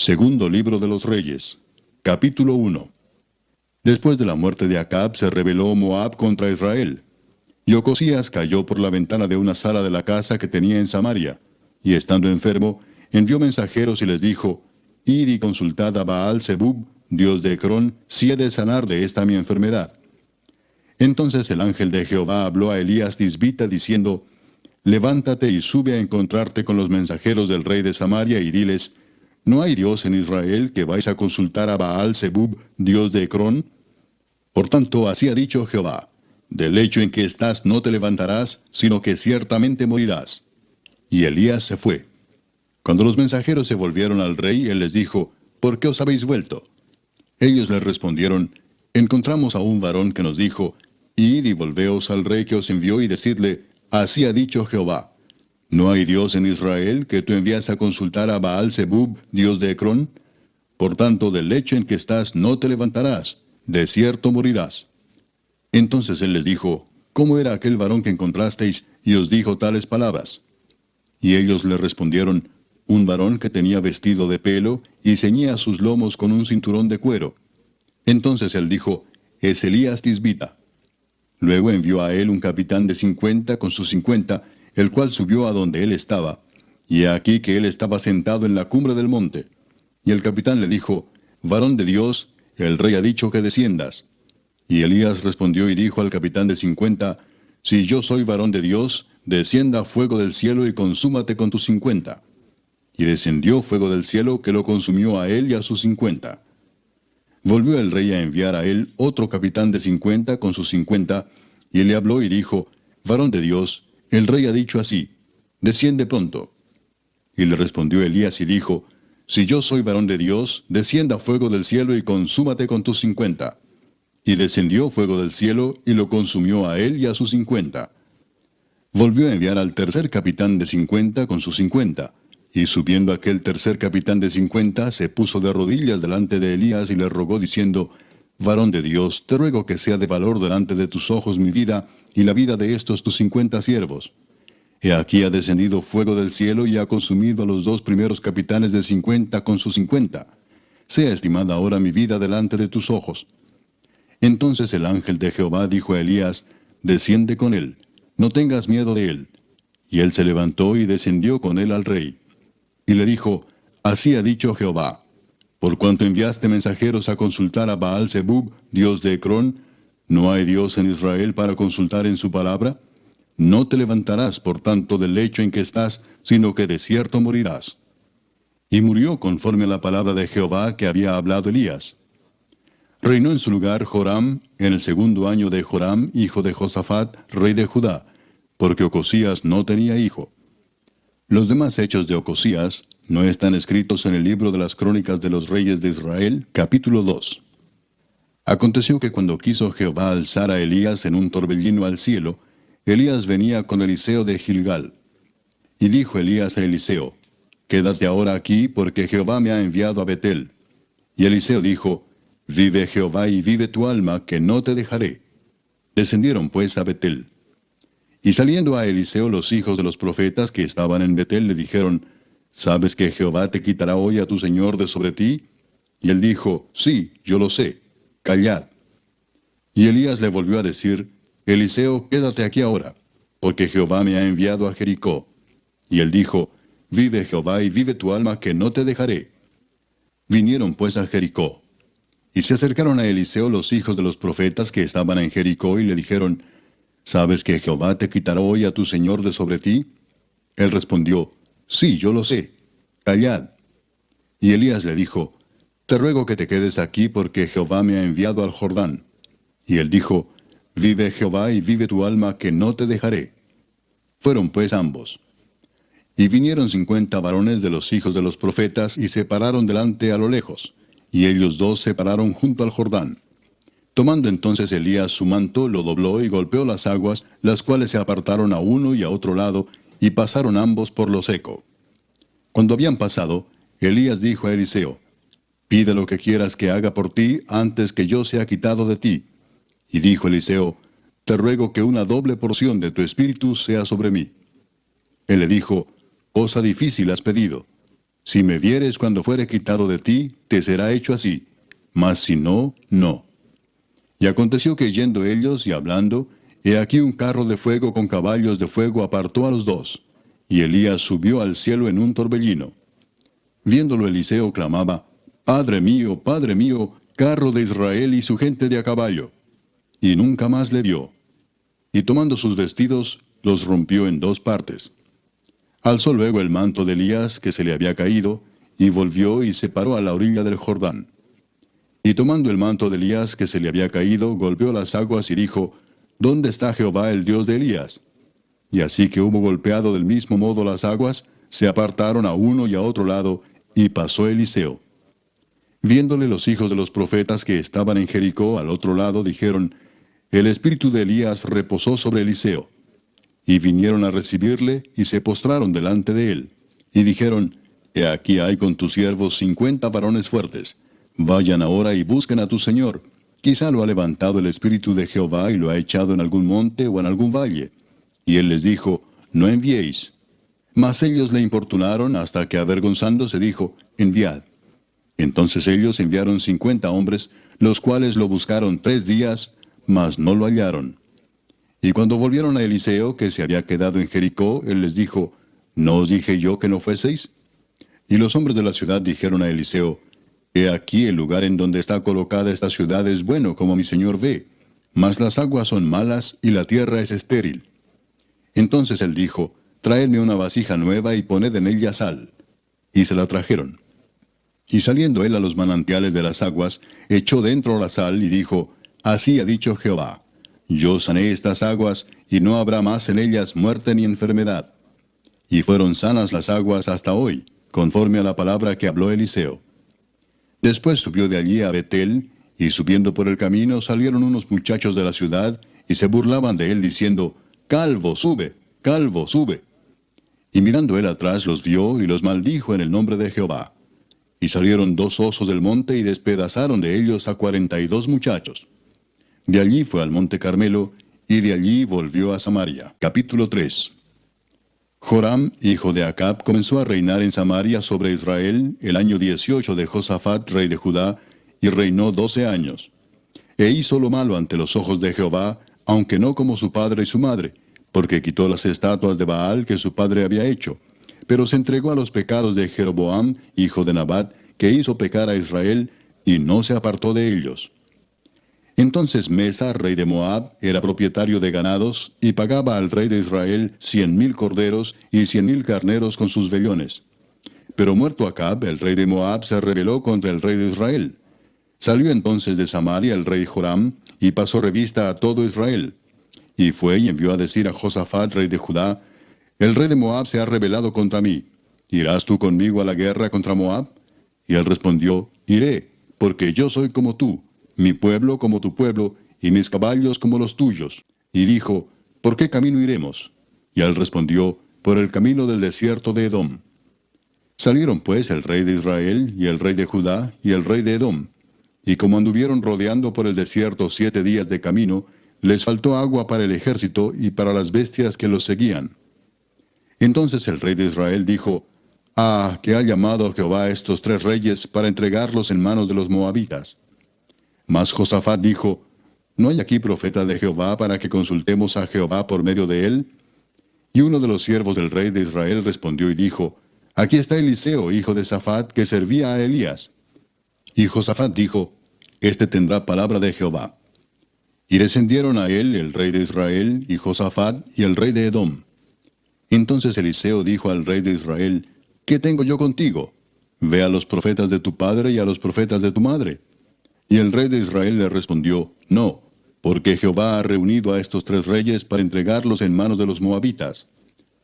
Segundo libro de los Reyes, capítulo 1. Después de la muerte de Acab se rebeló Moab contra Israel. Y Ocosías cayó por la ventana de una sala de la casa que tenía en Samaria, y estando enfermo, envió mensajeros y les dijo, Id y consultad a Baal-Zebub, dios de Ecrón, si he de sanar de esta mi enfermedad. Entonces el ángel de Jehová habló a Elías Tisbita diciendo, Levántate y sube a encontrarte con los mensajeros del rey de Samaria y diles, ¿no hay Dios en Israel que vais a consultar a Baal-Zebub, dios de Ecrón? Por tanto, así ha dicho Jehová, del lecho en que estás no te levantarás, sino que ciertamente morirás. Y Elías se fue. Cuando los mensajeros se volvieron al rey, él les dijo, ¿por qué os habéis vuelto? Ellos le respondieron, encontramos a un varón que nos dijo, id y volveos al rey que os envió y decidle, así ha dicho Jehová. ¿No hay Dios en Israel que tú envías a consultar a Baal-Zebub, dios de Ecrón? Por tanto, del lecho en que estás no te levantarás, de cierto morirás. Entonces él les dijo, ¿cómo era aquel varón que encontrasteis y os dijo tales palabras? Y ellos le respondieron, un varón que tenía vestido de pelo y ceñía sus lomos con un cinturón de cuero. Entonces él dijo, es Elías Tisbita. Luego envió a él un capitán de 50 con sus 50, el cual subió a donde él estaba, y he aquí que él estaba sentado en la cumbre del monte. Y el capitán le dijo, varón de Dios, el rey ha dicho que desciendas. Y Elías respondió y dijo al capitán de 50, si yo soy varón de Dios, descienda fuego del cielo y consúmate con tus 50. Y descendió fuego del cielo que lo consumió a él y a sus 50. Volvió el rey a enviar a él otro capitán de 50 con sus 50, y él le habló y dijo, varón de Dios, el rey ha dicho así, desciende pronto. Y le respondió Elías y dijo, si yo soy varón de Dios, descienda fuego del cielo y consúmate con tus 50. Y descendió fuego del cielo y lo consumió a él y a sus 50. Volvió a enviar al tercer capitán de 50 con sus 50. Y subiendo aquel tercer capitán de 50, se puso de rodillas delante de Elías y le rogó diciendo, varón de Dios, te ruego que sea de valor delante de tus ojos mi vida y la vida de estos tus 50 siervos. He aquí ha descendido fuego del cielo y ha consumido a los dos primeros capitanes de 50 con sus 50. Sea estimada ahora mi vida delante de tus ojos. Entonces el ángel de Jehová dijo a Elías, desciende con él, no tengas miedo de él. Y él se levantó y descendió con él al rey. Y le dijo, así ha dicho Jehová, por cuanto enviaste mensajeros a consultar a Baal-Zebub, dios de Ecrón, ¿no hay Dios en Israel para consultar en su palabra? No te levantarás, por tanto, del lecho en que estás, sino que de cierto morirás. Y murió conforme a la palabra de Jehová que había hablado Elías. Reinó en su lugar Joram, en el segundo año de Joram, hijo de Josafat, rey de Judá, porque Ocosías no tenía hijo. Los demás hechos de Ocosías no están escritos en el libro de las crónicas de los reyes de Israel, capítulo 2. Aconteció que cuando quiso Jehová alzar a Elías en un torbellino al cielo, Elías venía con Eliseo de Gilgal. Y dijo Elías a Eliseo, quédate ahora aquí, porque Jehová me ha enviado a Betel. Y Eliseo dijo, vive Jehová y vive tu alma, que no te dejaré. Descendieron pues a Betel. Y saliendo a Eliseo los hijos de los profetas que estaban en Betel le dijeron, ¿sabes que Jehová te quitará hoy a tu señor de sobre ti? Y él dijo, sí, yo lo sé, callad. Y Elías le volvió a decir, Eliseo, quédate aquí ahora, porque Jehová me ha enviado a Jericó. Y él dijo, vive Jehová y vive tu alma, que no te dejaré. Vinieron pues a Jericó. Y se acercaron a Eliseo los hijos de los profetas que estaban en Jericó y le dijeron, ¿sabes que Jehová te quitará hoy a tu señor de sobre ti? Él respondió, sí, yo lo sé, callad. Y Elías le dijo, te ruego que te quedes aquí porque Jehová me ha enviado al Jordán. Y él dijo, vive Jehová y vive tu alma, que no te dejaré. Fueron pues ambos. Y vinieron 50 varones de los hijos de los profetas y se pararon delante a lo lejos, y ellos dos se pararon junto al Jordán. Tomando entonces Elías su manto, lo dobló y golpeó las aguas, las cuales se apartaron a uno y a otro lado, y pasaron ambos por lo seco. Cuando habían pasado, Elías dijo a Eliseo, pide lo que quieras que haga por ti antes que yo sea quitado de ti. Y dijo Eliseo, te ruego que una doble porción de tu espíritu sea sobre mí. Él le dijo, cosa difícil has pedido. Si me vieres cuando fuere quitado de ti, te será hecho así, mas si no, no. Y aconteció que yendo ellos y hablando, he aquí un carro de fuego con caballos de fuego apartó a los dos, y Elías subió al cielo en un torbellino. Viéndolo Eliseo clamaba, Padre mío, carro de Israel y su gente de a caballo. Y nunca más le vio. Y tomando sus vestidos, los rompió en dos partes. Alzó luego el manto de Elías que se le había caído, y volvió y se paró a la orilla del Jordán. Y tomando el manto de Elías que se le había caído, golpeó las aguas y dijo, ¿Dónde está Jehová el Dios de Elías? Y así que hubo golpeado del mismo modo las aguas, se apartaron a uno y a otro lado, y pasó Eliseo. Viéndole los hijos de los profetas que estaban en Jericó al otro lado, dijeron, El espíritu de Elías reposó sobre Eliseo. Y vinieron a recibirle, y se postraron delante de él. Y dijeron, He aquí hay con tus siervos 50 varones fuertes. Vayan ahora y busquen a tu señor. Quizá lo ha levantado el espíritu de Jehová y lo ha echado en algún monte o en algún valle. Y él les dijo, No enviéis. Mas ellos le importunaron hasta que avergonzándose dijo, Enviad. Entonces ellos enviaron 50 hombres, los cuales lo buscaron 3 días, mas no lo hallaron. Y cuando volvieron a Eliseo, que se había quedado en Jericó, él les dijo, ¿No os dije yo que no fueseis? Y los hombres de la ciudad dijeron a Eliseo, He aquí el lugar en donde está colocada esta ciudad es bueno, como mi señor ve, mas las aguas son malas y la tierra es estéril. Entonces él dijo, Traedme una vasija nueva y poned en ella sal. Y se la trajeron. Y saliendo él a los manantiales de las aguas, echó dentro la sal y dijo, Así ha dicho Jehová, Yo sané estas aguas, y no habrá más en ellas muerte ni enfermedad. Y fueron sanas las aguas hasta hoy, conforme a la palabra que habló Eliseo. Después subió de allí a Betel, y subiendo por el camino salieron unos muchachos de la ciudad, y se burlaban de él, diciendo, Calvo, sube, calvo, sube. Y mirando él atrás los vio, y los maldijo en el nombre de Jehová. Y salieron 2 osos del monte, y despedazaron de ellos a 42 muchachos. De allí fue al monte Carmelo, y de allí volvió a Samaria. Capítulo 3. Joram, hijo de Acab, comenzó a reinar en Samaria sobre Israel el año 18 de Josafat, rey de Judá, y reinó 12 años. E hizo lo malo ante los ojos de Jehová, aunque no como su padre y su madre, porque quitó las estatuas de Baal que su padre había hecho, pero se entregó a los pecados de Jeroboam, hijo de Nabat, que hizo pecar a Israel, y no se apartó de ellos. Entonces Mesa, rey de Moab, era propietario de ganados, y pagaba al rey de Israel 100,000 corderos y 100,000 carneros con sus vellones. Pero muerto Acab, el rey de Moab se rebeló contra el rey de Israel. Salió entonces de Samaria el rey Joram, y pasó revista a todo Israel. Y fue y envió a decir a Josafat, rey de Judá, El rey de Moab se ha rebelado contra mí. ¿Irás tú conmigo a la guerra contra Moab? Y él respondió, Iré, porque yo soy como tú, mi pueblo como tu pueblo, y mis caballos como los tuyos. Y dijo, ¿por qué camino iremos? Y él respondió, por el camino del desierto de Edom. Salieron pues el rey de Israel, y el rey de Judá, y el rey de Edom. Y como anduvieron rodeando por el desierto 7 días de camino, les faltó agua para el ejército y para las bestias que los seguían. Entonces el rey de Israel dijo, que ha llamado Jehová a estos 3 reyes para entregarlos en manos de los moabitas. Mas Josafat dijo, ¿no hay aquí profeta de Jehová para que consultemos a Jehová por medio de él? Y uno de los siervos del rey de Israel respondió y dijo, Aquí está Eliseo, hijo de Safat, que servía a Elías. Y Josafat dijo, Este tendrá palabra de Jehová. Y descendieron a él el rey de Israel, y Josafat, y el rey de Edom. Entonces Eliseo dijo al rey de Israel, ¿qué tengo yo contigo? Ve a los profetas de tu padre y a los profetas de tu madre. Y el rey de Israel le respondió, No, porque Jehová ha reunido a estos 3 reyes para entregarlos en manos de los moabitas.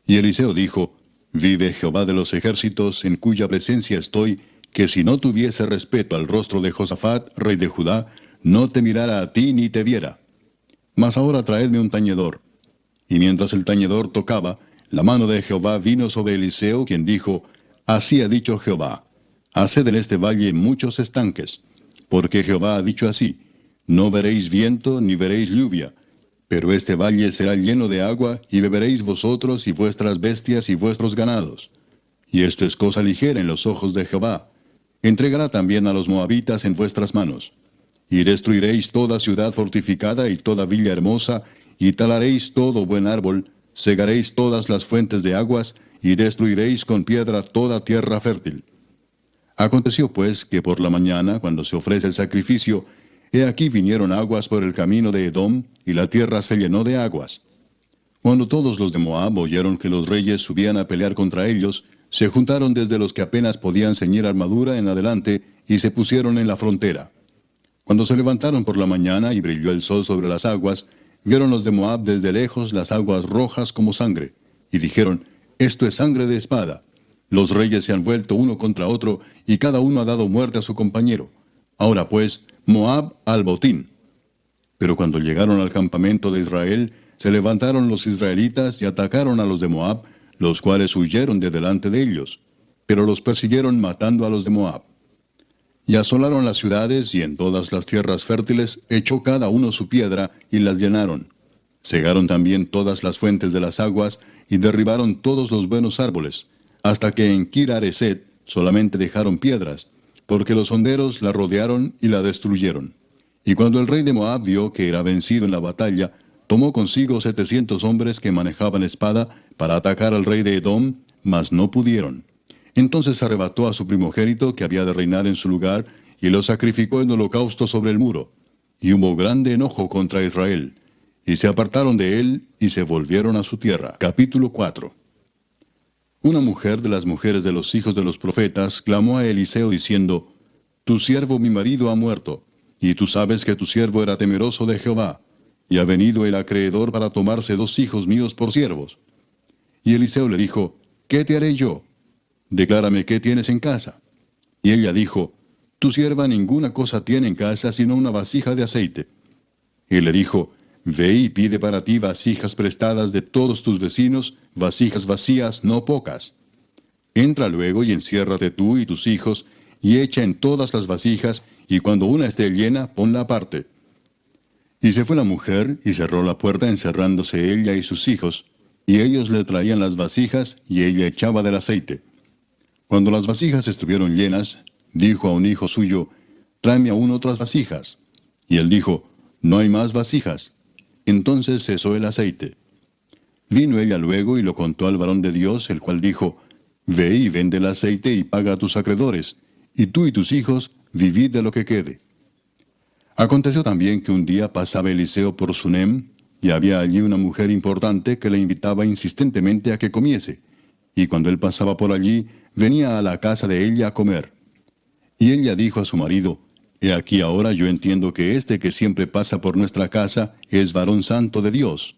Y Eliseo dijo, Vive Jehová de los ejércitos, en cuya presencia estoy, que si no tuviese respeto al rostro de Josafat, rey de Judá, no te mirara a ti ni te viera. Mas ahora traedme un tañedor. Y mientras el tañedor tocaba, la mano de Jehová vino sobre Eliseo, quien dijo, Así ha dicho Jehová, haced en este valle muchos estanques, porque Jehová ha dicho así, no veréis viento ni veréis lluvia, pero este valle será lleno de agua, y beberéis vosotros y vuestras bestias y vuestros ganados. y esto es cosa ligera en los ojos de Jehová. Entregará también a los moabitas en vuestras manos. Y destruiréis toda ciudad fortificada y toda villa hermosa, y talaréis todo buen árbol, cegaréis todas las fuentes de aguas, y destruiréis con piedra toda tierra fértil. Aconteció pues que por la mañana, cuando se ofrece el sacrificio, he aquí vinieron aguas por el camino de Edom, y la tierra se llenó de aguas. Cuando todos los de Moab oyeron que los reyes subían a pelear contra ellos, se juntaron desde los que apenas podían ceñir armadura en adelante, y se pusieron en la frontera. Cuando se levantaron por la mañana y brilló el sol sobre las aguas, vieron los de Moab desde lejos las aguas rojas como sangre, y dijeron, esto es sangre de espada. Los reyes se han vuelto uno contra otro, y cada uno ha dado muerte a su compañero. Ahora pues, Moab al botín. Pero cuando llegaron al campamento de Israel, se levantaron los israelitas y atacaron a los de Moab, los cuales huyeron de delante de ellos, pero los persiguieron matando a los de Moab. Y asolaron las ciudades, y en todas las tierras fértiles echó cada uno su piedra, y las llenaron. Cegaron también todas las fuentes de las aguas, y derribaron todos los buenos árboles, hasta que en Kir-Hareset solamente dejaron piedras, porque los honderos la rodearon y la destruyeron. Y cuando el rey de Moab vio que era vencido en la batalla, tomó consigo 700 hombres que manejaban espada para atacar al rey de Edom, mas no pudieron. Entonces arrebató a su primogénito que había de reinar en su lugar, y lo sacrificó en holocausto sobre el muro. Y hubo grande enojo contra Israel. Y se apartaron de él, y se volvieron a su tierra. Capítulo 4. Una mujer de las mujeres de los hijos de los profetas clamó a Eliseo diciendo, Tu siervo mi marido ha muerto, y tú sabes que tu siervo era temeroso de Jehová, y ha venido el acreedor para tomarse 2 hijos míos por siervos. Y Eliseo le dijo, ¿qué te haré yo? Declárame qué tienes en casa. Y ella dijo, Tu sierva ninguna cosa tiene en casa sino una vasija de aceite. Y le dijo, Ve y pide para ti vasijas prestadas de todos tus vecinos, vasijas vacías, no pocas. Entra luego y enciérrate tú y tus hijos, y echa en todas las vasijas, y cuando una esté llena, ponla aparte. Y se fue la mujer, y cerró la puerta encerrándose ella y sus hijos, y ellos le traían las vasijas, y ella echaba del aceite. Cuando las vasijas estuvieron llenas, dijo a un hijo suyo, Tráeme aún otras vasijas. Y él dijo, No hay más vasijas. Entonces cesó el aceite. Vino ella luego y lo contó al varón de Dios, el cual dijo, Ve y vende el aceite y paga a tus acreedores, y tú y tus hijos vivid de lo que quede. Aconteció también que un día pasaba Eliseo por Sunem, y había allí una mujer importante que le invitaba insistentemente a que comiese, y cuando él pasaba por allí, venía a la casa de ella a comer. Y ella dijo a su marido, He aquí ahora yo entiendo que este que siempre pasa por nuestra casa es varón santo de Dios.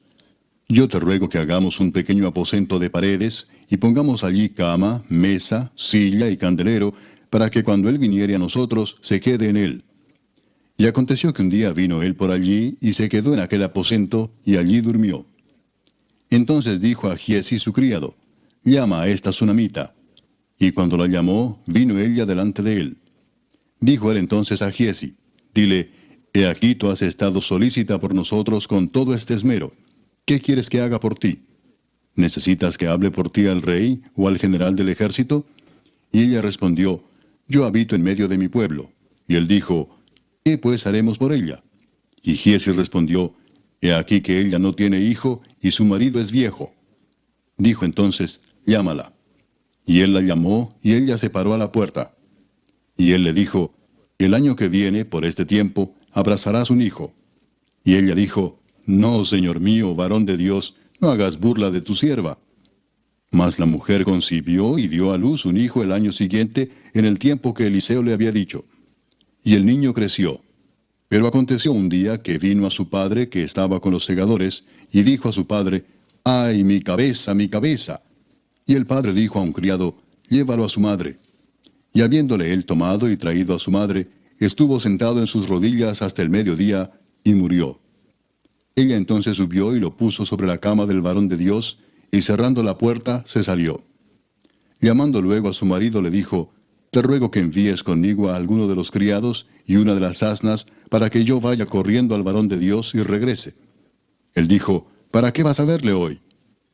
Yo te ruego que hagamos un pequeño aposento de paredes, y pongamos allí cama, mesa, silla y candelero, para que cuando él viniere a nosotros, se quede en él. Y aconteció que un día vino él por allí, y se quedó en aquel aposento, y allí durmió. Entonces dijo a Giezi su criado, Llama a esta sunamita. Y cuando la llamó, vino ella delante de él. Dijo él entonces a Giezi, Dile, He aquí tú has estado solícita por nosotros con todo este esmero. ¿Qué quieres que haga por ti? ¿Necesitas que hable por ti al rey o al general del ejército? Y ella respondió, Yo habito en medio de mi pueblo. Y él dijo, ¿Qué pues haremos por ella? Y Giezi respondió, He aquí que ella no tiene hijo, y su marido es viejo. Dijo entonces, Llámala. Y él la llamó, y ella se paró a la puerta. Y él le dijo, El año que viene, por este tiempo, abrazarás un hijo. Y ella dijo, No, señor mío, varón de Dios, no hagas burla de tu sierva. Mas la mujer concibió y dio a luz un hijo el año siguiente, en el tiempo que Eliseo le había dicho. Y el niño creció. Pero aconteció un día que vino a su padre, que estaba con los segadores, y dijo a su padre, ¡Ay, mi cabeza, mi cabeza! Y el padre dijo a un criado, Llévalo a su madre. Y habiéndole él tomado y traído a su madre, estuvo sentado en sus rodillas hasta el mediodía, y murió. Ella entonces subió y lo puso sobre la cama del varón de Dios, y cerrando la puerta, se salió. Llamando luego a su marido, le dijo, Te ruego que envíes conmigo a alguno de los criados y una de las asnas, para que yo vaya corriendo al varón de Dios y regrese. Él dijo, ¿Para qué vas a verle hoy?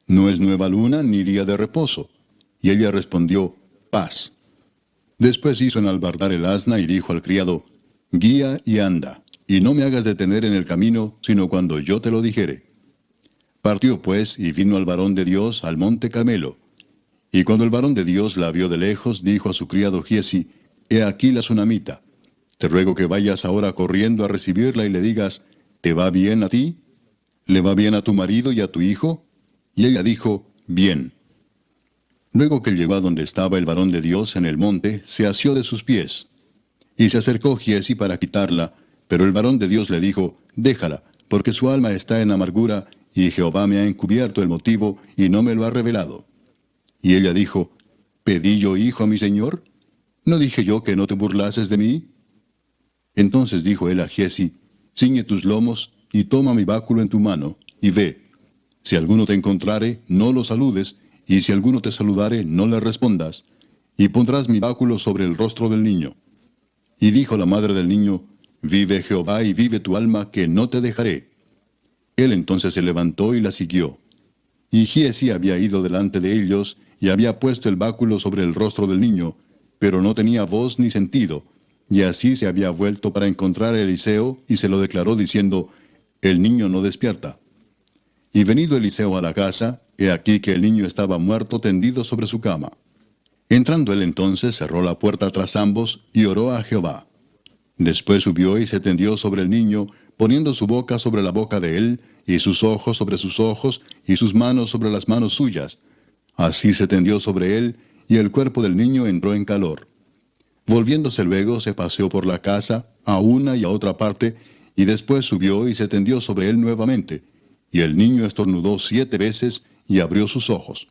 No es nueva luna ni día de reposo. Y ella respondió, paz. Después hizo enalbardar el asna y dijo al criado, guía y anda, y no me hagas detener en el camino, sino cuando yo te lo dijere. Partió pues y vino al varón de Dios al monte Carmelo. Y cuando el varón de Dios la vio de lejos, dijo a su criado Giezi, he aquí la sunamita. Te ruego que vayas ahora corriendo a recibirla y le digas, ¿te va bien a ti? ¿Le va bien a tu marido y a tu hijo? Y ella dijo, bien. Luego que llegó a donde estaba el varón de Dios en el monte, se asió de sus pies. Y se acercó Giezi para quitarla, pero el varón de Dios le dijo, déjala, porque su alma está en amargura, y Jehová me ha encubierto el motivo, y no me lo ha revelado. Y ella dijo, ¿pedí yo hijo a mi señor? ¿No dije yo que no te burlases de mí? Entonces dijo él a Giezi, ciñe tus lomos, y toma mi báculo en tu mano, y ve. Si alguno te encontrare, no lo saludes, y si alguno te saludare, no le respondas, y pondrás mi báculo sobre el rostro del niño. Y dijo la madre del niño, vive Jehová y vive tu alma, que no te dejaré. Él entonces se levantó y la siguió. Y Giezi había ido delante de ellos, y había puesto el báculo sobre el rostro del niño, pero no tenía voz ni sentido, y así se había vuelto para encontrar a Eliseo, y se lo declaró diciendo, el niño no despierta. Y venido Eliseo a la casa, he aquí que el niño estaba muerto tendido sobre su cama. Entrando él entonces, cerró la puerta tras ambos, y oró a Jehová. Después subió y se tendió sobre el niño, poniendo su boca sobre la boca de él, y sus ojos sobre sus ojos, y sus manos sobre las manos suyas. Así se tendió sobre él, y el cuerpo del niño entró en calor. Volviéndose luego, se paseó por la casa, a una y a otra parte, y después subió y se tendió sobre él nuevamente. Y el niño estornudó 7 veces, y abrió sus ojos.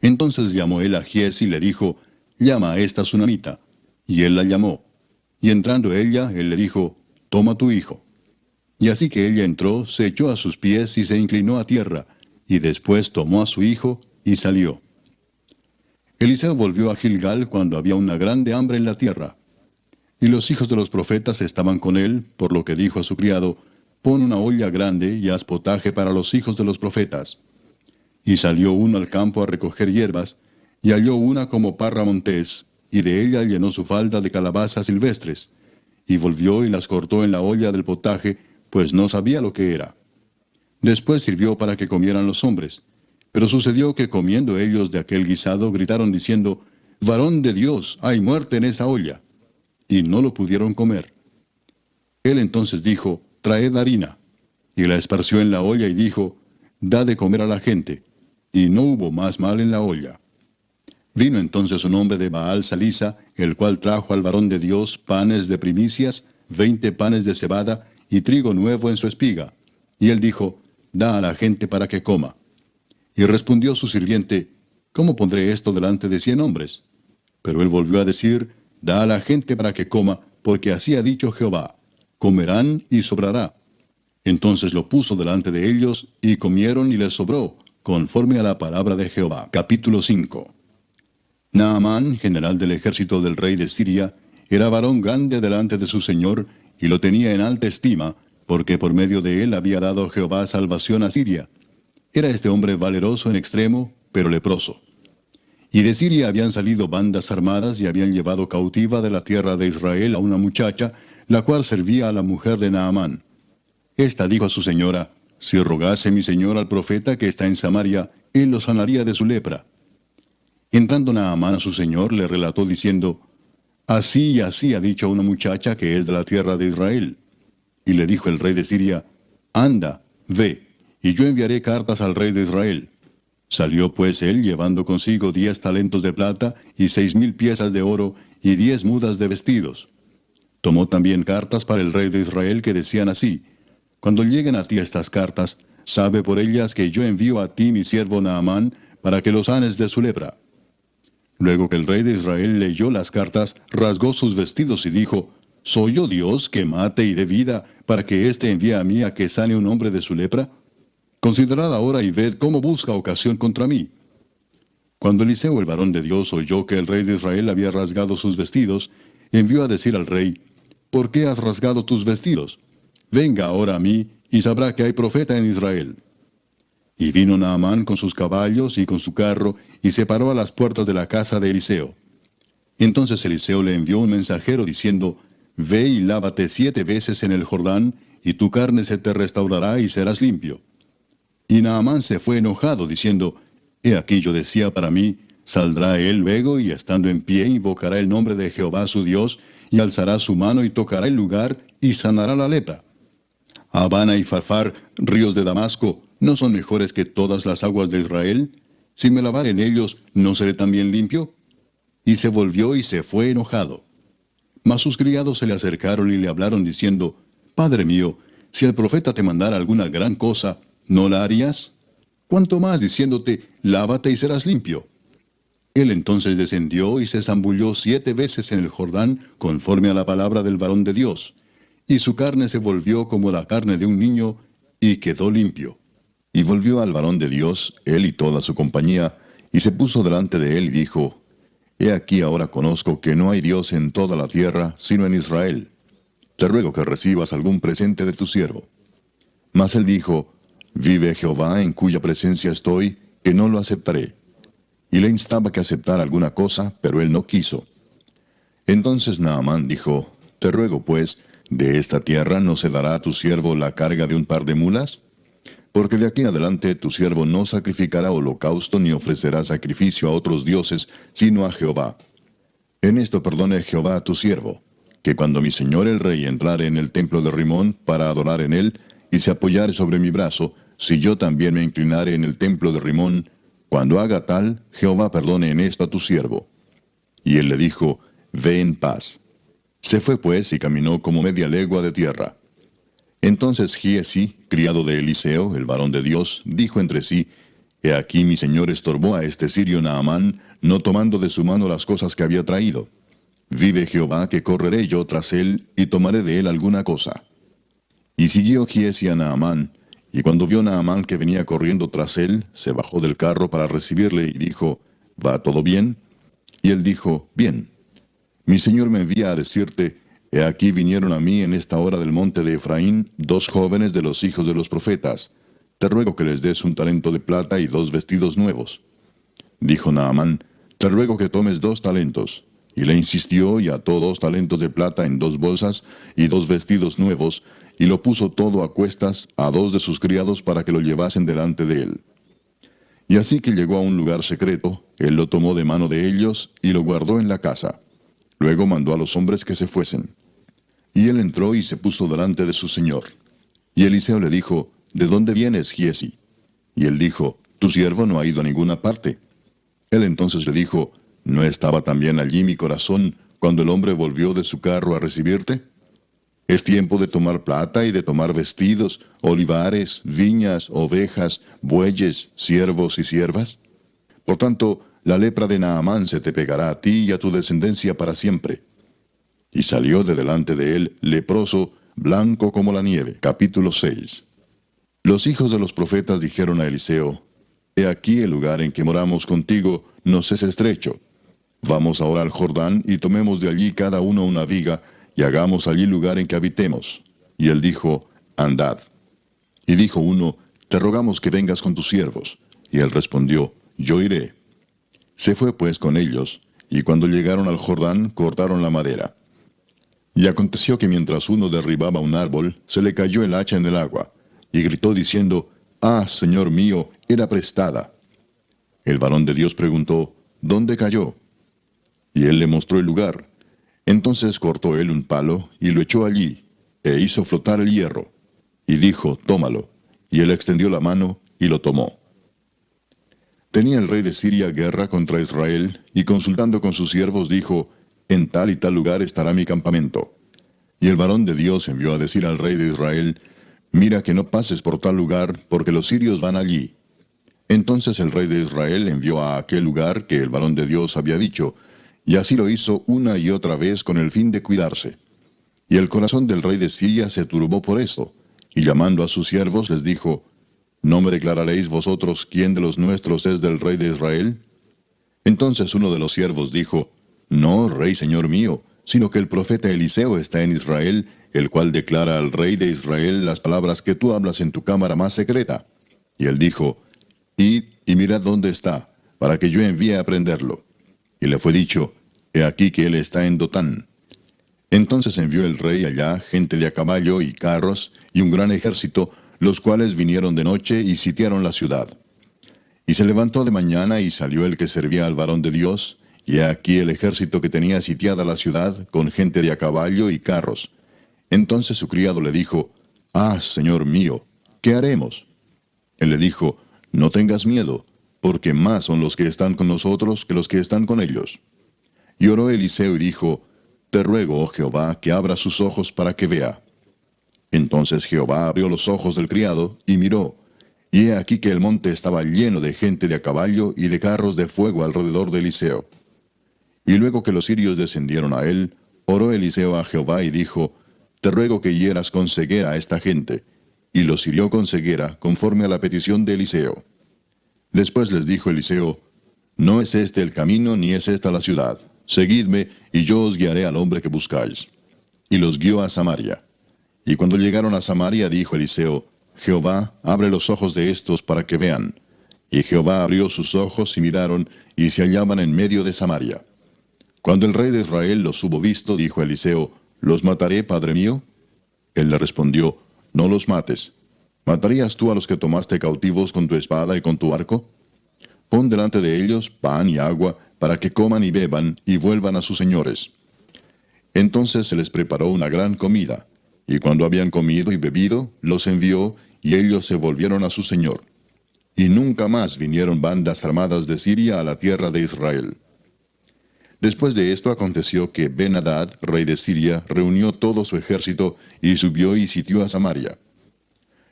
Entonces llamó él a Giezi y le dijo, llama a esta sunamita. Y él la llamó. Y entrando ella, él le dijo, toma tu hijo. Y así que ella entró, se echó a sus pies y se inclinó a tierra, y después tomó a su hijo y salió. Eliseo volvió a Gilgal cuando había una grande hambre en la tierra. Y los hijos de los profetas estaban con él, por lo que dijo a su criado, pon una olla grande y haz potaje para los hijos de los profetas. Y salió uno al campo a recoger hierbas, y halló una como parra montés, y de ella llenó su falda de calabazas silvestres, y volvió y las cortó en la olla del potaje, pues no sabía lo que era. Después sirvió para que comieran los hombres. Pero sucedió que comiendo ellos de aquel guisado, gritaron diciendo, varón de Dios, hay muerte en esa olla. Y no lo pudieron comer. Él entonces dijo, traed harina. Y la esparció en la olla y dijo, da de comer a la gente. Y no hubo más mal en la olla. Vino entonces un hombre de Baal Salisa, el cual trajo al varón de Dios panes de primicias, 20 panes de cebada, y trigo nuevo en su espiga. Y él dijo, da a la gente para que coma. Y respondió su sirviente, ¿cómo pondré esto delante de 100 hombres? Pero él volvió a decir, da a la gente para que coma, porque así ha dicho Jehová, comerán y sobrará. Entonces lo puso delante de ellos, y comieron y les sobró, conforme a la palabra de Jehová. Capítulo 5. Naamán, general del ejército del rey de Siria, era varón grande delante de su señor, y lo tenía en alta estima, porque por medio de él había dado Jehová salvación a Siria. Era este hombre valeroso en extremo, pero leproso. Y de Siria habían salido bandas armadas y habían llevado cautiva de la tierra de Israel a una muchacha, la cual servía a la mujer de Naamán. Esta dijo a su señora, si rogase mi señor al profeta que está en Samaria, él lo sanaría de su lepra. Entrando Naamán a su señor, le relató diciendo, así y así ha dicho una muchacha que es de la tierra de Israel. Y le dijo el rey de Siria, anda, ve, y yo enviaré cartas al rey de Israel. Salió pues él llevando consigo 10 talentos de plata y 6,000 piezas de oro y 10 mudas de vestidos. Tomó también cartas para el rey de Israel que decían así, cuando lleguen a ti estas cartas, sabe por ellas que yo envío a ti mi siervo Naamán para que lo sanes de su lepra. Luego que el rey de Israel leyó las cartas, rasgó sus vestidos y dijo, ¿soy yo Dios que mate y dé vida para que éste envíe a mí a que sane un hombre de su lepra? Considerad ahora y ved cómo busca ocasión contra mí. Cuando Eliseo el varón de Dios oyó que el rey de Israel había rasgado sus vestidos, envió a decir al rey, ¿por qué has rasgado tus vestidos? Venga ahora a mí, y sabrá que hay profeta en Israel. Y vino Naamán con sus caballos y con su carro, y se paró a las puertas de la casa de Eliseo. Entonces Eliseo le envió un mensajero diciendo, Ve y lávate 7 veces en el Jordán, y tu carne se te restaurará y serás limpio. Y Naamán se fue enojado, diciendo, He aquí yo decía para mí, saldrá él luego, y estando en pie invocará el nombre de Jehová su Dios, y alzará su mano y tocará el lugar, y sanará la lepra. Habana y Farfar, ríos de Damasco, ¿no son mejores que todas las aguas de Israel? Si me lavare en ellos, ¿no seré también limpio? Y se volvió y se fue enojado. Mas sus criados se le acercaron y le hablaron diciendo, Padre mío, si el profeta te mandara alguna gran cosa, ¿no la harías? ¿Cuánto más diciéndote, lávate y serás limpio? Él entonces descendió y se zambulló 7 veces en el Jordán, conforme a la palabra del varón de Dios. Y su carne se volvió como la carne de un niño, y quedó limpio. Y volvió al varón de Dios, él y toda su compañía, y se puso delante de él y dijo, He aquí ahora conozco que no hay Dios en toda la tierra, sino en Israel. Te ruego que recibas algún presente de tu siervo. Mas él dijo, Vive Jehová en cuya presencia estoy, que no lo aceptaré. Y le instaba que aceptara alguna cosa, pero él no quiso. Entonces Naamán dijo, Te ruego pues, ¿de esta tierra no se dará a tu siervo la carga de un par de mulas? Porque de aquí en adelante tu siervo no sacrificará holocausto ni ofrecerá sacrificio a otros dioses, sino a Jehová. En esto perdone Jehová a tu siervo, que cuando mi señor el rey entrare en el templo de Rimón para adorar en él, y se apoyare sobre mi brazo, si yo también me inclinare en el templo de Rimón, cuando haga tal, Jehová perdone en esto a tu siervo. Y él le dijo, Ve en paz. Se fue pues y caminó como media legua de tierra. Entonces Giezi, criado de Eliseo, el varón de Dios, dijo entre sí, He aquí mi señor estorbó a este sirio Naamán, no tomando de su mano las cosas que había traído. Vive Jehová que correré yo tras él, y tomaré de él alguna cosa. Y siguió Giezi a Naamán, y cuando vio Naamán que venía corriendo tras él, se bajó del carro para recibirle y dijo, ¿Va todo bien? Y él dijo, Bien. Mi señor me envía a decirte, He aquí vinieron a mí en esta hora del monte de Efraín 2 jóvenes de los hijos de los profetas. Te ruego que les des un talento de plata y 2 vestidos nuevos. Dijo Naamán, Te ruego que tomes 2 talentos. Y le insistió y ató 2 talentos de plata en 2 bolsas y 2 vestidos nuevos, y lo puso todo a cuestas a 2 de sus criados para que lo llevasen delante de él. Y así que llegó a un lugar secreto, él lo tomó de mano de ellos y lo guardó en la casa. Luego mandó a los hombres que se fuesen. Y él entró y se puso delante de su señor. Y Eliseo le dijo, ¿De dónde vienes, Giezi? Y él dijo, Tu siervo no ha ido a ninguna parte. Él entonces le dijo, ¿No estaba también allí mi corazón cuando el hombre volvió de su carro a recibirte? Es tiempo de tomar plata y de tomar vestidos, olivares, viñas, ovejas, bueyes, siervos y siervas. Por tanto, la lepra de Naamán se te pegará a ti y a tu descendencia para siempre. Y salió de delante de él, leproso, blanco como la nieve. Capítulo 6. Los hijos de los profetas dijeron a Eliseo, He aquí el lugar en que moramos contigo nos es estrecho. Vamos ahora al Jordán y tomemos de allí cada uno una viga, y hagamos allí lugar en que habitemos. Y él dijo, Andad. Y dijo uno, Te rogamos que vengas con tus siervos. Y él respondió, Yo iré. Se fue pues con ellos, y cuando llegaron al Jordán, cortaron la madera. Y aconteció que mientras uno derribaba un árbol, se le cayó el hacha en el agua, y gritó diciendo, Ah, Señor mío, era prestada. El varón de Dios preguntó, ¿Dónde cayó? Y él le mostró el lugar. Entonces cortó él un palo, y lo echó allí, e hizo flotar el hierro. Y dijo, Tómalo. Y él extendió la mano, y lo tomó. Tenía el rey de Siria guerra contra Israel, y consultando con sus siervos dijo, En tal y tal lugar estará mi campamento. Y el varón de Dios envió a decir al rey de Israel, Mira que no pases por tal lugar, porque los sirios van allí. Entonces el rey de Israel envió a aquel lugar que el varón de Dios había dicho, y así lo hizo una y otra vez con el fin de cuidarse. Y el corazón del rey de Siria se turbó por esto, y llamando a sus siervos les dijo, ¿No me declararéis vosotros quién de los nuestros es del rey de Israel? Entonces uno de los siervos dijo, No, rey señor mío, sino que el profeta Eliseo está en Israel, el cual declara al rey de Israel las palabras que tú hablas en tu cámara más secreta. Y él dijo, Id y mirad dónde está, para que yo envíe a prenderlo. Y le fue dicho, he aquí que él está en Dotán. Entonces envió el rey allá gente de a caballo y carros, y un gran ejército, los cuales vinieron de noche y sitiaron la ciudad. Y se levantó de mañana y salió el que servía al varón de Dios, y he aquí el ejército que tenía sitiada la ciudad, con gente de a caballo y carros. Entonces su criado le dijo, Ah, señor mío, ¿qué haremos? Él le dijo, No tengas miedo, porque más son los que están con nosotros que los que están con ellos. Y oró Eliseo y dijo, Te ruego, oh Jehová, que abra sus ojos para que vea. Entonces Jehová abrió los ojos del criado, y miró, y he aquí que el monte estaba lleno de gente de a caballo y de carros de fuego alrededor de Eliseo. Y luego que los sirios descendieron a él, oró Eliseo a Jehová y dijo, Te ruego que hieras con ceguera a esta gente. Y los hirió con ceguera, conforme a la petición de Eliseo. Después les dijo Eliseo, No es este el camino, ni es esta la ciudad. Seguidme, y yo os guiaré al hombre que buscáis. Y los guió a Samaria. Y cuando llegaron a Samaria, dijo Eliseo, Jehová, abre los ojos de estos para que vean. Y Jehová abrió sus ojos y miraron, y se hallaban en medio de Samaria. Cuando el rey de Israel los hubo visto, dijo Eliseo, ¿Los mataré, padre mío? Él le respondió, No los mates. ¿Matarías tú a los que tomaste cautivos con tu espada y con tu arco? Pon delante de ellos pan y agua, para que coman y beban, y vuelvan a sus señores. Entonces se les preparó una gran comida, y cuando habían comido y bebido, los envió, y ellos se volvieron a su señor. Y nunca más vinieron bandas armadas de Siria a la tierra de Israel. Después de esto aconteció que Ben-Hadad, rey de Siria, reunió todo su ejército, y subió y sitió a Samaria.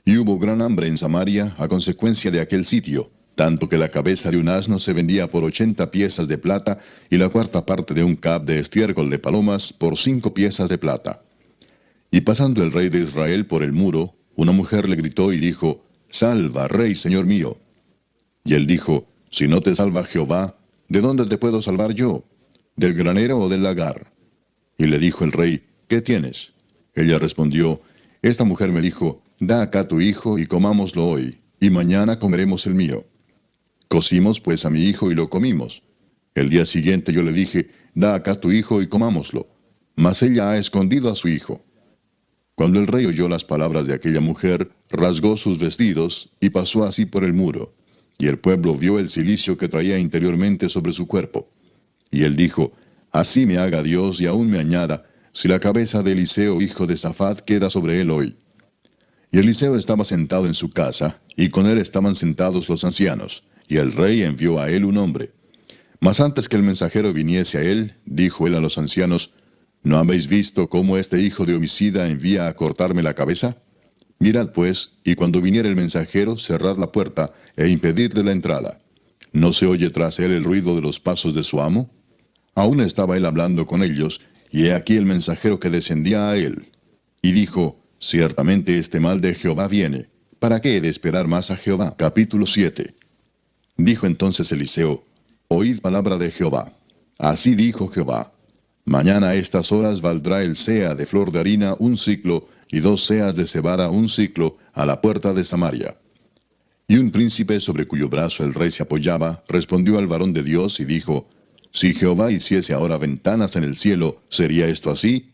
Y hubo gran hambre en Samaria a consecuencia de aquel sitio, tanto que la cabeza de un asno se vendía por 80 piezas de plata, y la cuarta parte de un cab de estiércol de palomas por 5 piezas de plata. Y pasando el rey de Israel por el muro, una mujer le gritó y dijo, Salva, rey, señor mío. Y él dijo, Si no te salva Jehová, ¿de dónde te puedo salvar yo? ¿Del granero o del lagar? Y le dijo el rey, ¿qué tienes? Ella respondió, Esta mujer me dijo, Da acá tu hijo y comámoslo hoy, y mañana comeremos el mío. Cocimos pues a mi hijo y lo comimos. El día siguiente yo le dije, Da acá tu hijo y comámoslo. Mas ella ha escondido a su hijo. Cuando el rey oyó las palabras de aquella mujer, rasgó sus vestidos y pasó así por el muro. Y el pueblo vio el cilicio que traía interiormente sobre su cuerpo. Y él dijo, Así me haga Dios y aún me añada, si la cabeza de Eliseo, hijo de Safat, queda sobre él hoy. Y Eliseo estaba sentado en su casa, y con él estaban sentados los ancianos, y el rey envió a él un hombre. Mas antes que el mensajero viniese a él, dijo él a los ancianos, ¿No habéis visto cómo este hijo de homicida envía a cortarme la cabeza? Mirad pues, y cuando viniera el mensajero, cerrad la puerta, e impedidle la entrada. ¿No se oye tras él el ruido de los pasos de su amo? Aún estaba él hablando con ellos, y he aquí el mensajero que descendía a él. Y dijo, Ciertamente este mal de Jehová viene. ¿Para qué he de esperar más a Jehová? Capítulo 7. Dijo entonces Eliseo, Oíd palabra de Jehová. Así dijo Jehová, Mañana a estas horas valdrá el sea de flor de harina 1 siclo, y 2 seas de cebada 1 siclo, a la puerta de Samaria. Y un príncipe sobre cuyo brazo el rey se apoyaba, respondió al varón de Dios y dijo, Si Jehová hiciese ahora ventanas en el cielo, ¿sería esto así?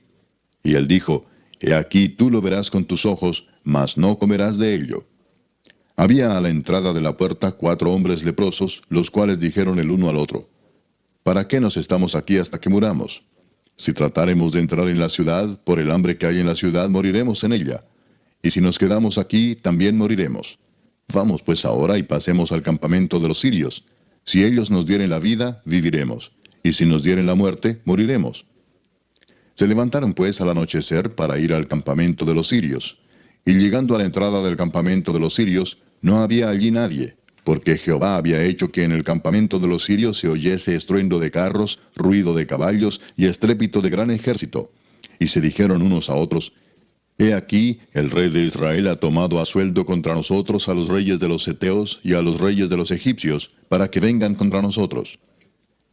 Y él dijo, He aquí tú lo verás con tus ojos, mas no comerás de ello. Había a la entrada de la puerta 4 hombres leprosos, los cuales dijeron el uno al otro, ¿Para qué nos estamos aquí hasta que muramos? Si tratáremos de entrar en la ciudad, por el hambre que hay en la ciudad, moriremos en ella. Y si nos quedamos aquí, también moriremos. Vamos pues ahora y pasemos al campamento de los sirios. Si ellos nos dieren la vida, viviremos. Y si nos dieren la muerte, moriremos. Se levantaron pues al anochecer para ir al campamento de los sirios. Y llegando a la entrada del campamento de los sirios, no había allí nadie, porque Jehová había hecho que en el campamento de los sirios se oyese estruendo de carros, ruido de caballos y estrépito de gran ejército. Y se dijeron unos a otros, He aquí, el rey de Israel ha tomado a sueldo contra nosotros a los reyes de los heteos y a los reyes de los egipcios, para que vengan contra nosotros.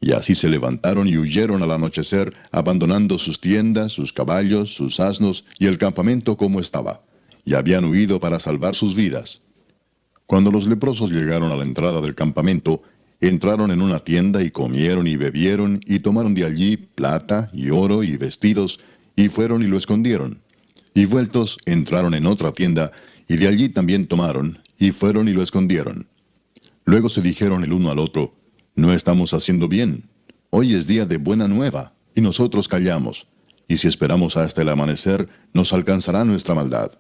Y así se levantaron y huyeron al anochecer, abandonando sus tiendas, sus caballos, sus asnos y el campamento como estaba. Y habían huido para salvar sus vidas. Cuando los leprosos llegaron a la entrada del campamento, entraron en una tienda y comieron y bebieron y tomaron de allí plata y oro y vestidos, y fueron y lo escondieron. Y vueltos entraron en otra tienda, y de allí también tomaron, y fueron y lo escondieron. Luego se dijeron el uno al otro, no estamos haciendo bien. Hoy es día de buena nueva, y nosotros callamos. Y si esperamos hasta el amanecer, nos alcanzará nuestra maldad.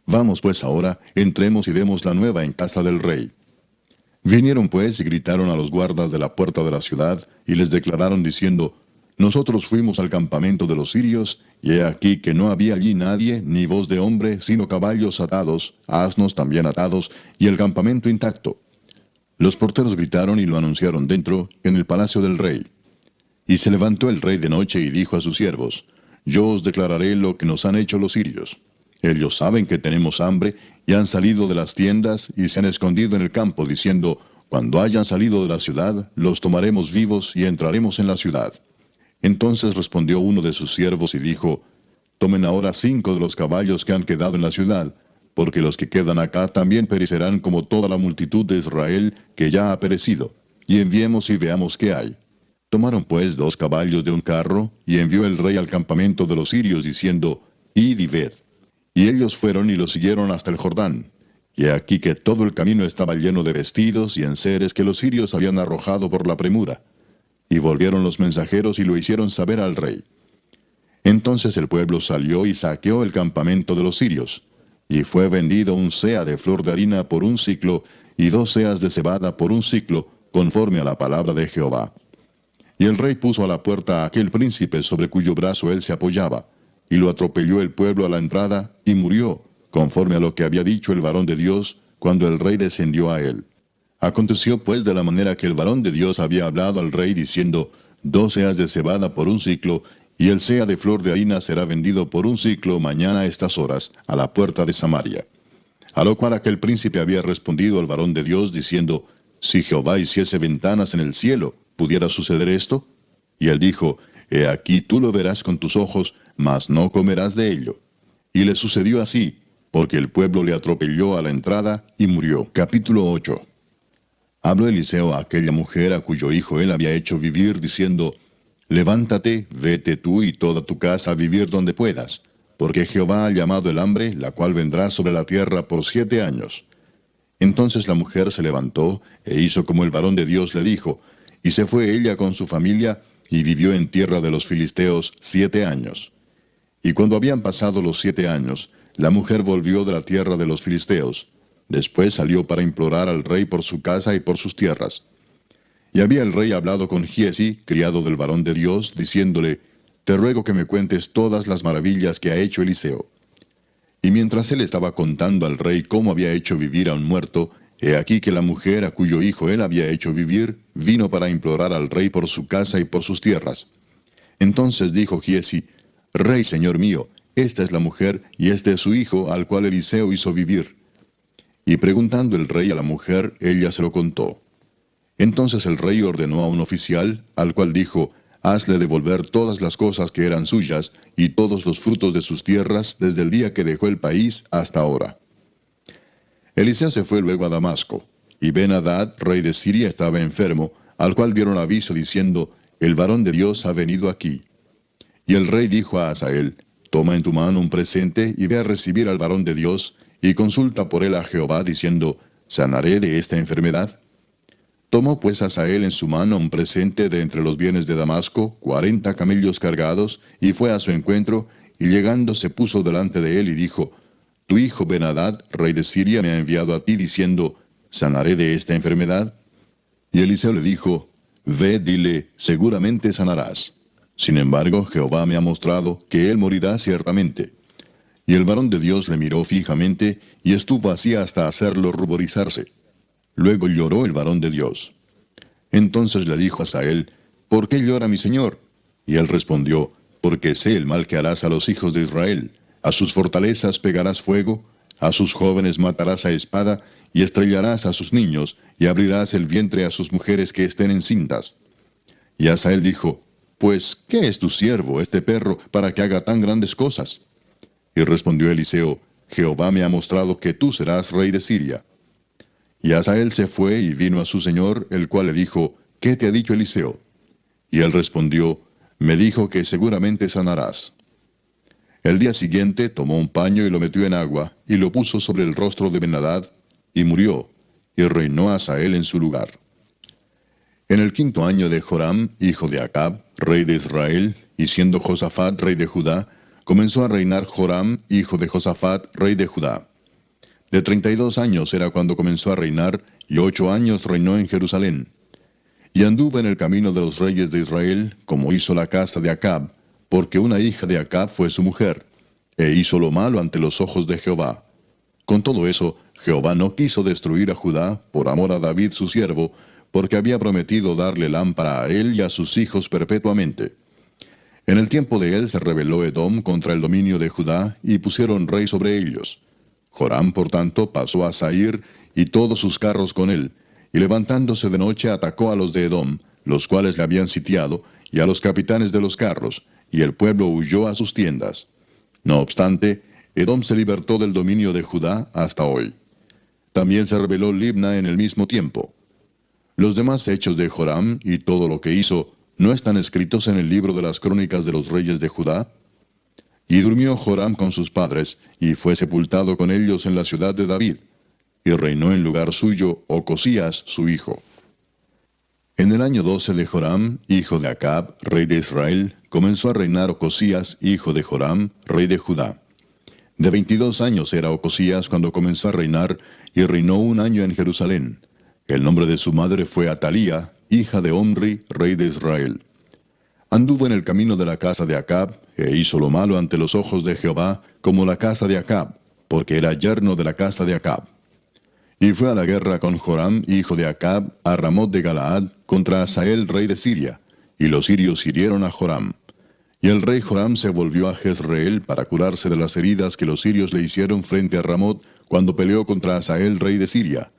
Vamos pues ahora, entremos y demos la nueva en casa del rey. Vinieron pues y gritaron a los guardas de la puerta de la ciudad, y les declararon diciendo, nosotros fuimos al campamento de los sirios, y he aquí que no había allí nadie, ni voz de hombre, sino caballos atados, asnos también atados, y el campamento intacto. Los porteros gritaron y lo anunciaron dentro, en el palacio del rey. Y se levantó el rey de noche y dijo a sus siervos, yo os declararé lo que nos han hecho los sirios. Ellos saben que tenemos hambre, y han salido de las tiendas, y se han escondido en el campo, diciendo, cuando hayan salido de la ciudad, los tomaremos vivos, y entraremos en la ciudad. Entonces respondió uno de sus siervos y dijo, tomen ahora 5 de los caballos que han quedado en la ciudad, porque los que quedan acá también perecerán como toda la multitud de Israel que ya ha perecido, y enviemos y veamos qué hay. Tomaron pues 2 caballos de un carro, y envió el rey al campamento de los sirios, diciendo, id y ved. Y ellos fueron y lo siguieron hasta el Jordán. Y aquí que todo el camino estaba lleno de vestidos y enseres que los sirios habían arrojado por la premura. Y volvieron los mensajeros y lo hicieron saber al rey. Entonces el pueblo salió y saqueó el campamento de los sirios. Y fue vendido un seah de flor de harina por 1 siclo, y 2 seas de cebada por 1 siclo, conforme a la palabra de Jehová. Y el rey puso a la puerta a aquel príncipe sobre cuyo brazo él se apoyaba, y lo atropelló el pueblo a la entrada, y murió, conforme a lo que había dicho el varón de Dios, cuando el rey descendió a él. Aconteció pues de la manera que el varón de Dios había hablado al rey, diciendo, 2 seas de cebada por 1 siclo, y el seah de flor de harina será vendido por 1 siclo mañana a estas horas, a la puerta de Samaria. A lo cual aquel príncipe había respondido al varón de Dios, diciendo, si Jehová hiciese ventanas en el cielo, ¿pudiera suceder esto? Y él dijo, he aquí tú lo verás con tus ojos, mas no comerás de ello. Y le sucedió así, porque el pueblo le atropelló a la entrada y murió. Capítulo 8. Habló Eliseo a aquella mujer a cuyo hijo él había hecho vivir, diciendo, levántate, vete tú y toda tu casa a vivir donde puedas, porque Jehová ha llamado el hambre, la cual vendrá sobre la tierra por 7 años. Entonces la mujer se levantó, e hizo como el varón de Dios le dijo, y se fue ella con su familia, y vivió en tierra de los filisteos 7 años. Y cuando habían pasado los 7 años, la mujer volvió de la tierra de los filisteos. Después salió para implorar al rey por su casa y por sus tierras. Y había el rey hablado con Giezi, criado del varón de Dios, diciéndole, te ruego que me cuentes todas las maravillas que ha hecho Eliseo. Y mientras él estaba contando al rey cómo había hecho vivir a un muerto, he aquí que la mujer a cuyo hijo él había hecho vivir, vino para implorar al rey por su casa y por sus tierras. Entonces dijo Giezi, Rey, señor mío, esta es la mujer y este es su hijo al cual Eliseo hizo vivir. Y preguntando el rey a la mujer, ella se lo contó. Entonces el rey ordenó a un oficial, al cual dijo, hazle devolver todas las cosas que eran suyas, y todos los frutos de sus tierras, desde el día que dejó el país hasta ahora. Eliseo se fue luego a Damasco, y Ben-Hadad, rey de Siria, estaba enfermo, al cual dieron aviso diciendo, el varón de Dios ha venido aquí. Y el rey dijo a Hazael, toma en tu mano un presente, y ve a recibir al varón de Dios, y consulta por él a Jehová, diciendo, ¿sanaré de esta enfermedad? Tomó pues Hazael en su mano un presente de entre los bienes de Damasco, 40 camellos cargados, y fue a su encuentro, y llegando se puso delante de él y dijo, tu hijo Ben-Hadad, rey de Siria, me ha enviado a ti diciendo, ¿sanaré de esta enfermedad? Y Eliseo le dijo, ve, dile, seguramente sanarás. Sin embargo, Jehová me ha mostrado que él morirá ciertamente. Y el varón de Dios le miró fijamente, y estuvo así hasta hacerlo ruborizarse. Luego lloró el varón de Dios. Entonces le dijo a Hazael, ¿por qué llora mi señor? Y él respondió, porque sé el mal que harás a los hijos de Israel. A sus fortalezas pegarás fuego, a sus jóvenes matarás a espada, y estrellarás a sus niños, y abrirás el vientre a sus mujeres que estén encintas. Y Hazael dijo, pues, ¿qué es tu siervo, este perro, para que haga tan grandes cosas? Y respondió Eliseo, Jehová me ha mostrado que tú serás rey de Siria. Y Hazael se fue y vino a su señor, el cual le dijo, ¿qué te ha dicho Eliseo? Y él respondió, me dijo que seguramente sanarás. El día siguiente tomó un paño y lo metió en agua, y lo puso sobre el rostro de Ben-Hadad, y murió, y reinó Hazael en su lugar. En el 5.º año de Joram, hijo de Acab, rey de Israel, y siendo Josafat rey de Judá, comenzó a reinar Joram, hijo de Josafat, rey de Judá. De 32 años era cuando comenzó a reinar, y 8 años reinó en Jerusalén. Y anduvo en el camino de los reyes de Israel, como hizo la casa de Acab, porque una hija de Acab fue su mujer, e hizo lo malo ante los ojos de Jehová. Con todo eso, Jehová no quiso destruir a Judá por amor a David su siervo, porque había prometido darle lámpara a él y a sus hijos perpetuamente. En el tiempo de él se rebeló Edom contra el dominio de Judá, y pusieron rey sobre ellos. Joram, por tanto, pasó a Sair, y todos sus carros con él, y levantándose de noche atacó a los de Edom, los cuales le habían sitiado, y a los capitanes de los carros, y el pueblo huyó a sus tiendas. No obstante, Edom se libertó del dominio de Judá hasta hoy. También se rebeló Libna en el mismo tiempo. Los demás hechos de Joram y todo lo que hizo, ¿no están escritos en el libro de las crónicas de los reyes de Judá? Y durmió Joram con sus padres, y fue sepultado con ellos en la ciudad de David, y reinó en lugar suyo Ocosías su hijo. En el año 12 de Joram, hijo de Acab, rey de Israel, comenzó a reinar Ocosías, hijo de Joram, rey de Judá. De 22 años era Ocosías cuando comenzó a reinar, y reinó 1 año en Jerusalén. El nombre de su madre fue Atalía, hija de Omri, rey de Israel. Anduvo en el camino de la casa de Acab, e hizo lo malo ante los ojos de Jehová, como la casa de Acab, porque era yerno de la casa de Acab. Y fue a la guerra con Joram, hijo de Acab, a Ramot de Galaad, contra Hazael, rey de Siria, y los sirios hirieron a Joram. Y el rey Joram se volvió a Jezreel para curarse de las heridas que los sirios le hicieron frente a Ramot, cuando peleó contra Hazael, rey de Siria.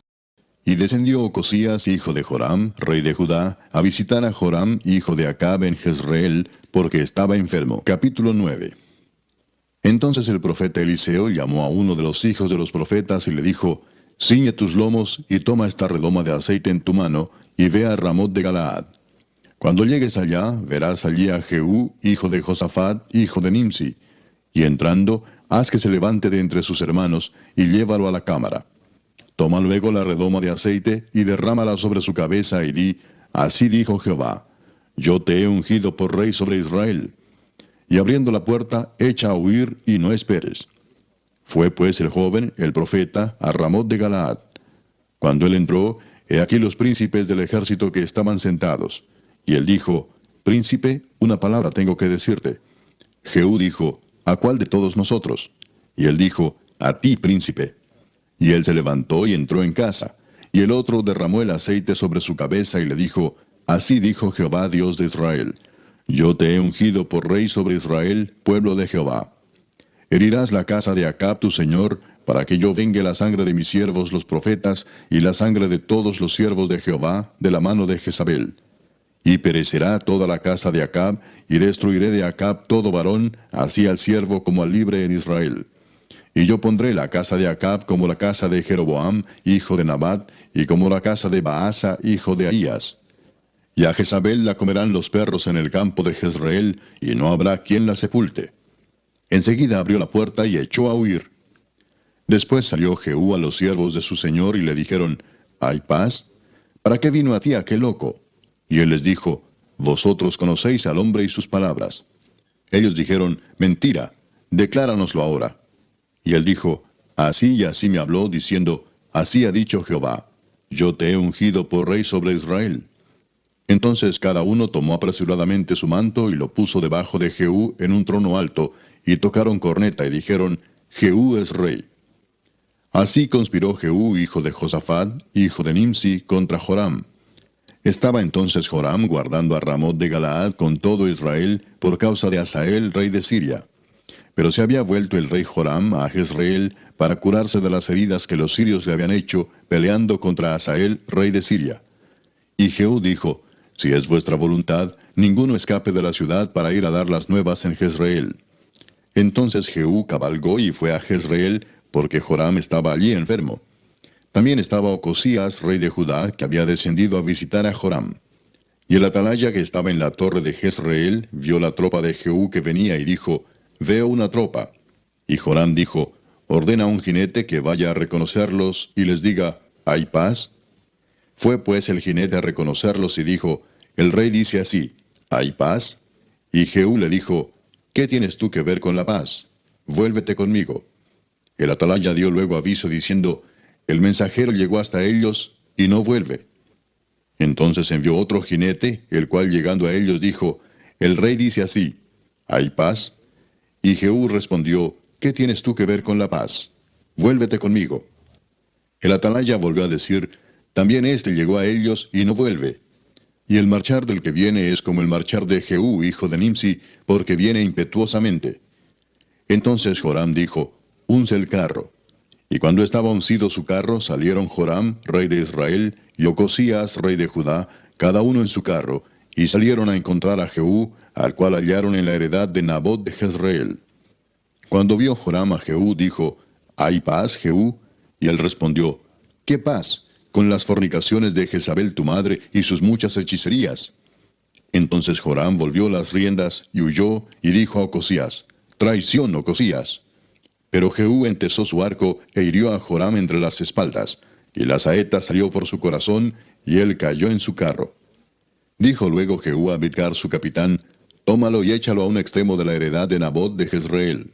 Y descendió Ocosías, hijo de Joram, rey de Judá, a visitar a Joram, hijo de Acab, en Jezreel, porque estaba enfermo. Capítulo 9. Entonces el profeta Eliseo llamó a uno de los hijos de los profetas y le dijo, ciñe tus lomos y toma esta redoma de aceite en tu mano, y ve a Ramot de Galaad. Cuando llegues allá, verás allí a Jehú, hijo de Josafat, hijo de Nimsi, y entrando, haz que se levante de entre sus hermanos, y llévalo a la cámara. Toma luego la redoma de aceite, y derrámala sobre su cabeza, y di, así dijo Jehová, yo te he ungido por rey sobre Israel. Y abriendo la puerta, echa a huir, y no esperes. Fue pues el joven, el profeta, a Ramot de Galaad. Cuando él entró, he aquí los príncipes del ejército que estaban sentados. Y él dijo, príncipe, una palabra tengo que decirte. Jehú dijo, ¿a cuál de todos nosotros? Y él dijo, a ti, príncipe. Y él se levantó y entró en casa. Y el otro derramó el aceite sobre su cabeza y le dijo, así dijo Jehová, Dios de Israel, yo te he ungido por rey sobre Israel, pueblo de Jehová. Herirás la casa de Acab tu señor, para que yo vengue la sangre de mis siervos los profetas, y la sangre de todos los siervos de Jehová, de la mano de Jezabel. Y perecerá toda la casa de Acab, y destruiré de Acab todo varón, así al siervo como al libre en Israel. Y yo pondré la casa de Acab como la casa de Jeroboam, hijo de Nabat, y como la casa de Baasa, hijo de Ahías. Y a Jezabel la comerán los perros en el campo de Jezreel, y no habrá quien la sepulte. Enseguida abrió la puerta y echó a huir. Después salió Jehú a los siervos de su señor y le dijeron, ¿hay paz? ¿Para qué vino a ti aquel loco? Y él les dijo, vosotros conocéis al hombre y sus palabras. Ellos dijeron, mentira, decláranoslo ahora. Y él dijo, así y así me habló, diciendo, así ha dicho Jehová, yo te he ungido por rey sobre Israel. Entonces cada uno tomó apresuradamente su manto y lo puso debajo de Jehú en un trono alto, y tocaron corneta y dijeron, Jehú es rey. Así conspiró Jehú, hijo de Josafat, hijo de Nimsi, contra Joram. Estaba entonces Joram guardando a Ramot de Galaad con todo Israel por causa de Hazael, rey de Siria. Pero se había vuelto el rey Joram a Jezreel para curarse de las heridas que los sirios le habían hecho peleando contra Hazael, rey de Siria. Y Jehú dijo, si es vuestra voluntad, ninguno escape de la ciudad para ir a dar las nuevas en Jezreel. Entonces Jehú cabalgó y fue a Jezreel, porque Joram estaba allí enfermo. También estaba Ocosías, rey de Judá, que había descendido a visitar a Joram. Y el atalaya que estaba en la torre de Jezreel vio la tropa de Jehú que venía y dijo, «Veo una tropa». Y Joram dijo, «Ordena a un jinete que vaya a reconocerlos y les diga, ¿hay paz?». Fue pues el jinete a reconocerlos y dijo, «El rey dice así, ¿hay paz?». Y Jehú le dijo, «¿Qué tienes tú que ver con la paz? Vuélvete conmigo». El atalaya dio luego aviso diciendo, «El mensajero llegó hasta ellos y no vuelve». Entonces envió otro jinete, el cual llegando a ellos dijo, «El rey dice así, ¿hay paz?». Y Jehú respondió, «¿Qué tienes tú que ver con la paz? Vuélvete conmigo». El atalaya volvió a decir, «También éste llegó a ellos y no vuelve». Y el marchar del que viene es como el marchar de Jehú, hijo de Nimsi, porque viene impetuosamente. Entonces Joram dijo, «Unce el carro». Y cuando estaba uncido su carro, salieron Joram, rey de Israel, y Ocosías, rey de Judá, cada uno en su carro, y salieron a encontrar a Jehú, al cual hallaron en la heredad de Nabot de Jezreel. Cuando vio Joram a Jehú, dijo, «¿Hay paz, Jehú?». Y él respondió, «¿Qué paz? Con las fornicaciones de Jezabel tu madre y sus muchas hechicerías». Entonces Joram volvió las riendas y huyó, y dijo a Ocosías, «Traición, Ocosías». Pero Jehú entesó su arco e hirió a Joram entre las espaldas, y la saeta salió por su corazón, y él cayó en su carro. Dijo luego Jehú a Bidkar su capitán, «Tómalo y échalo a un extremo de la heredad de Nabot de Jezreel.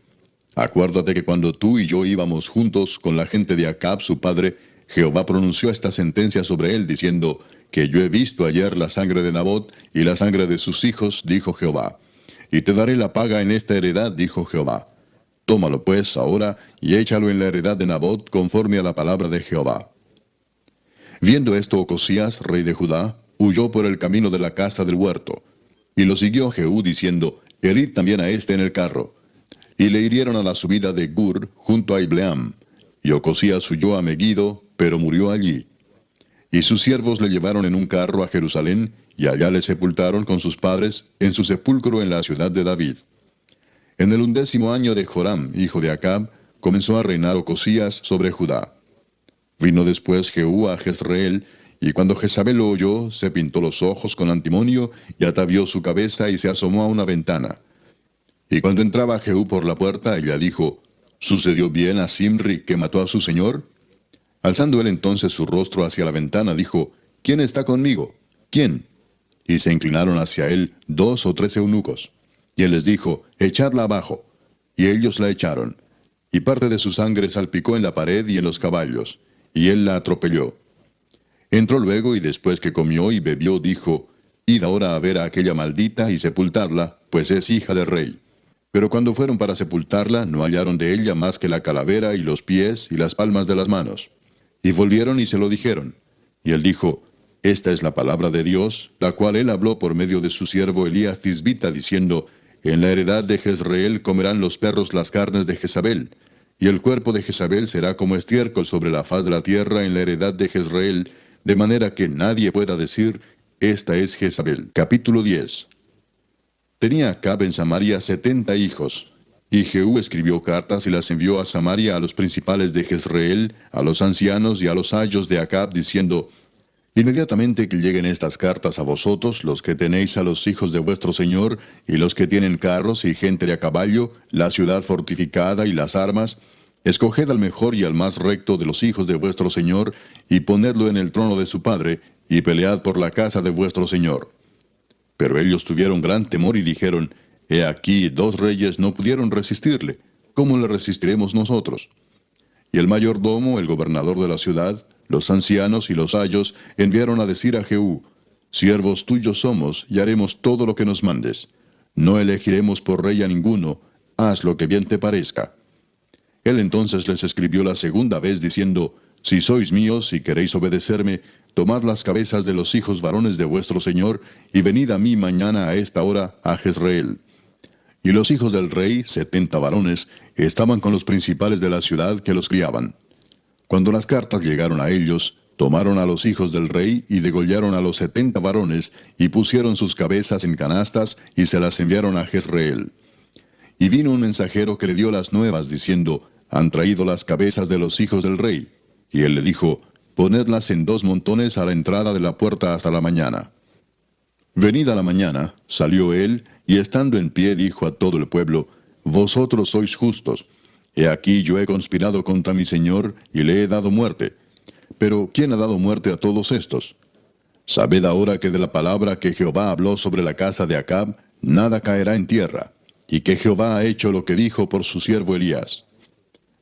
Acuérdate que cuando tú y yo íbamos juntos con la gente de Acab su padre, Jehová pronunció esta sentencia sobre él, diciendo, que yo he visto ayer la sangre de Nabot y la sangre de sus hijos, dijo Jehová. Y te daré la paga en esta heredad, dijo Jehová. Tómalo pues ahora y échalo en la heredad de Nabot conforme a la palabra de Jehová». Viendo esto Ocosías, rey de Judá, huyó por el camino de la casa del huerto. Y lo siguió Jehú diciendo, «Herid también a este en el carro». Y le hirieron a la subida de Gur, junto a Ibleam. Y Ocosías huyó a Megiddo, pero murió allí. Y sus siervos le llevaron en un carro a Jerusalén, y allá le sepultaron con sus padres, en su sepulcro en la ciudad de David. En el 11º año de Joram, hijo de Acab, comenzó a reinar Ocosías sobre Judá. Vino después Jehú a Jezreel, y cuando Jezabel lo oyó, se pintó los ojos con antimonio, y atavió su cabeza y se asomó a una ventana. Y cuando entraba Jehú por la puerta, ella dijo, «¿Sucedió bien a Simri que mató a su señor?». Alzando él entonces su rostro hacia la ventana, dijo, «¿Quién está conmigo? ¿Quién?». Y se inclinaron hacia él 2 o 3 eunucos. Y él les dijo, «Echadla abajo». Y ellos la echaron. Y parte de su sangre salpicó en la pared y en los caballos. Y él la atropelló. Entró luego y después que comió y bebió, dijo, «Id ahora a ver a aquella maldita y sepultadla, pues es hija del rey». Pero cuando fueron para sepultarla, no hallaron de ella más que la calavera y los pies y las palmas de las manos. Y volvieron y se lo dijeron. Y él dijo, «Esta es la palabra de Dios, la cual él habló por medio de su siervo Elías Tisbita, diciendo, en la heredad de Jezreel comerán los perros las carnes de Jezabel, y el cuerpo de Jezabel será como estiércol sobre la faz de la tierra en la heredad de Jezreel, de manera que nadie pueda decir, esta es Jezabel». Capítulo 10. Tenía Acab en Samaria 70 hijos. Y Jehú escribió cartas y las envió a Samaria a los principales de Jezreel, a los ancianos y a los ayos de Acab, diciendo, «Inmediatamente que lleguen estas cartas a vosotros, los que tenéis a los hijos de vuestro señor, y los que tienen carros y gente de a caballo, la ciudad fortificada y las armas, escoged al mejor y al más recto de los hijos de vuestro señor, y ponedlo en el trono de su padre, y pelead por la casa de vuestro señor». Pero ellos tuvieron gran temor y dijeron, «He aquí 2 reyes no pudieron resistirle. ¿Cómo le resistiremos nosotros?». Y el mayordomo, el gobernador de la ciudad, los ancianos y los ayos enviaron a decir a Jehú, «Siervos tuyos somos, y haremos todo lo que nos mandes. No elegiremos por rey a ninguno, haz lo que bien te parezca». Él entonces les escribió la segunda vez diciendo, «Si sois míos y queréis obedecerme, tomad las cabezas de los hijos varones de vuestro señor, y venid a mí mañana a esta hora a Jezreel». Y los hijos del rey, 70 varones, estaban con los principales de la ciudad que los criaban. Cuando las cartas llegaron a ellos, tomaron a los hijos del rey y degollaron a los 70 varones, y pusieron sus cabezas en canastas, y se las enviaron a Jezreel. Y vino un mensajero que le dio las nuevas, diciendo, «Han traído las cabezas de los hijos del rey». Y él le dijo, ponedlas en 2 montones a la entrada de la puerta hasta la mañana. Venida la mañana, salió él, y estando en pie dijo a todo el pueblo, Vosotros sois justos. He aquí yo he conspirado contra mi señor, y le he dado muerte. Pero ¿quién ha dado muerte a todos estos? Sabed ahora que de la palabra que Jehová habló sobre la casa de Acab, nada caerá en tierra, y que Jehová ha hecho lo que dijo por su siervo Elías.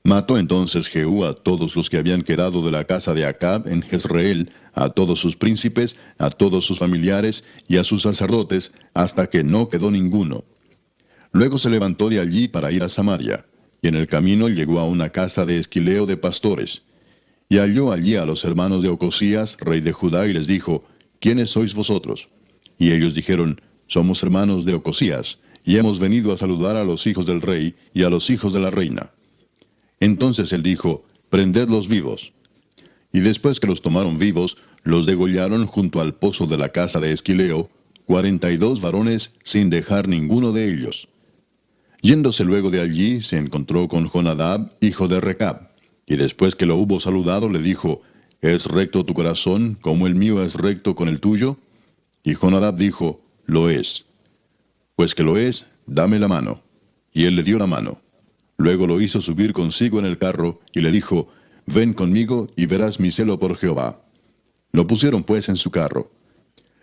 Mató entonces Jehú a todos los que habían quedado de la casa de Acab en Jezreel, a todos sus príncipes, a todos sus familiares y a sus sacerdotes, hasta que no quedó ninguno. Luego se levantó de allí para ir a Samaria, y en el camino llegó a una casa de esquileo de pastores. Y halló allí a los hermanos de Ocosías, rey de Judá, y les dijo, ¿Quiénes sois vosotros? Y ellos dijeron, Somos hermanos de Ocosías, y hemos venido a saludar a los hijos del rey y a los hijos de la reina. Entonces él dijo, Prendedlos vivos. Y después que los tomaron vivos, los degollaron junto al pozo de la casa de Esquileo, 42 varones, sin dejar ninguno de ellos. Yéndose luego de allí, se encontró con Jonadab, hijo de Recab, y después que lo hubo saludado, le dijo, ¿Es recto tu corazón, como el mío es recto con el tuyo? Y Jonadab dijo, Lo es. Pues que lo es, dame la mano. Y él le dio la mano. Luego lo hizo subir consigo en el carro, y le dijo, Ven conmigo, y verás mi celo por Jehová. Lo pusieron pues en su carro.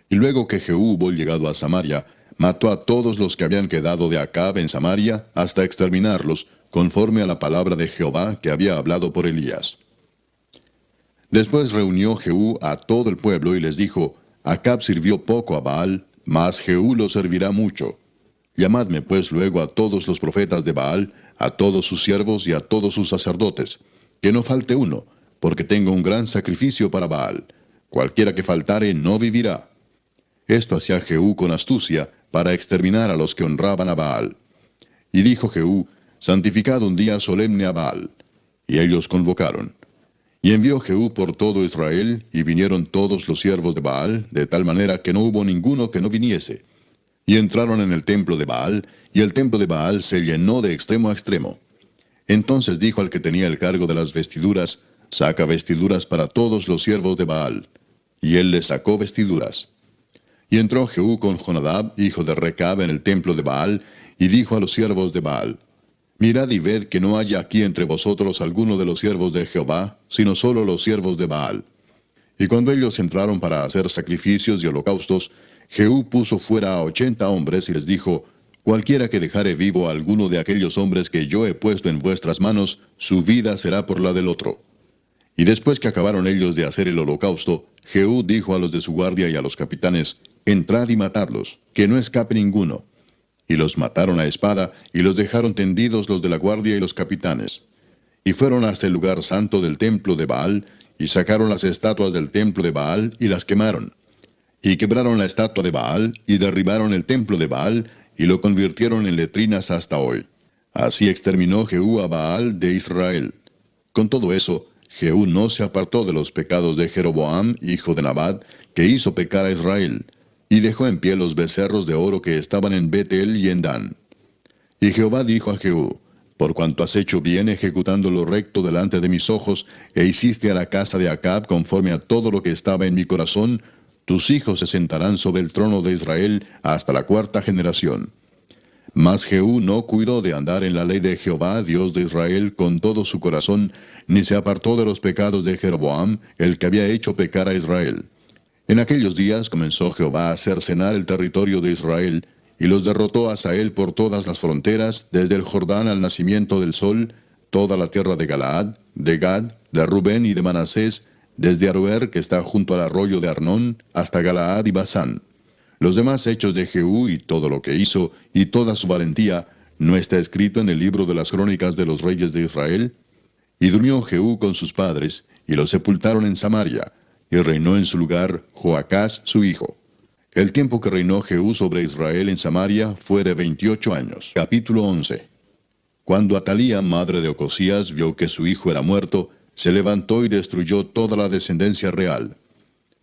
Y luego que Jehú hubo llegado a Samaria, mató a todos los que habían quedado de Acab en Samaria, hasta exterminarlos, conforme a la palabra de Jehová que había hablado por Elías. Después reunió Jehú a todo el pueblo, y les dijo, Acab sirvió poco a Baal, mas Jehú lo servirá mucho. Llamadme pues luego a todos los profetas de Baal, a todos sus siervos y a todos sus sacerdotes, que no falte uno, porque tengo un gran sacrificio para Baal. Cualquiera que faltare no vivirá. Esto hacía Jehú con astucia, para exterminar a los que honraban a Baal. Y dijo Jehú, Santificad un día solemne a Baal. Y ellos convocaron. Y envió Jehú por todo Israel, y vinieron todos los siervos de Baal, de tal manera que no hubo ninguno que no viniese. Y entraron en el templo de Baal, y el templo de Baal se llenó de extremo a extremo. Entonces dijo al que tenía el cargo de las vestiduras, Saca vestiduras para todos los siervos de Baal. Y él les sacó vestiduras. Y entró Jehú con Jonadab, hijo de Recab, en el templo de Baal, y dijo a los siervos de Baal, Mirad y ved que no haya aquí entre vosotros alguno de los siervos de Jehová, sino solo los siervos de Baal. Y cuando ellos entraron para hacer sacrificios y holocaustos, Jehú puso fuera a 80 hombres y les dijo, Cualquiera que dejare vivo a alguno de aquellos hombres que yo he puesto en vuestras manos, su vida será por la del otro. Y después que acabaron ellos de hacer el holocausto, Jehú dijo a los de su guardia y a los capitanes, Entrad y matadlos, que no escape ninguno. Y los mataron a espada, y los dejaron tendidos los de la guardia y los capitanes. Y fueron hasta el lugar santo del templo de Baal, y sacaron las estatuas del templo de Baal, y las quemaron. Y quebraron la estatua de Baal, y derribaron el templo de Baal, y lo convirtieron en letrinas hasta hoy. Así exterminó Jehú a Baal de Israel. Con todo eso, Jehú no se apartó de los pecados de Jeroboam, hijo de Nabat, que hizo pecar a Israel, y dejó en pie los becerros de oro que estaban en Betel y en Dan. Y Jehová dijo a Jehú, Por cuanto has hecho bien ejecutando lo recto delante de mis ojos, e hiciste a la casa de Acab conforme a todo lo que estaba en mi corazón, tus hijos se sentarán sobre el trono de Israel hasta la 4ª generación. Mas Jehú no cuidó de andar en la ley de Jehová, Dios de Israel, con todo su corazón, ni se apartó de los pecados de Jeroboam, el que había hecho pecar a Israel. En aquellos días comenzó Jehová a cercenar el territorio de Israel, y los derrotó a Hazael por todas las fronteras, desde el Jordán al nacimiento del sol, toda la tierra de Galaad, de Gad, de Rubén y de Manasés, desde Aroer, que está junto al arroyo de Arnón, hasta Galaad y Basán. Los demás hechos de Jehú y todo lo que hizo, y toda su valentía, ¿no está escrito en el libro de las crónicas de los reyes de Israel? Y durmió Jehú con sus padres, y lo sepultaron en Samaria, y reinó en su lugar Joacás su hijo. El tiempo que reinó Jehú sobre Israel en Samaria fue de 28 años. Capítulo 11. Cuando Atalía, madre de Ocosías, vio que su hijo era muerto, se levantó y destruyó toda la descendencia real.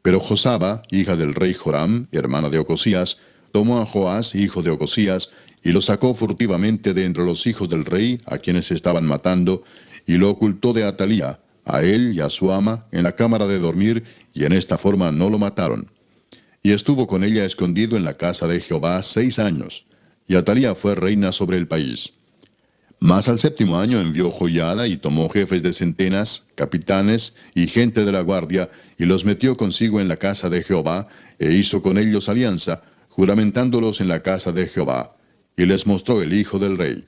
Pero Josaba, hija del rey Joram, hermana de Ocosías, tomó a Joás, hijo de Ocosías, y lo sacó furtivamente de entre los hijos del rey, a quienes estaban matando, y lo ocultó de Atalía, a él y a su ama, en la cámara de dormir, y en esta forma no lo mataron. Y estuvo con ella escondido en la casa de Jehová 6 años, y Atalía fue reina sobre el país. Mas al 7º año envió Joiada y tomó jefes de centenas, capitanes y gente de la guardia, y los metió consigo en la casa de Jehová, e hizo con ellos alianza, juramentándolos en la casa de Jehová. Y les mostró el hijo del rey.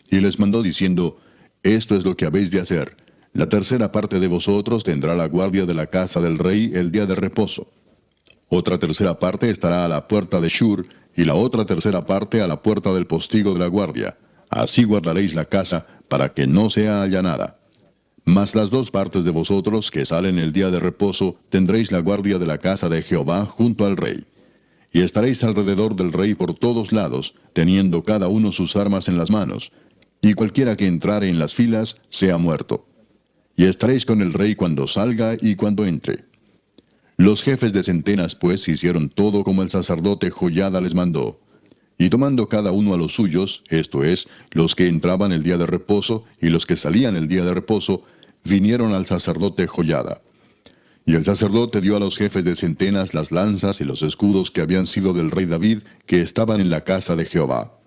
Y les mandó diciendo, esto es lo que habéis de hacer. La tercera parte de vosotros tendrá la guardia de la casa del rey el día de reposo. Otra tercera parte estará a la puerta de Shur, y la otra tercera parte a la puerta del postigo de la guardia. Así guardaréis la casa, para que no sea allanada. Mas las 2 partes de vosotros que salen el día de reposo, tendréis la guardia de la casa de Jehová junto al rey. Y estaréis alrededor del rey por todos lados, teniendo cada uno sus armas en las manos, y cualquiera que entrare en las filas sea muerto. Y estaréis con el rey cuando salga y cuando entre. Los jefes de centenas, pues, hicieron todo como el sacerdote Joiada les mandó. Y tomando cada uno a los suyos, esto es, los que entraban el día de reposo y los que salían el día de reposo, vinieron al sacerdote Joiada. Y el sacerdote dio a los jefes de centenas las lanzas y los escudos que habían sido del rey David, que estaban en la casa de Jehová.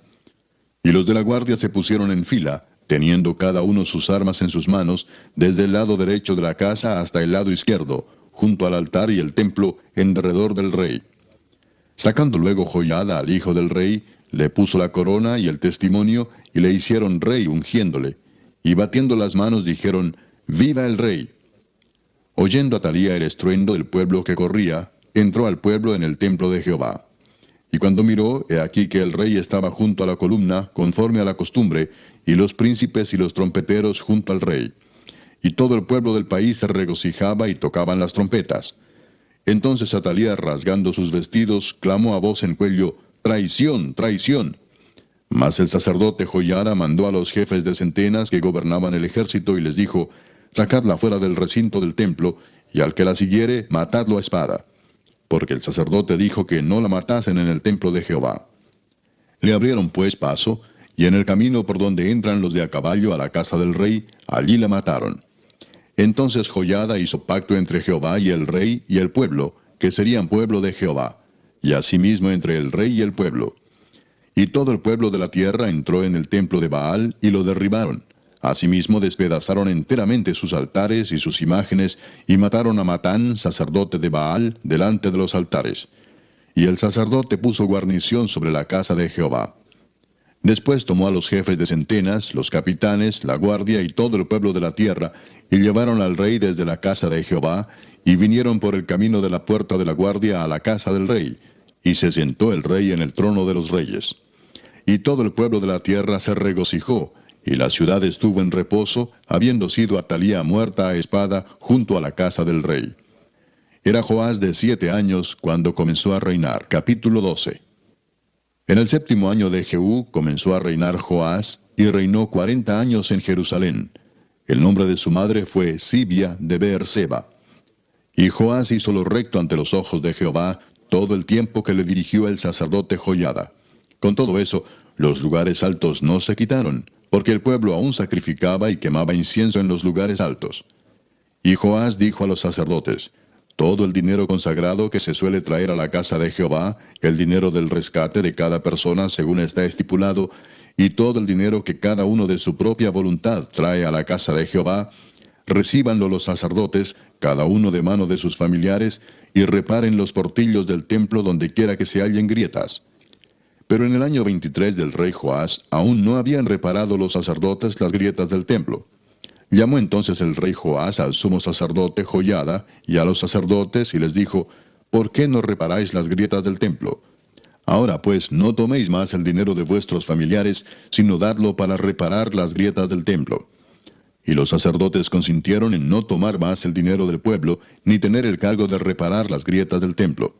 Y los de la guardia se pusieron en fila, teniendo cada uno sus armas en sus manos, desde el lado derecho de la casa hasta el lado izquierdo, junto al altar y el templo, en derredor del rey. Sacando luego Joiada al hijo del rey, le puso la corona y el testimonio, y le hicieron rey ungiéndole. Y batiendo las manos dijeron, ¡Viva el rey! Oyendo Atalía el estruendo del pueblo que corría, entró al pueblo en el templo de Jehová. Y cuando miró, he aquí que el rey estaba junto a la columna, conforme a la costumbre, y los príncipes y los trompeteros junto al rey. Y todo el pueblo del país se regocijaba y tocaban las trompetas. Entonces Atalía, rasgando sus vestidos, clamó a voz en cuello, ¡Traición, traición! Mas el sacerdote Joiada mandó a los jefes de centenas que gobernaban el ejército y les dijo, sacadla fuera del recinto del templo, y al que la siguiere, matadlo a espada. Porque el sacerdote dijo que no la matasen en el templo de Jehová. Le abrieron pues paso, y en el camino por donde entran los de a caballo a la casa del rey, allí la mataron. Entonces Joiada hizo pacto entre Jehová y el rey y el pueblo, que serían pueblo de Jehová, y asimismo entre el rey y el pueblo. Y todo el pueblo de la tierra entró en el templo de Baal y lo derribaron. Asimismo despedazaron enteramente sus altares y sus imágenes, y mataron a Matán, sacerdote de Baal, delante de los altares. Y el sacerdote puso guarnición sobre la casa de Jehová. Después tomó a los jefes de centenas, los capitanes, la guardia y todo el pueblo de la tierra, y llevaron al rey desde la casa de Jehová, y vinieron por el camino de la puerta de la guardia a la casa del rey, y se sentó el rey en el trono de los reyes. Y todo el pueblo de la tierra se regocijó, y la ciudad estuvo en reposo, habiendo sido Atalía muerta a espada junto a la casa del rey. Era Joás de 7 años cuando comenzó a reinar. Capítulo 12. En el 7º año de Jehú comenzó a reinar Joás, y reinó 40 años en Jerusalén. El nombre de su madre fue Sibia de Beerseba. Y Joás hizo lo recto ante los ojos de Jehová todo el tiempo que le dirigió el sacerdote Joiada. Con todo eso, los lugares altos no se quitaron, porque el pueblo aún sacrificaba y quemaba incienso en los lugares altos. Y Joás dijo a los sacerdotes, todo el dinero consagrado que se suele traer a la casa de Jehová, el dinero del rescate de cada persona según está estipulado, y todo el dinero que cada uno de su propia voluntad trae a la casa de Jehová, recíbanlo los sacerdotes, cada uno de mano de sus familiares, y reparen los portillos del templo donde quiera que se hallen grietas. Pero en el año 23 del rey Joás, aún no habían reparado los sacerdotes las grietas del templo. Llamó entonces el rey Joás al sumo sacerdote Joiada y a los sacerdotes y les dijo, ¿por qué no reparáis las grietas del templo? Ahora pues no toméis más el dinero de vuestros familiares, sino dadlo para reparar las grietas del templo. Y los sacerdotes consintieron en no tomar más el dinero del pueblo, ni tener el cargo de reparar las grietas del templo.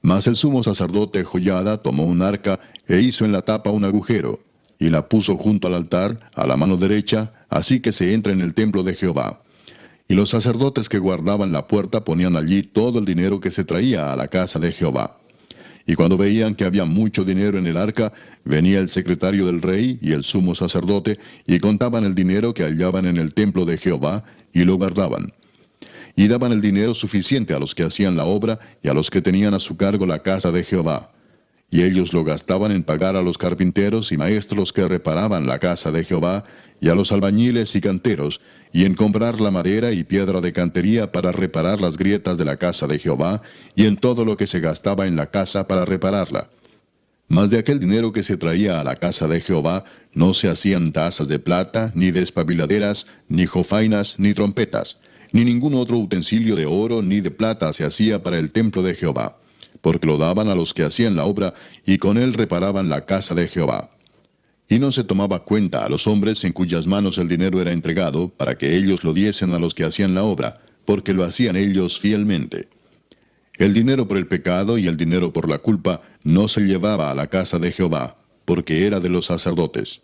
Mas el sumo sacerdote Joiada tomó un arca e hizo en la tapa un agujero, y la puso junto al altar, a la mano derecha, así que se entra en el templo de Jehová. Y los sacerdotes que guardaban la puerta ponían allí todo el dinero que se traía a la casa de Jehová. Y cuando veían que había mucho dinero en el arca, venía el secretario del rey y el sumo sacerdote, y contaban el dinero que hallaban en el templo de Jehová, y lo guardaban. Y daban el dinero suficiente a los que hacían la obra y a los que tenían a su cargo la casa de Jehová. Y ellos lo gastaban en pagar a los carpinteros y maestros que reparaban la casa de Jehová, y a los albañiles y canteros, y en comprar la madera y piedra de cantería para reparar las grietas de la casa de Jehová, y en todo lo que se gastaba en la casa para repararla. Mas de aquel dinero que se traía a la casa de Jehová, no se hacían tazas de plata, ni despabiladeras, ni jofainas, ni trompetas, ni ningún otro utensilio de oro ni de plata se hacía para el templo de Jehová, porque lo daban a los que hacían la obra, y con él reparaban la casa de Jehová. Y no se tomaba cuenta a los hombres en cuyas manos el dinero era entregado, para que ellos lo diesen a los que hacían la obra, porque lo hacían ellos fielmente. El dinero por el pecado y el dinero por la culpa no se llevaba a la casa de Jehová, porque era de los sacerdotes.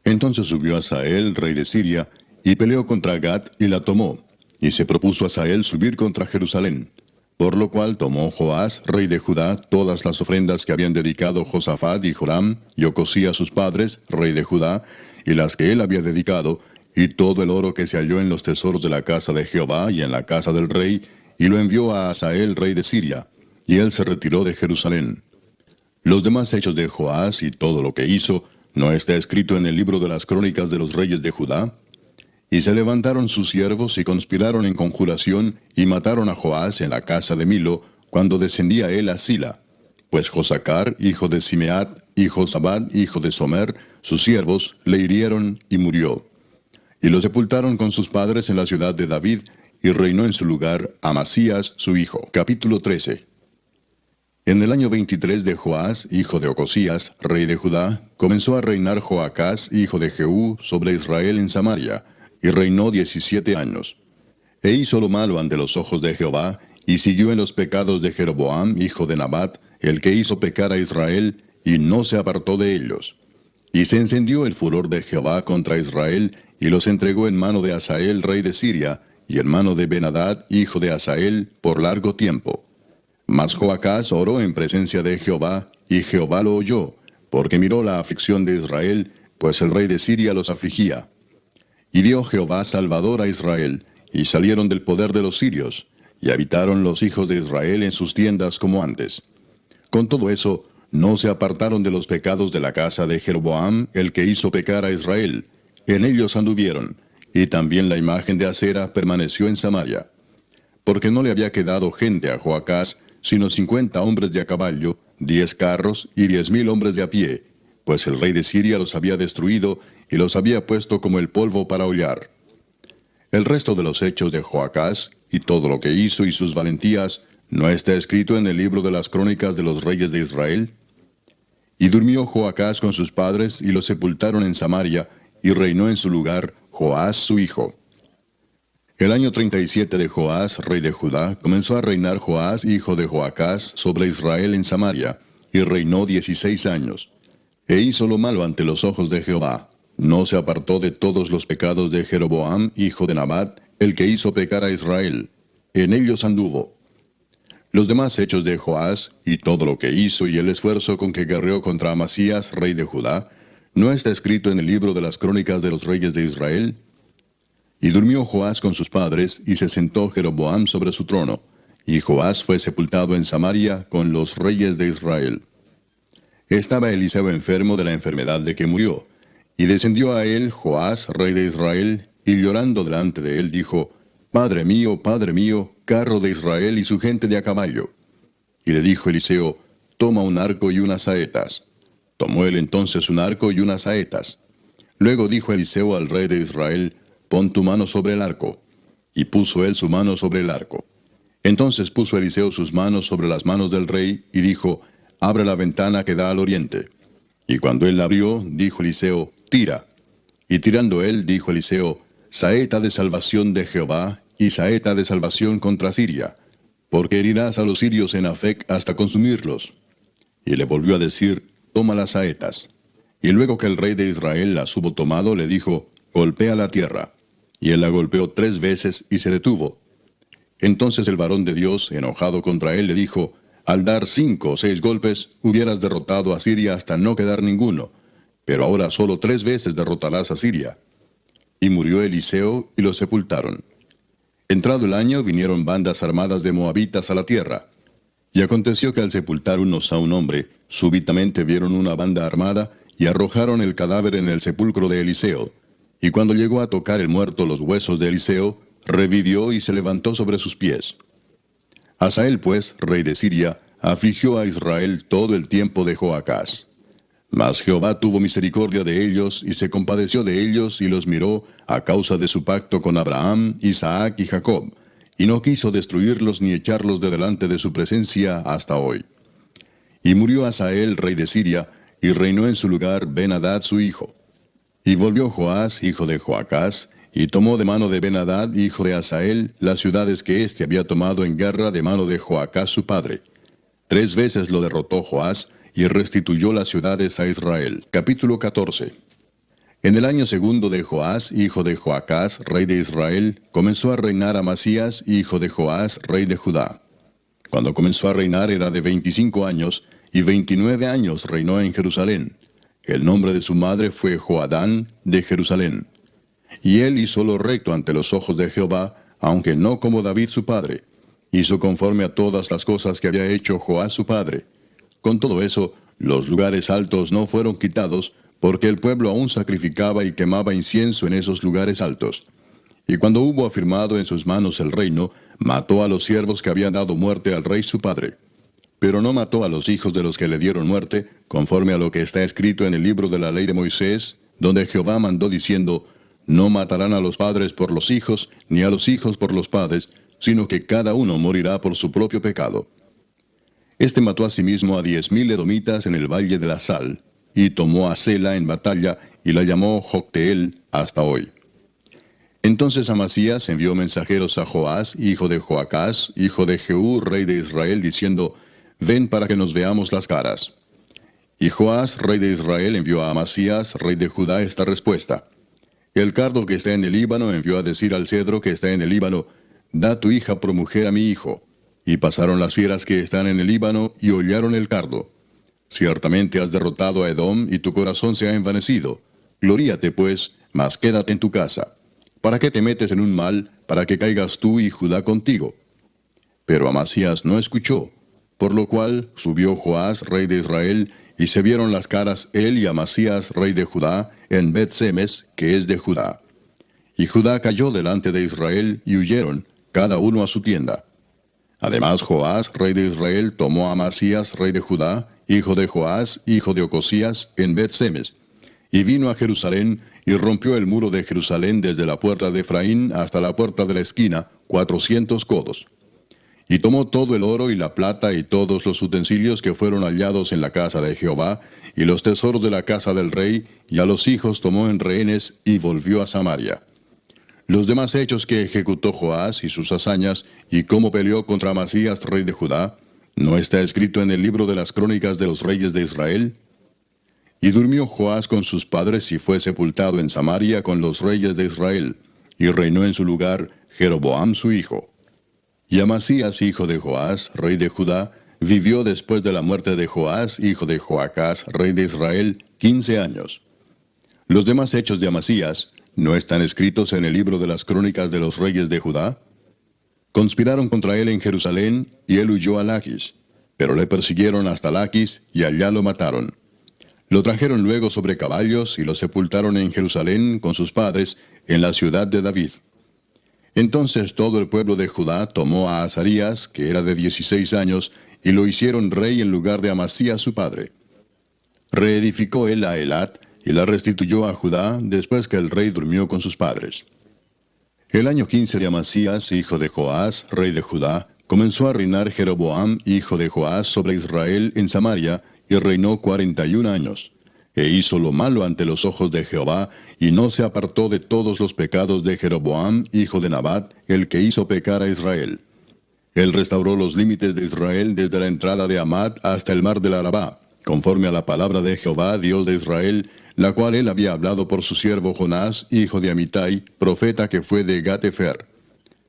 Entonces subió Hazael, rey de Siria, y peleó contra Gat y la tomó, y se propuso Hazael subir contra Jerusalén. Por lo cual tomó Joás, rey de Judá, todas las ofrendas que habían dedicado Josafat y Joram, y Ocosías sus padres, rey de Judá, y las que él había dedicado, y todo el oro que se halló en los tesoros de la casa de Jehová y en la casa del rey, y lo envió a Hazael, rey de Siria, y él se retiró de Jerusalén. Los demás hechos de Joás y todo lo que hizo, ¿no está escrito en el libro de las crónicas de los reyes de Judá? Y se levantaron sus siervos y conspiraron en conjuración, y mataron a Joás en la casa de Milo, cuando descendía él a Sila. Pues Josacar, hijo de Simeat, y Josabad, hijo de Somer, sus siervos, le hirieron y murió. Y lo sepultaron con sus padres en la ciudad de David, y reinó en su lugar Amasías su hijo. Capítulo 13. En el año 23 de Joás, hijo de Ocosías, rey de Judá, comenzó a reinar Joacás, hijo de Jehú, sobre Israel en Samaria, y reinó 17 años. E hizo lo malo ante los ojos de Jehová, y siguió en los pecados de Jeroboam, hijo de Nabat, el que hizo pecar a Israel, y no se apartó de ellos. Y se encendió el furor de Jehová contra Israel, y los entregó en mano de Hazael, rey de Siria, y en mano de Ben-Hadad, hijo de Hazael, por largo tiempo. Mas Joacás oró en presencia de Jehová, y Jehová lo oyó, porque miró la aflicción de Israel, pues el rey de Siria los afligía. Y dio Jehová salvador a Israel, y salieron del poder de los sirios, y habitaron los hijos de Israel en sus tiendas como antes. Con todo eso, no se apartaron de los pecados de la casa de Jeroboam, el que hizo pecar a Israel. En ellos anduvieron, y también la imagen de Acera permaneció en Samaria. Porque no le había quedado gente a Joacás, sino 50 hombres de a caballo, 10 carros y 10,000 hombres de a pie, pues el rey de Siria los había destruido, y los había puesto como el polvo para hollar. El resto de los hechos de Joacás, y todo lo que hizo y sus valentías, ¿no está escrito en el libro de las crónicas de los reyes de Israel? Y durmió Joacás con sus padres, y los sepultaron en Samaria, y reinó en su lugar Joás su hijo. El año 37 de Joás, rey de Judá, comenzó a reinar Joás, hijo de Joacás, sobre Israel en Samaria, y reinó 16 años. E hizo lo malo ante los ojos de Jehová. No se apartó de todos los pecados de Jeroboam, hijo de Nabat, el que hizo pecar a Israel. En ellos anduvo. Los demás hechos de Joás, y todo lo que hizo y el esfuerzo con que guerreó contra Amasías, rey de Judá, ¿no está escrito en el libro de las crónicas de los reyes de Israel? Y durmió Joás con sus padres, y se sentó Jeroboam sobre su trono, y Joás fue sepultado en Samaria con los reyes de Israel. Estaba Eliseo enfermo de la enfermedad de que murió, y descendió a él Joás, rey de Israel, y llorando delante de él dijo, Padre mío, carro de Israel y su gente de a caballo. Y le dijo Eliseo, Toma un arco y unas saetas. Tomó él entonces un arco y unas saetas. Luego dijo Eliseo al rey de Israel, Pon tu mano sobre el arco. Y puso él su mano sobre el arco. Entonces puso Eliseo sus manos sobre las manos del rey, y dijo, Abre la ventana que da al oriente. Y cuando él la abrió, dijo Eliseo, Tira. Y tirando él, dijo Eliseo, Saeta de salvación de Jehová, y saeta de salvación contra Siria, porque herirás a los sirios en Afec hasta consumirlos. Y le volvió a decir, Toma las saetas. Y luego que el rey de Israel las hubo tomado, le dijo, Golpea la tierra. Y él la golpeó 3 veces y se detuvo. Entonces el varón de Dios, enojado contra él, le dijo, Al dar 5 o 6 golpes, hubieras derrotado a Siria hasta no quedar ninguno, pero ahora solo 3 veces derrotarás a Siria. y murió Eliseo, y lo sepultaron. Entrado el año, vinieron bandas armadas de moabitas a la tierra. Y aconteció que al sepultar unos a un hombre, súbitamente vieron una banda armada, y arrojaron el cadáver en el sepulcro de Eliseo. Y cuando llegó a tocar el muerto los huesos de Eliseo, revivió y se levantó sobre sus pies. Hazael, pues, rey de Siria, afligió a Israel todo el tiempo de Joacás. Mas Jehová tuvo misericordia de ellos, y se compadeció de ellos, y los miró a causa de su pacto con Abraham, Isaac y Jacob, y no quiso destruirlos ni echarlos de delante de su presencia hasta hoy. Y murió Hazael, rey de Siria, y reinó en su lugar Ben-Hadad su hijo. Y volvió Joás, hijo de Joacás, y tomó de mano de Ben-Hadad, hijo de Hazael, las ciudades que éste había tomado en guerra de mano de Joacás su padre. 3 veces lo derrotó Joás, y restituyó las ciudades a Israel. Capítulo 14. En el año segundo de Joás, hijo de Joacás, rey de Israel, comenzó a reinar Amasías, hijo de Joás, rey de Judá. Cuando comenzó a reinar era de 25 años, y 29 años reinó en Jerusalén. El nombre de su madre fue Joadán, de Jerusalén. Y él hizo lo recto ante los ojos de Jehová, aunque no como David su padre. Hizo conforme a todas las cosas que había hecho Joás su padre. Con todo eso, los lugares altos no fueron quitados, porque el pueblo aún sacrificaba y quemaba incienso en esos lugares altos. Y cuando hubo afirmado en sus manos el reino, mató a los siervos que habían dado muerte al rey su padre. Pero no mató a los hijos de los que le dieron muerte, conforme a lo que está escrito en el libro de la ley de Moisés, donde Jehová mandó diciendo, no matarán a los padres por los hijos, ni a los hijos por los padres, sino que cada uno morirá por su propio pecado. Este mató asimismo a 10,000 edomitas en el valle de la Sal, y tomó a Sela en batalla, y la llamó Jocteel hasta hoy. Entonces Amasías envió mensajeros a Joás, hijo de Joacás, hijo de Jehú, rey de Israel, diciendo, ven para que nos veamos las caras. Y Joás, rey de Israel, envió a Amasías, rey de Judá, esta respuesta. El cardo que está en el Líbano envió a decir al cedro que está en el Líbano, da tu hija por mujer a mi hijo. Y pasaron las fieras que están en el Líbano, y hollaron el cardo. Ciertamente has derrotado a Edom, y tu corazón se ha envanecido. Gloríate, pues, mas quédate en tu casa. ¿Para qué te metes en un mal, para que caigas tú y Judá contigo? Pero Amasías no escuchó, por lo cual subió Joás, rey de Israel, y se vieron las caras él y Amasías, rey de Judá, en Bet-Semes, que es de Judá. Y Judá cayó delante de Israel, y huyeron, cada uno a su tienda. Además Joás, rey de Israel, tomó a Amasías, rey de Judá, hijo de Joás, hijo de Ocosías, en Bet-Semes, y vino a Jerusalén, y rompió el muro de Jerusalén desde la puerta de Efraín hasta la puerta de la esquina, 400 codos. Y tomó todo el oro y la plata y todos los utensilios que fueron hallados en la casa de Jehová, y los tesoros de la casa del rey, y a los hijos tomó en rehenes, y volvió a Samaria. Los demás hechos que ejecutó Joás y sus hazañas, y cómo peleó contra Amasías, rey de Judá, ¿no está escrito en el libro de las crónicas de los reyes de Israel? Y durmió Joás con sus padres, y fue sepultado en Samaria con los reyes de Israel, y reinó en su lugar Jeroboam su hijo. Y Amasías, hijo de Joás, rey de Judá, vivió después de la muerte de Joás, hijo de Joacás, rey de Israel, 15 años. Los demás hechos de Amasías, ¿no están escritos en el libro de las crónicas de los reyes de Judá? Conspiraron contra él en Jerusalén, y él huyó a Laquis, pero le persiguieron hasta Laquis, y allá lo mataron. Lo trajeron luego sobre caballos, y lo sepultaron en Jerusalén con sus padres, en la ciudad de David. Entonces todo el pueblo de Judá tomó a Azarías, que era de 16 años, y lo hicieron rey en lugar de Amasías su padre. Reedificó él a Elat, y la restituyó a Judá, después que el rey durmió con sus padres. El año 15 de Amasías, hijo de Joás, rey de Judá, comenzó a reinar Jeroboam, hijo de Joás, sobre Israel en Samaria, y reinó 41 años. E hizo lo malo ante los ojos de Jehová, y no se apartó de todos los pecados de Jeroboam, hijo de Nabat, el que hizo pecar a Israel. Él restauró los límites de Israel desde la entrada de Amat hasta el mar del Arabá, conforme a la palabra de Jehová, Dios de Israel, la cual él había hablado por su siervo Jonás, hijo de Amitai, profeta que fue de Gat-Hefer.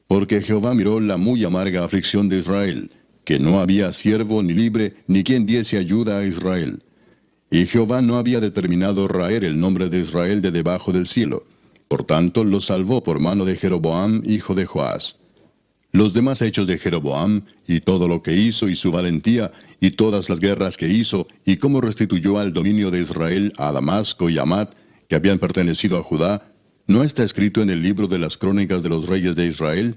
Porque Jehová miró la muy amarga aflicción de Israel, que no había siervo ni libre, ni quien diese ayuda a Israel. Y Jehová no había determinado raer el nombre de Israel de debajo del cielo, Por tanto, los salvó por mano de Jeroboam, hijo de Joás. Los demás hechos de Jeroboam, y todo lo que hizo, y su valentía, y todas las guerras que hizo, y cómo restituyó al dominio de Israel a Damasco y Hamat, que habían pertenecido a Judá, ¿no está escrito en el libro de las crónicas de los reyes de Israel?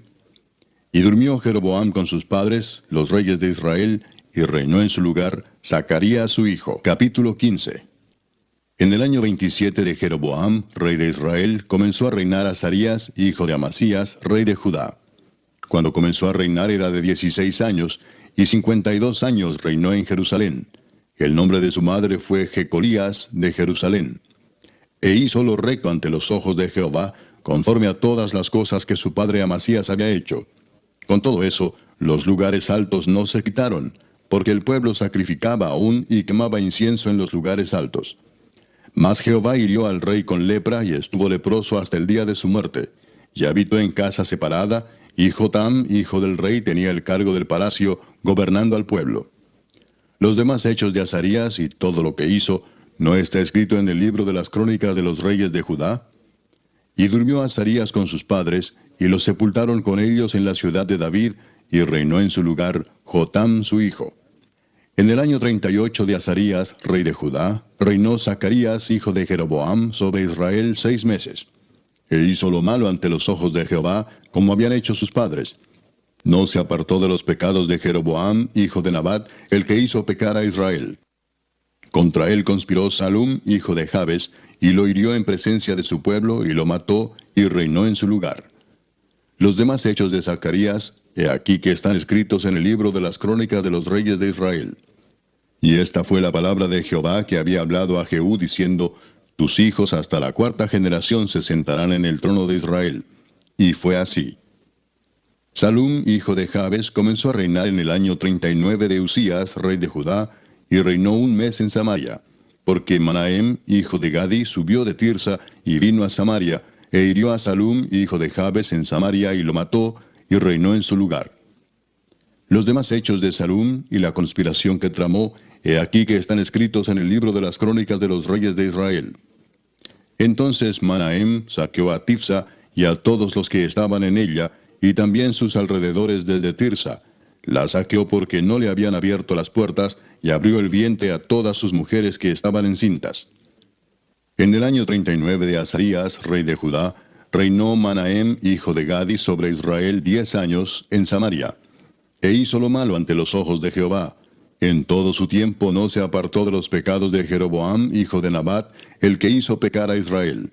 Y durmió Jeroboam con sus padres, los reyes de Israel, y reinó en su lugar Zacarías su hijo. Capítulo 15. En el año 27 de Jeroboam, rey de Israel, comenzó a reinar Azarías, hijo de Amasías, rey de Judá. Cuando comenzó a reinar era de 16 años, y 52 años reinó en Jerusalén. El nombre de su madre fue Jecolías de Jerusalén. E hizo lo recto ante los ojos de Jehová, conforme a todas las cosas que su padre Amasías había hecho. Con todo eso, los lugares altos no se quitaron, porque el pueblo sacrificaba aún y quemaba incienso en los lugares altos. Mas Jehová hirió al rey con lepra, y estuvo leproso hasta el día de su muerte, y habitó en casa separada, y Jotam, hijo del rey, tenía el cargo del palacio, gobernando al pueblo. Los demás hechos de Azarías y todo lo que hizo, ¿no está escrito en el libro de las crónicas de los reyes de Judá? Y durmió Azarías con sus padres, y los sepultaron con ellos en la ciudad de David, y reinó en su lugar Jotam su hijo. En el año 38 de Azarías, rey de Judá, reinó Zacarías, hijo de Jeroboam, sobre Israel 6 meses. E hizo lo malo ante los ojos de Jehová, como habían hecho sus padres. No se apartó de los pecados de Jeroboam, hijo de Nabat, el que hizo pecar a Israel. Contra él conspiró Salum, hijo de Jabes, y lo hirió en presencia de su pueblo, y lo mató, y reinó en su lugar. Los demás hechos de Zacarías, he aquí que están escritos en el libro de las crónicas de los reyes de Israel. Y esta fue la palabra de Jehová que había hablado a Jehú, diciendo: Tus hijos hasta la 4ª generación se sentarán en el trono de Israel. Y fue así. Salum, hijo de Jabes, comenzó a reinar en el año 39 de Usías, rey de Judá, y reinó 1 mes en Samaria, porque Manahem, hijo de Gadi, subió de Tirsa y vino a Samaria, e hirió a Salum, hijo de Jabes, en Samaria, y lo mató, y reinó en su lugar. Los demás hechos de Salum y la conspiración que tramó, he aquí que están escritos en el libro de las crónicas de los reyes de Israel. Entonces Manahem saqueó a Tifsa y a todos los que estaban en ella, y también sus alrededores desde Tirsa. La saqueó porque no le habían abierto las puertas, y abrió el vientre a todas sus mujeres que estaban encintas. En el año 39 de Azarías, rey de Judá, reinó Manahem, hijo de Gadi, sobre Israel 10 años en Samaria. E hizo lo malo ante los ojos de Jehová. En todo su tiempo no se apartó de los pecados de Jeroboam, hijo de Nabat, el que hizo pecar a Israel.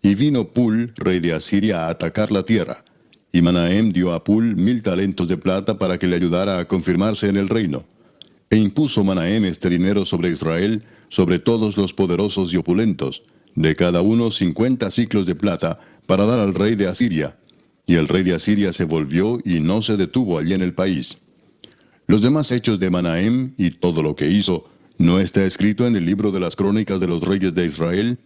Y vino Pul, rey de Asiria, a atacar la tierra. Y Manahem dio a Pul 1000 talentos de plata para que le ayudara a confirmarse en el reino. E impuso Manahem este dinero sobre Israel, sobre todos los poderosos y opulentos, de cada uno 50 siclos de plata, para dar al rey de Asiria. Y el rey de Asiria se volvió y no se detuvo allí en el país. Los demás hechos de Manahem y todo lo que hizo, ¿no está escrito en el libro de las crónicas de los reyes de Israel?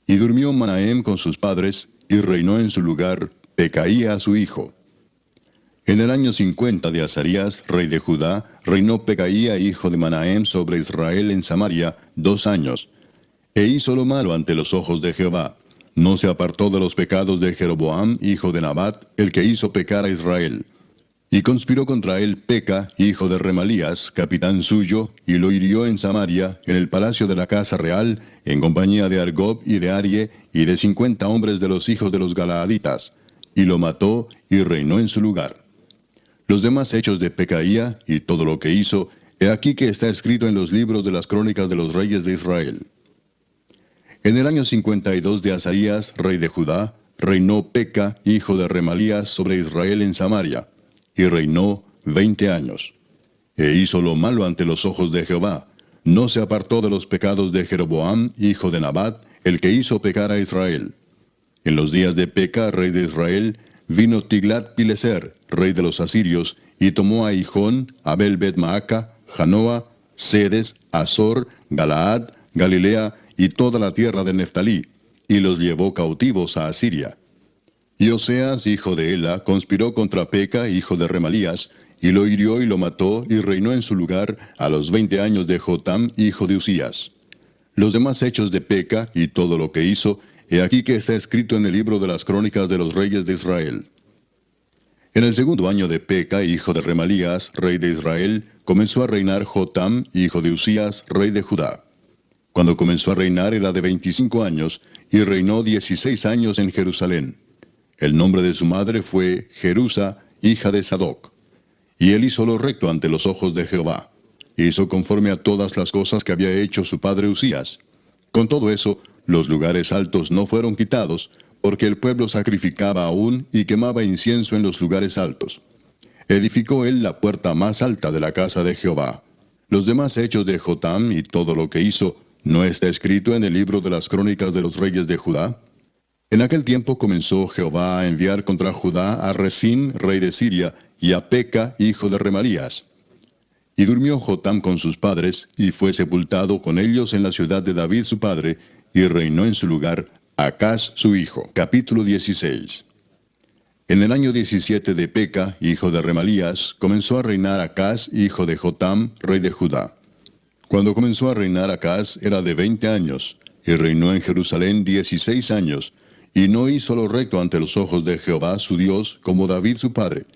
Y durmió Manahem con sus padres, y reinó en su lugar Pecaía su hijo. En el año 50 de Azarías, rey de Judá, reinó Pecaía, hijo de Manahem, sobre Israel en Samaria 2 años. E hizo lo malo ante los ojos de Jehová. No se apartó de los pecados de Jeroboam, hijo de Nabat, el que hizo pecar a Israel. Y conspiró contra él Peca, hijo de Remalías, capitán suyo, y lo hirió en Samaria, en el palacio de la casa real, en compañía de Argob y de Arie, y de 50 hombres de los hijos de los Galaaditas. Y lo mató, y reinó en su lugar. Los demás hechos de Pecaía, y todo lo que hizo, he aquí que está escrito en los libros de las crónicas de los reyes de Israel. En el año 52 de Azarías, rey de Judá, reinó Peca, hijo de Remalías, sobre Israel en Samaria, y reinó 20 años. E hizo lo malo ante los ojos de Jehová. No se apartó de los pecados de Jeroboam, hijo de Nabat, el que hizo pecar a Israel. En los días de Peca, rey de Israel, vino Tiglat-Pileser, rey de los asirios, y tomó a Hijón, Abel-Bet-Maaca, Janoa, Sedes, Azor, Galaad, Galilea, y toda la tierra de Neftalí, y los llevó cautivos a Asiria. Y Oseas, hijo de Ela, conspiró contra Peca, hijo de Remalías, y lo hirió y lo mató, y reinó en su lugar a los 20 años de Jotam, hijo de Usías. Los demás hechos de Peca, y todo lo que hizo, He aquí que está escrito en el libro de las crónicas de los reyes de Israel. En el segundo año de Peca, hijo de Remalías, rey de Israel, comenzó a reinar Jotam, hijo de Usías, rey de Judá. Cuando comenzó a reinar era de 25 años, y reinó 16 años en Jerusalén. El nombre de su madre fue Jerusa, hija de Sadoc. Y él hizo lo recto ante los ojos de Jehová. Hizo conforme a todas las cosas que había hecho su padre Usías. Con todo eso, los lugares altos no fueron quitados, porque el pueblo sacrificaba aún y quemaba incienso en los lugares altos. Edificó él la puerta más alta de la casa de Jehová. Los demás hechos de Jotam y todo lo que hizo, ¿no está escrito en el libro de las crónicas de los reyes de Judá? En aquel tiempo comenzó Jehová a enviar contra Judá a Resín, rey de Siria, y a Peca, hijo de Remalías. Y durmió Jotam con sus padres, y fue sepultado con ellos en la ciudad de David su padre, y reinó en su lugar Acaz su hijo. Capítulo 16. En el año 17 de Peca, hijo de Remalías, comenzó a reinar Acaz, hijo de Jotam, rey de Judá. Cuando comenzó a reinar Acaz era de 20 años, y reinó en Jerusalén 16 años, y no hizo lo recto ante los ojos de Jehová su Dios, como David su padre.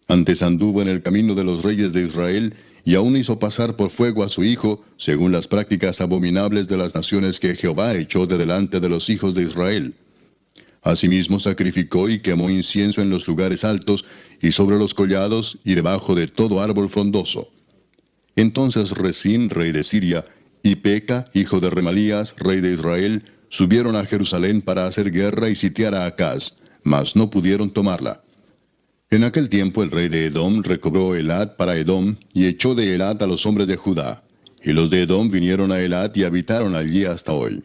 Antes anduvo en el camino de los reyes de Israel, y aún hizo pasar por fuego a su hijo, según las prácticas abominables de las naciones que Jehová echó de delante de los hijos de Israel. Asimismo sacrificó y quemó incienso en los lugares altos, y sobre los collados, y debajo de todo árbol frondoso. Entonces Resín, rey de Siria, y Peca, hijo de Remalías, rey de Israel, subieron a Jerusalén para hacer guerra y sitiar a Acaz, mas no pudieron tomarla. En aquel tiempo el rey de Edom recobró Elat para Edom, y echó de Elat a los hombres de Judá. Y los de Edom vinieron a Elat y habitaron allí hasta hoy.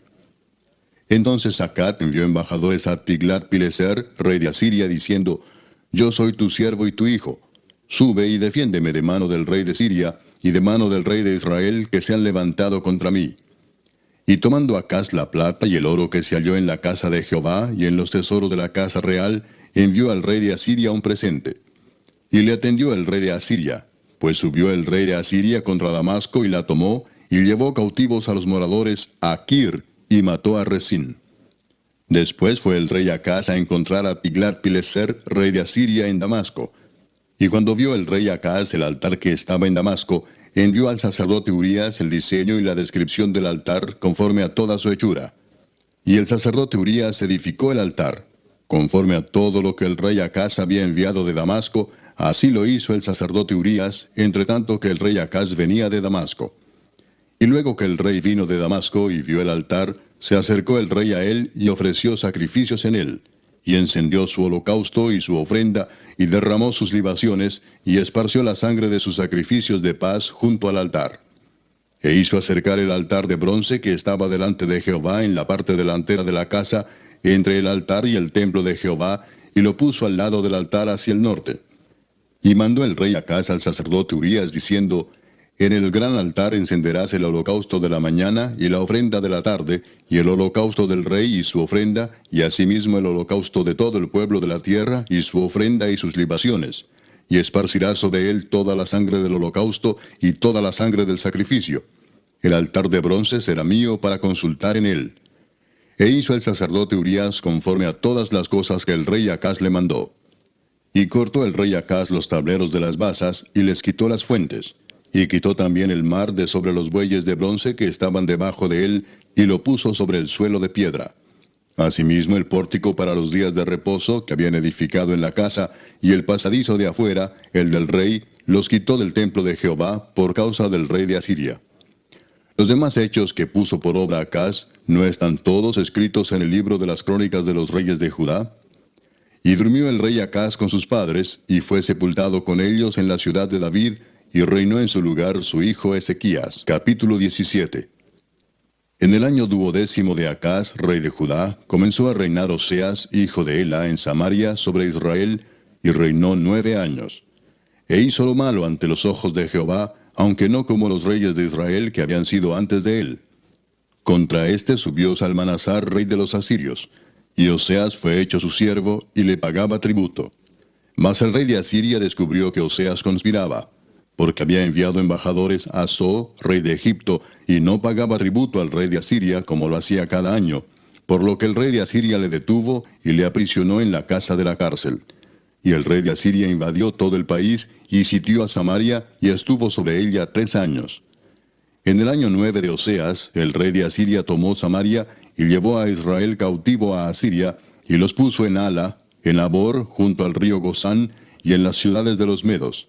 Entonces Acat envió embajadores a Tiglat-Pileser, rey de Asiria, diciendo: Yo soy tu siervo y tu hijo. Sube y defiéndeme de mano del rey de Siria, y de mano del rey de Israel, que se han levantado contra mí. Y tomando Acaz la plata y el oro que se halló en la casa de Jehová, y en los tesoros de la casa real, envió al rey de Asiria un presente. Y le atendió el rey de Asiria, pues subió el rey de Asiria contra Damasco y la tomó, y llevó cautivos a los moradores a Kir, y mató a Resín. Después fue el rey Acaz a encontrar a Tiglat-Pileser, rey de Asiria, en Damasco. Y cuando vio el rey Acaz el altar que estaba en Damasco, envió al sacerdote Urías el diseño y la descripción del altar conforme a toda su hechura. Y el sacerdote Urías edificó el altar. Conforme a todo lo que el rey Acaz había enviado de Damasco, así lo hizo el sacerdote Urías, entre tanto que el rey Acaz venía de Damasco. Y luego que el rey vino de Damasco y vio el altar, se acercó el rey a él y ofreció sacrificios en él, y encendió su holocausto y su ofrenda, y derramó sus libaciones, y esparció la sangre de sus sacrificios de paz junto al altar. E hizo acercar el altar de bronce que estaba delante de Jehová en la parte delantera de la casa, entre el altar y el templo de Jehová, y lo puso al lado del altar hacia el norte. Y mandó el rey Acaz al sacerdote Urías, diciendo: En el gran altar encenderás el holocausto de la mañana y la ofrenda de la tarde, y el holocausto del rey y su ofrenda, y asimismo el holocausto de todo el pueblo de la tierra, y su ofrenda y sus libaciones. Y esparcirás sobre él toda la sangre del holocausto y toda la sangre del sacrificio. El altar de bronce será mío para consultar en él. E hizo el sacerdote Urías conforme a todas las cosas que el rey Acaz le mandó. Y cortó el rey Acaz los tableros de las basas, y les quitó las fuentes. Y quitó también el mar de sobre los bueyes de bronce que estaban debajo de él, y lo puso sobre el suelo de piedra. Asimismo el pórtico para los días de reposo que habían edificado en la casa, y el pasadizo de afuera, el del rey, los quitó del templo de Jehová por causa del rey de Asiria. Los demás hechos que puso por obra Acaz, ¿no están todos escritos en el libro de las crónicas de los reyes de Judá? Y durmió el rey Acaz con sus padres, y fue sepultado con ellos en la ciudad de David, y reinó en su lugar su hijo Ezequías. Capítulo 17. En el año 12º de Acaz, rey de Judá, comenzó a reinar Oseas, hijo de Ela, en Samaria, sobre Israel, y reinó 9 años. E hizo lo malo ante los ojos de Jehová, aunque no como los reyes de Israel que habían sido antes de él. Contra éste subió Salmanasar, rey de los asirios, y Oseas fue hecho su siervo, y le pagaba tributo. Mas el rey de Asiria descubrió que Oseas conspiraba, porque había enviado embajadores a So, rey de Egipto, y no pagaba tributo al rey de Asiria como lo hacía cada año, por lo que el rey de Asiria le detuvo y le aprisionó en la casa de la cárcel. Y el rey de Asiria invadió todo el país y sitió a Samaria y estuvo sobre ella 3 años. En el año 9 de Oseas, el rey de Asiria tomó Samaria y llevó a Israel cautivo a Asiria y los puso en Hala, en Abor, junto al río Gozán, y en las ciudades de los medos.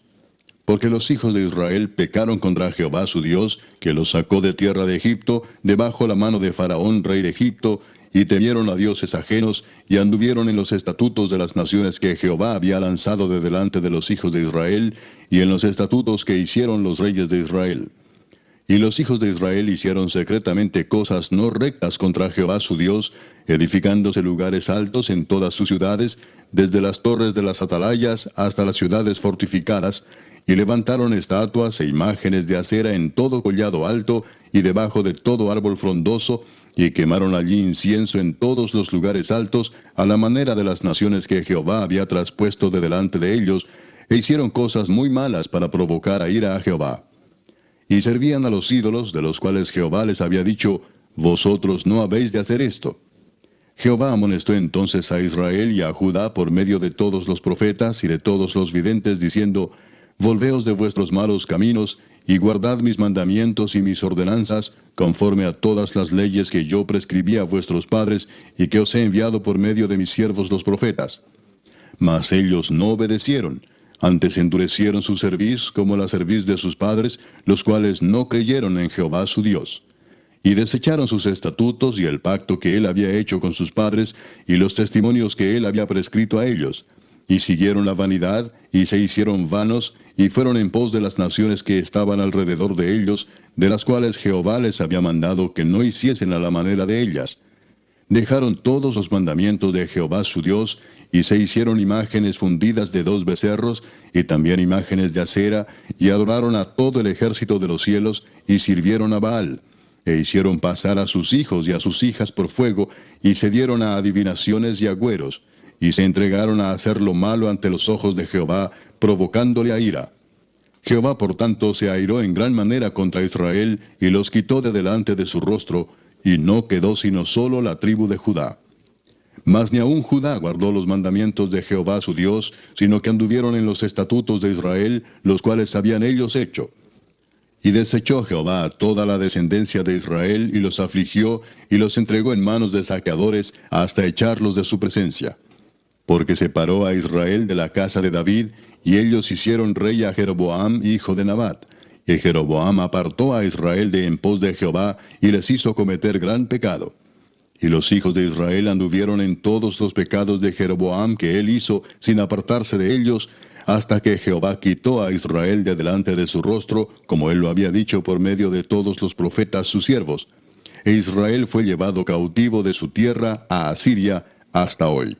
Porque los hijos de Israel pecaron contra Jehová su Dios, que los sacó de tierra de Egipto, debajo la mano de Faraón, rey de Egipto, y temieron a dioses ajenos, y anduvieron en los estatutos de las naciones que Jehová había lanzado de delante de los hijos de Israel, y en los estatutos que hicieron los reyes de Israel. Y los hijos de Israel hicieron secretamente cosas no rectas contra Jehová su Dios, edificándose lugares altos en todas sus ciudades, desde las torres de las atalayas hasta las ciudades fortificadas, y levantaron estatuas e imágenes de acera en todo collado alto y debajo de todo árbol frondoso, y quemaron allí incienso en todos los lugares altos, a la manera de las naciones que Jehová había traspuesto de delante de ellos, e hicieron cosas muy malas para provocar a ira a Jehová. Y servían a los ídolos, de los cuales Jehová les había dicho, vosotros no habéis de hacer esto. Jehová amonestó entonces a Israel y a Judá por medio de todos los profetas y de todos los videntes, diciendo, volveos de vuestros malos caminos, y guardad mis mandamientos y mis ordenanzas, conforme a todas las leyes que yo prescribí a vuestros padres, y que os he enviado por medio de mis siervos los profetas. Mas ellos no obedecieron, antes endurecieron su cerviz como la cerviz de sus padres, los cuales no creyeron en Jehová su Dios. Y desecharon sus estatutos y el pacto que él había hecho con sus padres, y los testimonios que él había prescrito a ellos. Y siguieron la vanidad, y se hicieron vanos, y fueron en pos de las naciones que estaban alrededor de ellos, de las cuales Jehová les había mandado que no hiciesen a la manera de ellas. Dejaron todos los mandamientos de Jehová su Dios, y se hicieron imágenes fundidas de 2 becerros, y también imágenes de acera, y adoraron a todo el ejército de los cielos, y sirvieron a Baal. E hicieron pasar a sus hijos y a sus hijas por fuego, y se dieron a adivinaciones y agüeros, y se entregaron a hacer lo malo ante los ojos de Jehová, provocándole a ira. Jehová por tanto se airó en gran manera contra Israel, y los quitó de delante de su rostro, y no quedó sino solo la tribu de Judá. Mas ni aun Judá guardó los mandamientos de Jehová su Dios, sino que anduvieron en los estatutos de Israel, los cuales habían ellos hecho. Y desechó Jehová a toda la descendencia de Israel, y los afligió, y los entregó en manos de saqueadores, hasta echarlos de su presencia. Porque separó a Israel de la casa de David, y ellos hicieron rey a Jeroboam, hijo de Nabat. Y Jeroboam apartó a Israel de en pos de Jehová, y les hizo cometer gran pecado. Y los hijos de Israel anduvieron en todos los pecados de Jeroboam que él hizo, sin apartarse de ellos, hasta que Jehová quitó a Israel de delante de su rostro, como él lo había dicho por medio de todos los profetas sus siervos. E Israel fue llevado cautivo de su tierra a Asiria hasta hoy.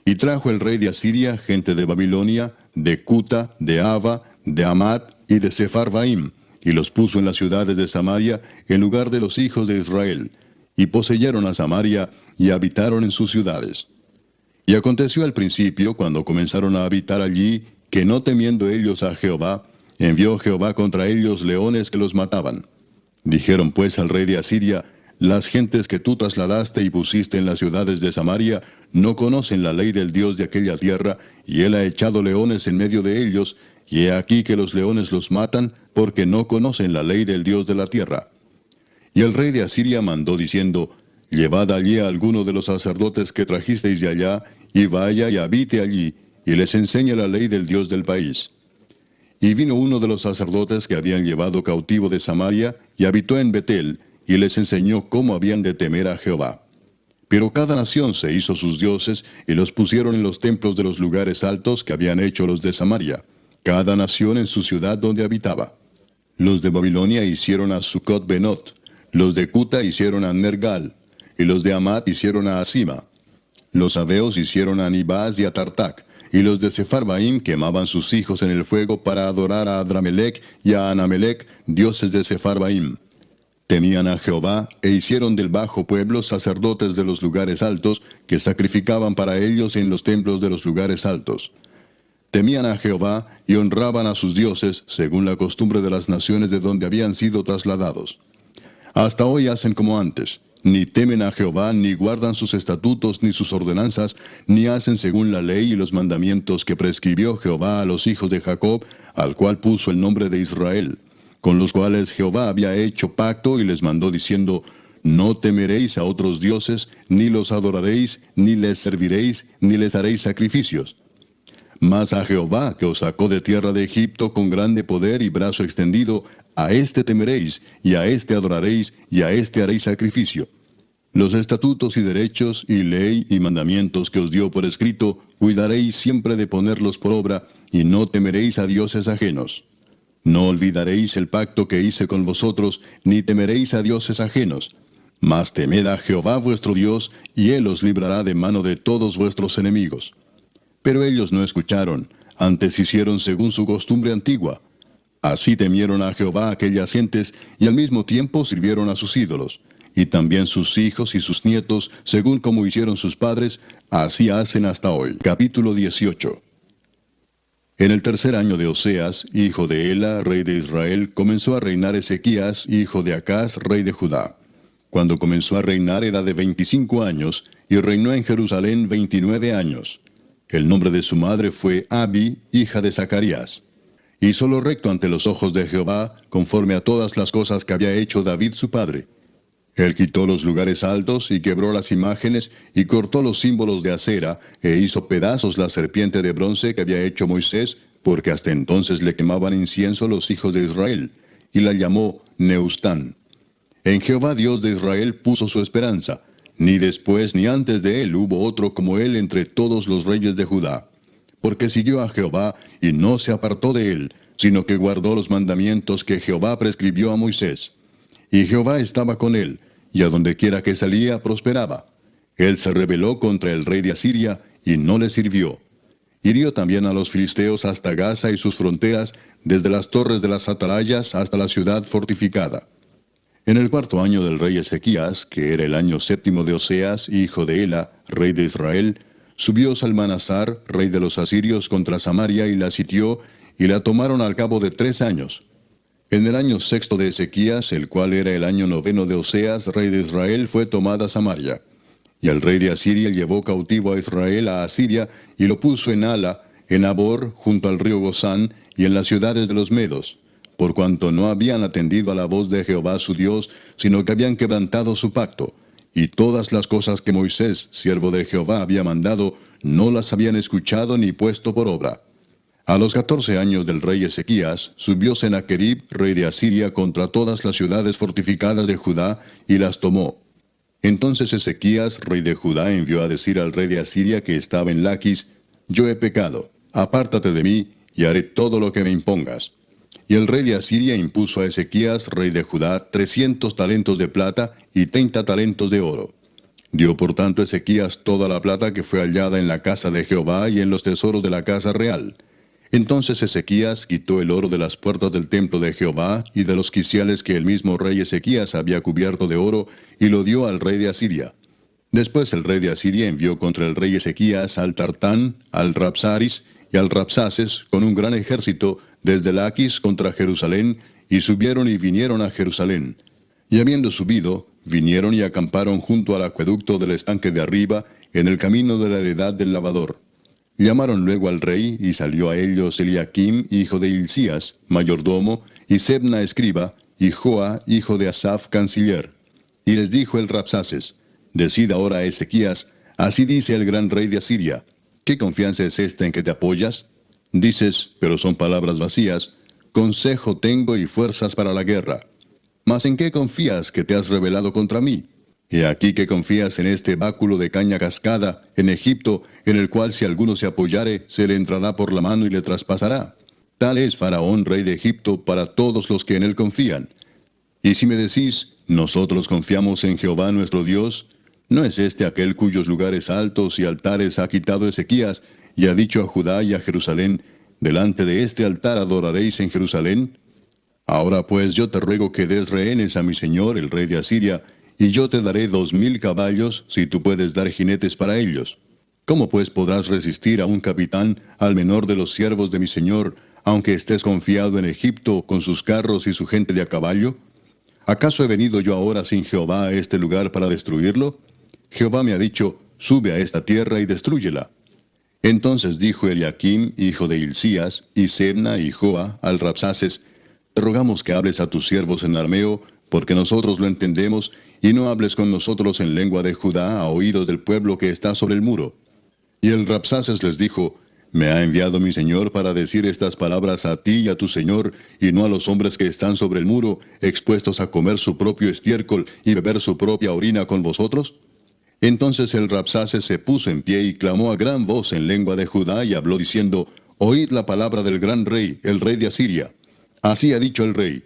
Y trajo el rey de Asiria gente de Babilonia, de Cuta, de Ava, de Amat y de Sepharvaim, y los puso en las ciudades de Samaria, en lugar de los hijos de Israel, y poseyeron a Samaria, y habitaron en sus ciudades. Y aconteció al principio, cuando comenzaron a habitar allí, que no temiendo ellos a Jehová, envió Jehová contra ellos leones que los mataban. Dijeron pues al rey de Asiria, las gentes que tú trasladaste y pusiste en las ciudades de Samaria, no conocen la ley del Dios de aquella tierra, y él ha echado leones en medio de ellos, y he aquí que los leones los matan, porque no conocen la ley del Dios de la tierra. Y el rey de Asiria mandó diciendo, llevad allí a alguno de los sacerdotes que trajisteis de allá, y vaya y habite allí, y les enseñe la ley del Dios del país. Y vino uno de los sacerdotes que habían llevado cautivo de Samaria, y habitó en Betel, y les enseñó cómo habían de temer a Jehová. Pero cada nación se hizo sus dioses, y los pusieron en los templos de los lugares altos que habían hecho los de Samaria, cada nación en su ciudad donde habitaba. Los de Babilonia hicieron a Sucot Benot, los de Cuta hicieron a Nergal, y los de Amat hicieron a Asima. Los sabeos hicieron a Nibaz y a Tartac, y los de Sepharvaim quemaban sus hijos en el fuego para adorar a Adramelech y a Anamelech, dioses de Sepharvaim. Temían a Jehová, e hicieron del bajo pueblo sacerdotes de los lugares altos, que sacrificaban para ellos en los templos de los lugares altos. Temían a Jehová, y honraban a sus dioses, según la costumbre de las naciones de donde habían sido trasladados. Hasta hoy hacen como antes, ni temen a Jehová, ni guardan sus estatutos, ni sus ordenanzas, ni hacen según la ley y los mandamientos que prescribió Jehová a los hijos de Jacob, al cual puso el nombre de Israel, con los cuales Jehová había hecho pacto y les mandó diciendo, no temeréis a otros dioses, ni los adoraréis, ni les serviréis, ni les haréis sacrificios. Mas a Jehová, que os sacó de tierra de Egipto con grande poder y brazo extendido, a éste temeréis, y a éste adoraréis, y a éste haréis sacrificio. Los estatutos y derechos, y ley y mandamientos que os dio por escrito, cuidaréis siempre de ponerlos por obra, y no temeréis a dioses ajenos. No olvidaréis el pacto que hice con vosotros, ni temeréis a dioses ajenos. Mas temed a Jehová vuestro Dios, y él os librará de mano de todos vuestros enemigos. Pero ellos no escucharon, antes hicieron según su costumbre antigua. Así temieron a Jehová aquellas gentes, y al mismo tiempo sirvieron a sus ídolos. Y también sus hijos y sus nietos, según como hicieron sus padres, así hacen hasta hoy. Capítulo 18. En el tercer año de Oseas, hijo de Ela, rey de Israel, comenzó a reinar Ezequías, hijo de Acaz, rey de Judá. Cuando comenzó a reinar era de 25 años, y reinó en Jerusalén 29 años. El nombre de su madre fue Abi, hija de Zacarías. Hizo lo recto ante los ojos de Jehová, conforme a todas las cosas que había hecho David su padre. Él quitó los lugares altos, y quebró las imágenes, y cortó los símbolos de acera, e hizo pedazos la serpiente de bronce que había hecho Moisés, porque hasta entonces le quemaban incienso los hijos de Israel, y la llamó Neustán. En Jehová Dios de Israel puso su esperanza. Ni después ni antes de él hubo otro como él entre todos los reyes de Judá. Porque siguió a Jehová, y no se apartó de él, sino que guardó los mandamientos que Jehová prescribió a Moisés. Y Jehová estaba con él, y a donde quiera que salía prosperaba. Él se rebeló contra el rey de Asiria, y no le sirvió. Hirió también a los filisteos hasta Gaza y sus fronteras, desde las torres de las atalayas hasta la ciudad fortificada. En el cuarto año del rey Ezequías, que era el año séptimo de Oseas, hijo de Ela, rey de Israel, subió Salmanasar, rey de los asirios, contra Samaria y la sitió, y la tomaron al cabo de 3 años. En el año sexto de Ezequías, el cual era el año noveno de Oseas, rey de Israel, fue tomada Samaria. Y el rey de Asiria llevó cautivo a Israel a Asiria, y lo puso en Ala, en Abor, junto al río Gozán, y en las ciudades de los medos, por cuanto no habían atendido a la voz de Jehová su Dios, sino que habían quebrantado su pacto, y todas las cosas que Moisés, siervo de Jehová, había mandado, no las habían escuchado ni puesto por obra. A los 14 años del rey Ezequías, subió Sennacherib, rey de Asiria, contra todas las ciudades fortificadas de Judá, y las tomó. Entonces Ezequías, rey de Judá, envió a decir al rey de Asiria que estaba en Laquis, yo he pecado, apártate de mí, y haré todo lo que me impongas. Y el rey de Asiria impuso a Ezequías, rey de Judá, 300 talentos de plata y 30 talentos de oro. Dio por tanto Ezequías toda la plata que fue hallada en la casa de Jehová y en los tesoros de la casa real. Entonces Ezequías quitó el oro de las puertas del templo de Jehová y de los quiciales que el mismo rey Ezequías había cubierto de oro, y lo dio al rey de Asiria. Después el rey de Asiria envió contra el rey Ezequías al Tartán, al Rabsaris y al Rabsaces con un gran ejército desde Laquis contra Jerusalén, y subieron y vinieron a Jerusalén. Y habiendo subido, vinieron y acamparon junto al acueducto del estanque de arriba, en el camino de la heredad del lavador. Llamaron luego al rey, y salió a ellos Eliaquim, hijo de Hilcías, mayordomo, y Sebna escriba, y Joa, hijo de Asaph, canciller. Y les dijo el Rabsaces, decid ahora a Ezequías, así dice el gran rey de Asiria, ¿qué confianza es esta en que te apoyas? Dices, pero son palabras vacías, consejo tengo y fuerzas para la guerra. Mas ¿en qué confías que te has rebelado contra mí? He aquí que confías en este báculo de caña cascada, en Egipto, en el cual si alguno se apoyare, se le entrará por la mano y le traspasará. Tal es Faraón, rey de Egipto, para todos los que en él confían. Y si me decís, nosotros confiamos en Jehová nuestro Dios, ¿no es este aquel cuyos lugares altos y altares ha quitado Ezequías, y ha dicho a Judá y a Jerusalén, delante de este altar adoraréis en Jerusalén? Ahora pues yo te ruego que des rehenes a mi señor, el rey de Asiria, y yo te daré 2000 caballos, si tú puedes dar jinetes para ellos. ¿Cómo pues podrás resistir a un capitán, al menor de los siervos de mi señor, aunque estés confiado en Egipto, con sus carros y su gente de a caballo? ¿Acaso he venido yo ahora sin Jehová a este lugar para destruirlo? Jehová me ha dicho, sube a esta tierra y destrúyela. Entonces dijo Eliaquim, hijo de Hilcías, y Sebna y Joa, al Rabsaces, te rogamos que hables a tus siervos en arameo, porque nosotros lo entendemos, y no hables con nosotros en lengua de Judá a oídos del pueblo que está sobre el muro. Y el Rabsaces les dijo, me ha enviado mi señor para decir estas palabras a ti y a tu señor, y no a los hombres que están sobre el muro, expuestos a comer su propio estiércol y beber su propia orina con vosotros. Entonces el Rabsaces se puso en pie y clamó a gran voz en lengua de Judá y habló diciendo, oíd la palabra del gran rey, el rey de Asiria. Así ha dicho el rey,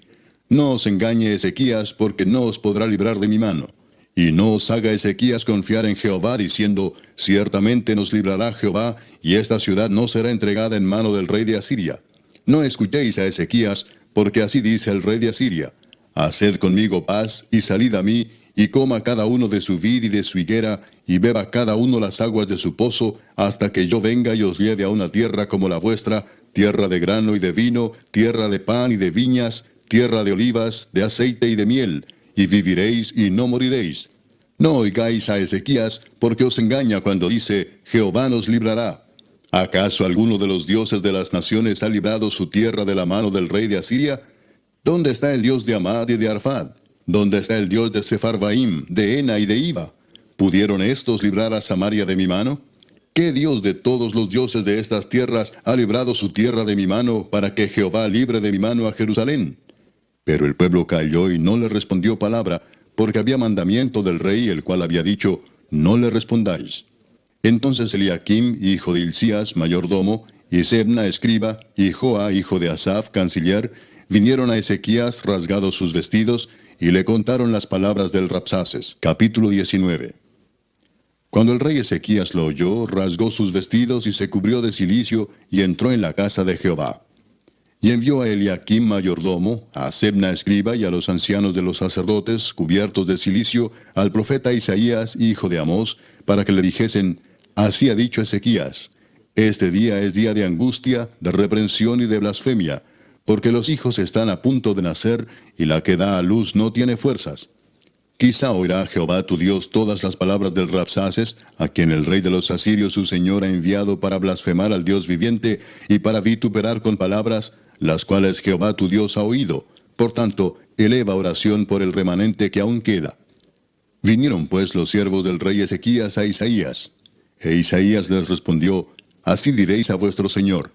no os engañe Ezequías, porque no os podrá librar de mi mano. Y no os haga Ezequías confiar en Jehová, diciendo, ciertamente nos librará Jehová, y esta ciudad no será entregada en mano del rey de Asiria. No escuchéis a Ezequías, porque así dice el rey de Asiria, haced conmigo paz, y salid a mí, y coma cada uno de su vid y de su higuera, y beba cada uno las aguas de su pozo, hasta que yo venga y os lleve a una tierra como la vuestra, tierra de grano y de vino, tierra de pan y de viñas, tierra de olivas, de aceite y de miel, y viviréis y no moriréis. No oigáis a Ezequías, porque os engaña cuando dice, Jehová nos librará. ¿Acaso alguno de los dioses de las naciones ha librado su tierra de la mano del rey de Asiria? ¿Dónde está el Dios de Amad y de Arfad? ¿Dónde está el Dios de Sepharvaim, de Ena y de Iva? ¿Pudieron estos librar a Samaria de mi mano? ¿Qué Dios de todos los dioses de estas tierras ha librado su tierra de mi mano, para que Jehová libre de mi mano a Jerusalén? Pero el pueblo calló y no le respondió palabra, porque había mandamiento del rey, el cual había dicho, no le respondáis. Entonces Eliaquim, hijo de Hilcías, mayordomo, y Sebna, escriba, y Joa, hijo de Asaph, canciller, vinieron a Ezequías rasgados sus vestidos, y le contaron las palabras del Rabsaces. Capítulo 19. Cuando el rey Ezequías lo oyó, rasgó sus vestidos y se cubrió de cilicio, y entró en la casa de Jehová. Y envió a Eliaquim mayordomo, a Sebna escriba y a los ancianos de los sacerdotes, cubiertos de cilicio, al profeta Isaías, hijo de Amós, para que le dijesen, así ha dicho Ezequías, este día es día de angustia, de reprensión y de blasfemia, porque los hijos están a punto de nacer, y la que da a luz no tiene fuerzas. Quizá oirá Jehová tu Dios todas las palabras del Rabsaces, a quien el rey de los asirios su señor ha enviado para blasfemar al Dios viviente, y para vituperar con palabras, las cuales Jehová tu Dios ha oído. Por tanto, eleva oración por el remanente que aún queda. Vinieron pues los siervos del rey Ezequías a Isaías. E Isaías les respondió, así diréis a vuestro señor,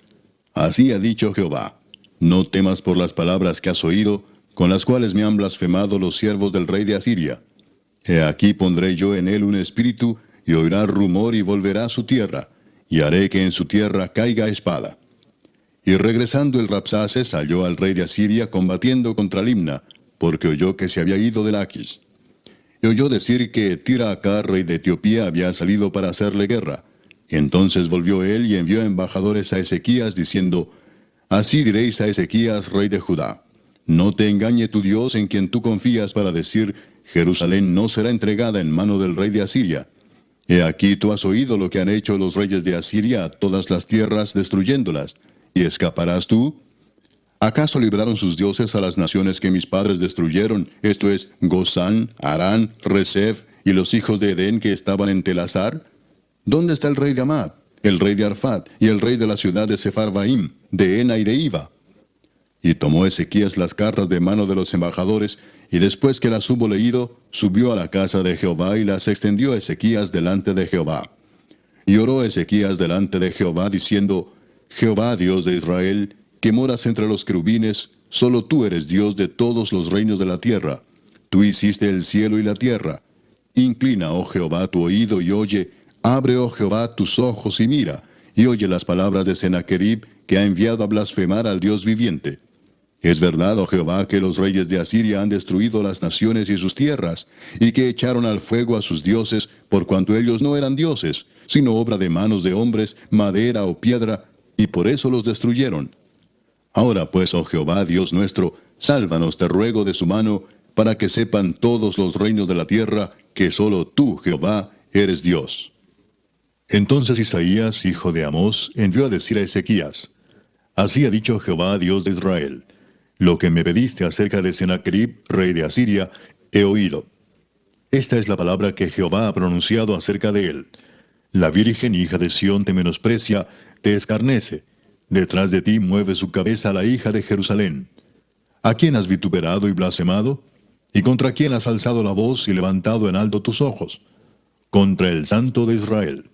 así ha dicho Jehová, no temas por las palabras que has oído, con las cuales me han blasfemado los siervos del rey de Asiria. He aquí pondré yo en él un espíritu, y oirá rumor y volverá a su tierra, y haré que en su tierra caiga espada. Y regresando el Rabsaces halló al rey de Asiria combatiendo contra Limna, porque oyó que se había ido de Laquis. Y oyó decir que Tiraacá, rey de Etiopía, había salido para hacerle guerra. Entonces volvió él y envió embajadores a Ezequías, diciendo, así diréis a Ezequías, rey de Judá, no te engañe tu Dios en quien tú confías para decir, Jerusalén no será entregada en mano del rey de Asiria. He aquí tú has oído lo que han hecho los reyes de Asiria a todas las tierras, destruyéndolas. ¿Y escaparás tú? ¿Acaso libraron sus dioses a las naciones que mis padres destruyeron, esto es, Gozán, Harán, Resef y los hijos de Edén que estaban en Telasar? ¿Dónde está el rey de Amad, el rey de Arfad y el rey de la ciudad de Sepharvaim, de Ena y de Iva? Y tomó Ezequías las cartas de mano de los embajadores, y después que las hubo leído, subió a la casa de Jehová y las extendió Ezequías delante de Jehová. Y oró Ezequías delante de Jehová, diciendo, Jehová, Dios de Israel, que moras entre los querubines, solo tú eres Dios de todos los reinos de la tierra. Tú hiciste el cielo y la tierra. Inclina, oh Jehová, tu oído y oye, abre, oh Jehová, tus ojos y mira, y oye las palabras de Sennacherib, que ha enviado a blasfemar al Dios viviente. Es verdad, oh Jehová, que los reyes de Asiria han destruido las naciones y sus tierras, y que echaron al fuego a sus dioses, por cuanto ellos no eran dioses, sino obra de manos de hombres, madera o piedra, y por eso los destruyeron. Ahora pues, oh Jehová, Dios nuestro, sálvanos, te ruego, de su mano, para que sepan todos los reinos de la tierra, que solo tú, Jehová, eres Dios. Entonces Isaías, hijo de Amós, envió a decir a Ezequías, así ha dicho Jehová, Dios de Israel, Lo que me pediste acerca de Sennacherib, rey de Asiria, he oído. Esta es la palabra que Jehová ha pronunciado acerca de él. La virgen hija de Sión te menosprecia, te escarnece. Detrás de ti mueve su cabeza la hija de Jerusalén. ¿A quién has vituperado y blasfemado? ¿Y contra quién has alzado la voz y levantado en alto tus ojos? Contra el Santo de Israel.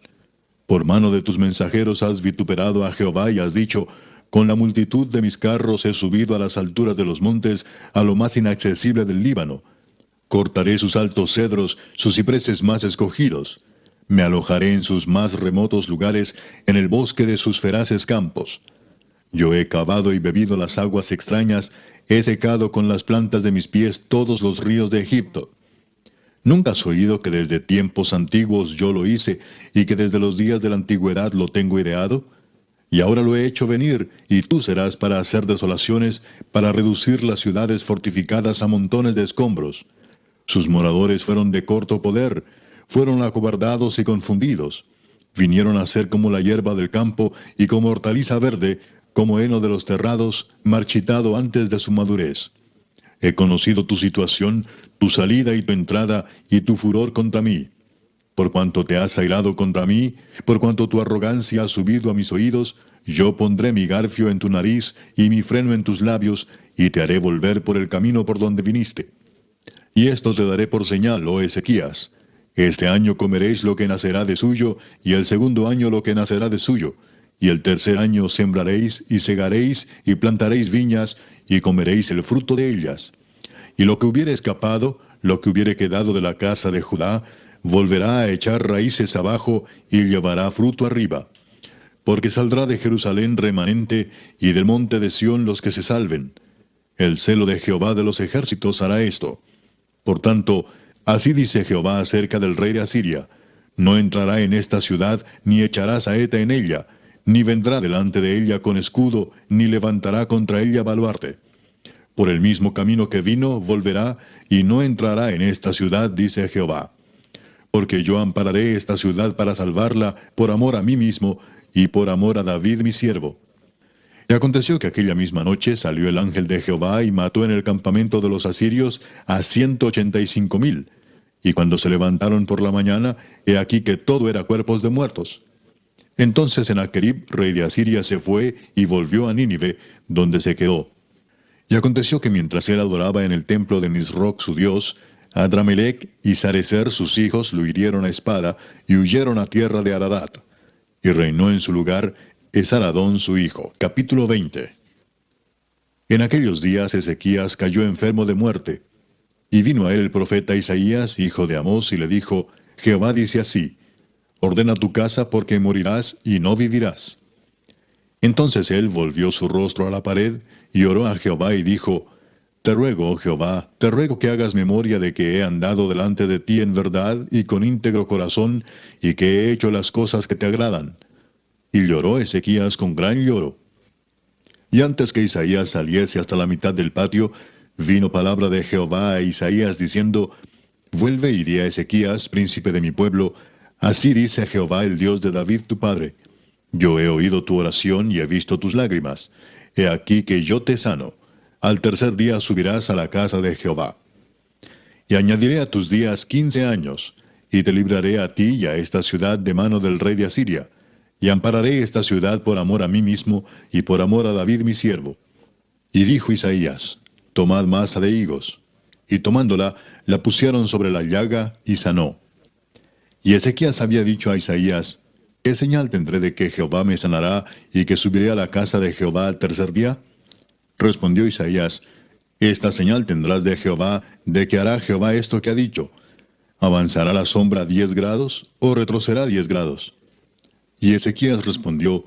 Por mano de tus mensajeros has vituperado a Jehová y has dicho, con la multitud de mis carros he subido a las alturas de los montes, a lo más inaccesible del Líbano. Cortaré sus altos cedros, sus cipreses más escogidos. Me alojaré en sus más remotos lugares, en el bosque de sus feraces campos. Yo he cavado y bebido las aguas extrañas, he secado con las plantas de mis pies todos los ríos de Egipto. ¿Nunca has oído que desde tiempos antiguos yo lo hice, y que desde los días de la antigüedad lo tengo ideado? Y ahora lo he hecho venir, y tú serás para hacer desolaciones, para reducir las ciudades fortificadas a montones de escombros. Sus moradores fueron de corto poder, fueron acobardados y confundidos. Vinieron a ser como la hierba del campo y como hortaliza verde, como heno de los terrados, marchitado antes de su madurez. He conocido tu situación, tu salida y tu entrada, y tu furor contra mí. Por cuanto te has airado contra mí, por cuanto tu arrogancia ha subido a mis oídos, yo pondré mi garfio en tu nariz y mi freno en tus labios, y te haré volver por el camino por donde viniste. Y esto te daré por señal, oh Ezequías. Este año comeréis lo que nacerá de suyo, y el segundo año lo que nacerá de suyo, y el tercer año sembraréis, y segaréis, y plantaréis viñas, y comeréis el fruto de ellas. Y lo que hubiere escapado, lo que hubiere quedado de la casa de Judá, volverá a echar raíces abajo, y llevará fruto arriba. Porque saldrá de Jerusalén remanente, y del monte de Sión los que se salven. El celo de Jehová de los ejércitos hará esto. Por tanto, así dice Jehová acerca del rey de Asiria: no entrará en esta ciudad, ni echará saeta en ella, ni vendrá delante de ella con escudo, ni levantará contra ella baluarte. Por el mismo camino que vino, volverá, y no entrará en esta ciudad, dice Jehová. Porque yo ampararé esta ciudad para salvarla, por amor a mí mismo, y por amor a David mi siervo. Y aconteció que aquella misma noche salió el ángel de Jehová y mató en el campamento de los asirios a 185,000. Y cuando se levantaron por la mañana, he aquí que todo era cuerpos de muertos. Entonces Sennacherib, rey de Asiria, se fue y volvió a Nínive, donde se quedó. Y aconteció que mientras él adoraba en el templo de Nisroch su dios, Adramelech y Sarecer sus hijos lo hirieron a espada y huyeron a tierra de Ararat. Y reinó en su lugar Esaradón su hijo. Capítulo 20. En aquellos días Ezequías cayó enfermo de muerte. Y vino a él el profeta Isaías, hijo de Amós, y le dijo: Jehová dice así: ordena tu casa porque morirás y no vivirás. Entonces él volvió su rostro a la pared y oró a Jehová y dijo: te ruego, oh Jehová, te ruego que hagas memoria de que he andado delante de ti en verdad y con íntegro corazón, y que he hecho las cosas que te agradan. Y lloró Ezequías con gran lloro. Y antes que Isaías saliese hasta la mitad del patio, vino palabra de Jehová a Isaías diciendo: vuelve y di a Ezequías, príncipe de mi pueblo: así dice Jehová, el Dios de David tu padre: yo he oído tu oración y he visto tus lágrimas. He aquí que yo te sano. Al tercer día subirás a la casa de Jehová. Y añadiré a tus días 15 años, y te libraré a ti y a esta ciudad de mano del rey de Asiria, y ampararé esta ciudad por amor a mí mismo, y por amor a David mi siervo. Y dijo Isaías: tomad masa de higos. Y tomándola, la pusieron sobre la llaga, y sanó. Y Ezequías había dicho a Isaías: ¿qué señal tendré de que Jehová me sanará, y que subiré a la casa de Jehová al tercer día? Respondió Isaías: esta señal tendrás de Jehová, de que hará Jehová esto que ha dicho: ¿avanzará la sombra 10 grados, o retrocederá 10 grados? Y Ezequías respondió: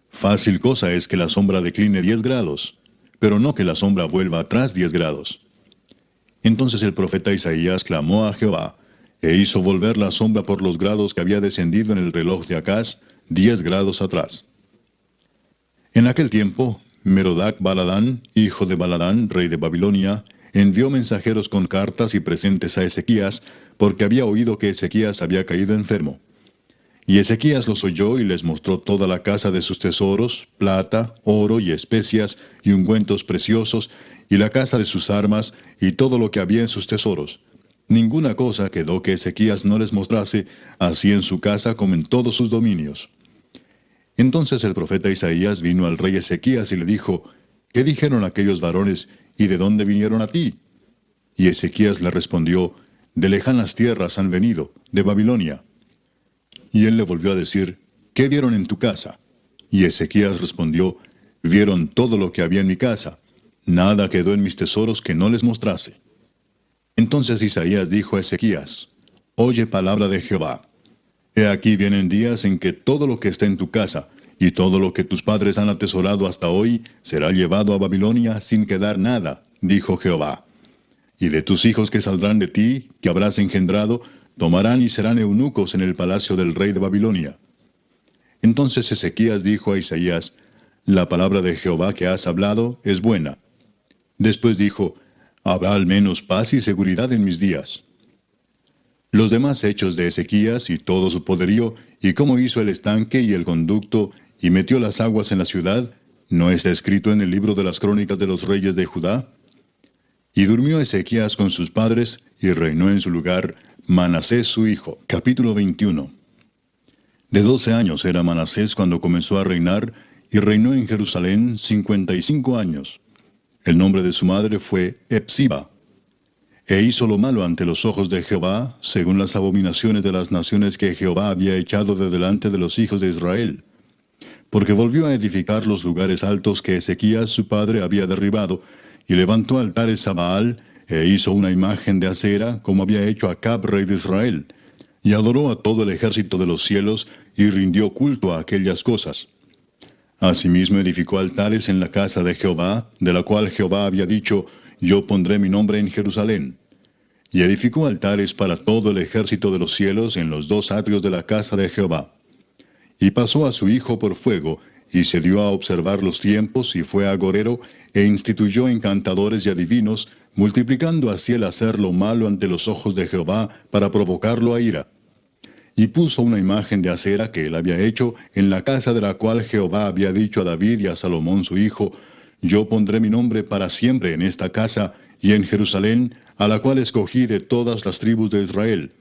fácil cosa es que la sombra decline 10 grados, pero no que la sombra vuelva atrás 10 grados. Entonces el profeta Isaías clamó a Jehová, e hizo volver la sombra por los grados que había descendido en el reloj de Acaz, 10 grados atrás. En aquel tiempo, Merodac Baladán, hijo de Baladán, rey de Babilonia, envió mensajeros con cartas y presentes a Ezequías, porque había oído que Ezequías había caído enfermo. Y Ezequías los oyó y les mostró toda la casa de sus tesoros, plata, oro y especias, y ungüentos preciosos, y la casa de sus armas, y todo lo que había en sus tesoros. Ninguna cosa quedó que Ezequías no les mostrase, así en su casa como en todos sus dominios. Entonces el profeta Isaías vino al rey Ezequías y le dijo, ¿qué dijeron aquellos varones, y de dónde vinieron a ti? Y Ezequías le respondió, de lejanas tierras han venido, de Babilonia. Y él le volvió a decir, ¿qué vieron en tu casa? Y Ezequías respondió, vieron todo lo que había en mi casa. Nada quedó en mis tesoros que no les mostrase. Entonces Isaías dijo a Ezequías, oye palabra de Jehová. He aquí vienen días en que todo lo que está en tu casa, y todo lo que tus padres han atesorado hasta hoy, será llevado a Babilonia sin quedar nada, dijo Jehová. Y de tus hijos que saldrán de ti, que habrás engendrado, tomarán y serán eunucos en el palacio del rey de Babilonia. Entonces Ezequías dijo a Isaías, la palabra de Jehová que has hablado es buena. Después dijo, habrá al menos paz y seguridad en mis días. Los demás hechos de Ezequías y todo su poderío, y cómo hizo el estanque y el conducto, y metió las aguas en la ciudad, ¿no está escrito en el libro de las crónicas de los reyes de Judá? Y durmió Ezequías con sus padres, y reinó en su lugar Manasés su hijo. Capítulo 21. De 12 años era Manasés cuando comenzó a reinar, y reinó en Jerusalén 55 años. El nombre de su madre fue Hepsiba. E hizo lo malo ante los ojos de Jehová, según las abominaciones de las naciones que Jehová había echado de delante de los hijos de Israel. Porque volvió a edificar los lugares altos que Ezequías su padre había derribado, y levantó altares a Baal, e hizo una imagen de acera, como había hecho Acab rey de Israel, y adoró a todo el ejército de los cielos, y rindió culto a aquellas cosas. Asimismo edificó altares en la casa de Jehová, de la cual Jehová había dicho, yo pondré mi nombre en Jerusalén. Y edificó altares para todo el ejército de los cielos en los 2 atrios de la casa de Jehová. Y pasó a su hijo por fuego, y se dio a observar los tiempos, y fue agorero, e instituyó encantadores y adivinos, multiplicando así el hacer lo malo ante los ojos de Jehová, para provocarlo a ira. Y puso una imagen de acera que él había hecho en la casa de la cual Jehová había dicho a David y a Salomón su hijo, yo pondré mi nombre para siempre en esta casa y en Jerusalén, a la cual escogí de todas las tribus de Israel.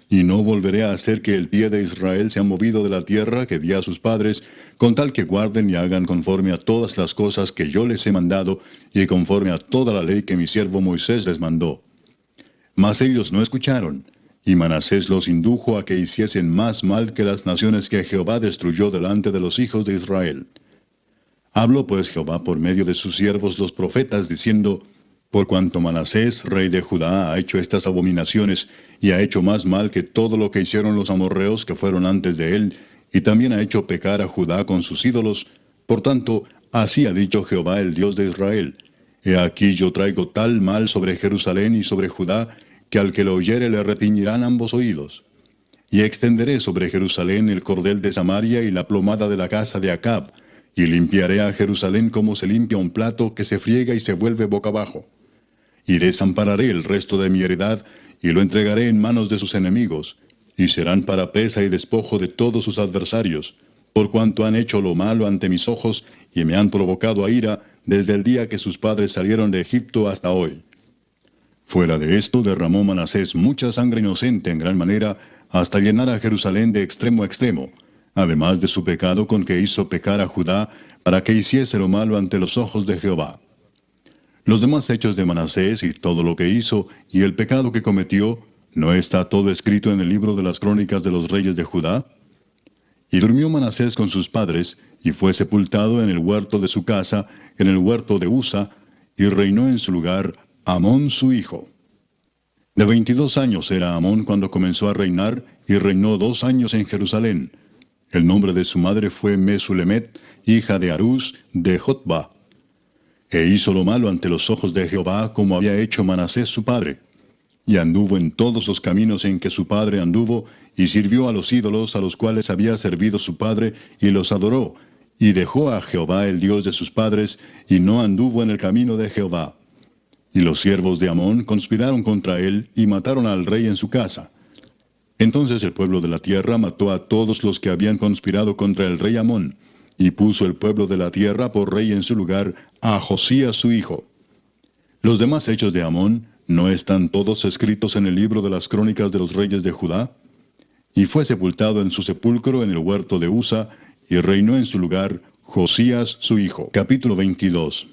Y no volveré a hacer que el pie de Israel sea movido de la tierra que di a sus padres, con tal que guarden y hagan conforme a todas las cosas que yo les he mandado, y conforme a toda la ley que mi siervo Moisés les mandó. Mas ellos no escucharon, y Manasés los indujo a que hiciesen más mal que las naciones que Jehová destruyó delante de los hijos de Israel. Habló pues Jehová por medio de sus siervos los profetas, diciendo, por cuanto Manasés, rey de Judá, ha hecho estas abominaciones, y ha hecho más mal que todo lo que hicieron los amorreos que fueron antes de él, y también ha hecho pecar a Judá con sus ídolos, por tanto, así ha dicho Jehová el Dios de Israel, he aquí yo traigo tal mal sobre Jerusalén y sobre Judá, que al que lo oyere le retiñirán ambos oídos. Y extenderé sobre Jerusalén el cordel de Samaria y la plomada de la casa de Acab, y limpiaré a Jerusalén como se limpia un plato que se friega y se vuelve boca abajo. Y desampararé el resto de mi heredad, y lo entregaré en manos de sus enemigos, y serán para pesa y despojo de todos sus adversarios, por cuanto han hecho lo malo ante mis ojos, y me han provocado a ira, desde el día que sus padres salieron de Egipto hasta hoy. Fuera de esto derramó Manasés mucha sangre inocente en gran manera, hasta llenar a Jerusalén de extremo a extremo, además de su pecado con que hizo pecar a Judá, para que hiciese lo malo ante los ojos de Jehová. Los demás hechos de Manasés y todo lo que hizo, y el pecado que cometió, ¿no está todo escrito en el libro de las crónicas de los reyes de Judá? Y durmió Manasés con sus padres, y fue sepultado en el huerto de su casa, en el huerto de Usa, y reinó en su lugar Amón su hijo. De 22 años era Amón cuando comenzó a reinar, y reinó 2 años en Jerusalén. El nombre de su madre fue Mesulemet, hija de Harús, de Jotba. E hizo lo malo ante los ojos de Jehová, como había hecho Manasés su padre. Y anduvo en todos los caminos en que su padre anduvo, y sirvió a los ídolos a los cuales había servido su padre, y los adoró, y dejó a Jehová el Dios de sus padres, y no anduvo en el camino de Jehová. Y los siervos de Amón conspiraron contra él, y mataron al rey en su casa. Entonces el pueblo de la tierra mató a todos los que habían conspirado contra el rey Amón, y puso el pueblo de la tierra por rey en su lugar a Josías su hijo. Los demás hechos de Amón, ¿no están todos escritos en el libro de las crónicas de los reyes de Judá? Y fue sepultado en su sepulcro en el huerto de Usa, y reinó en su lugar Josías su hijo. Capítulo 22.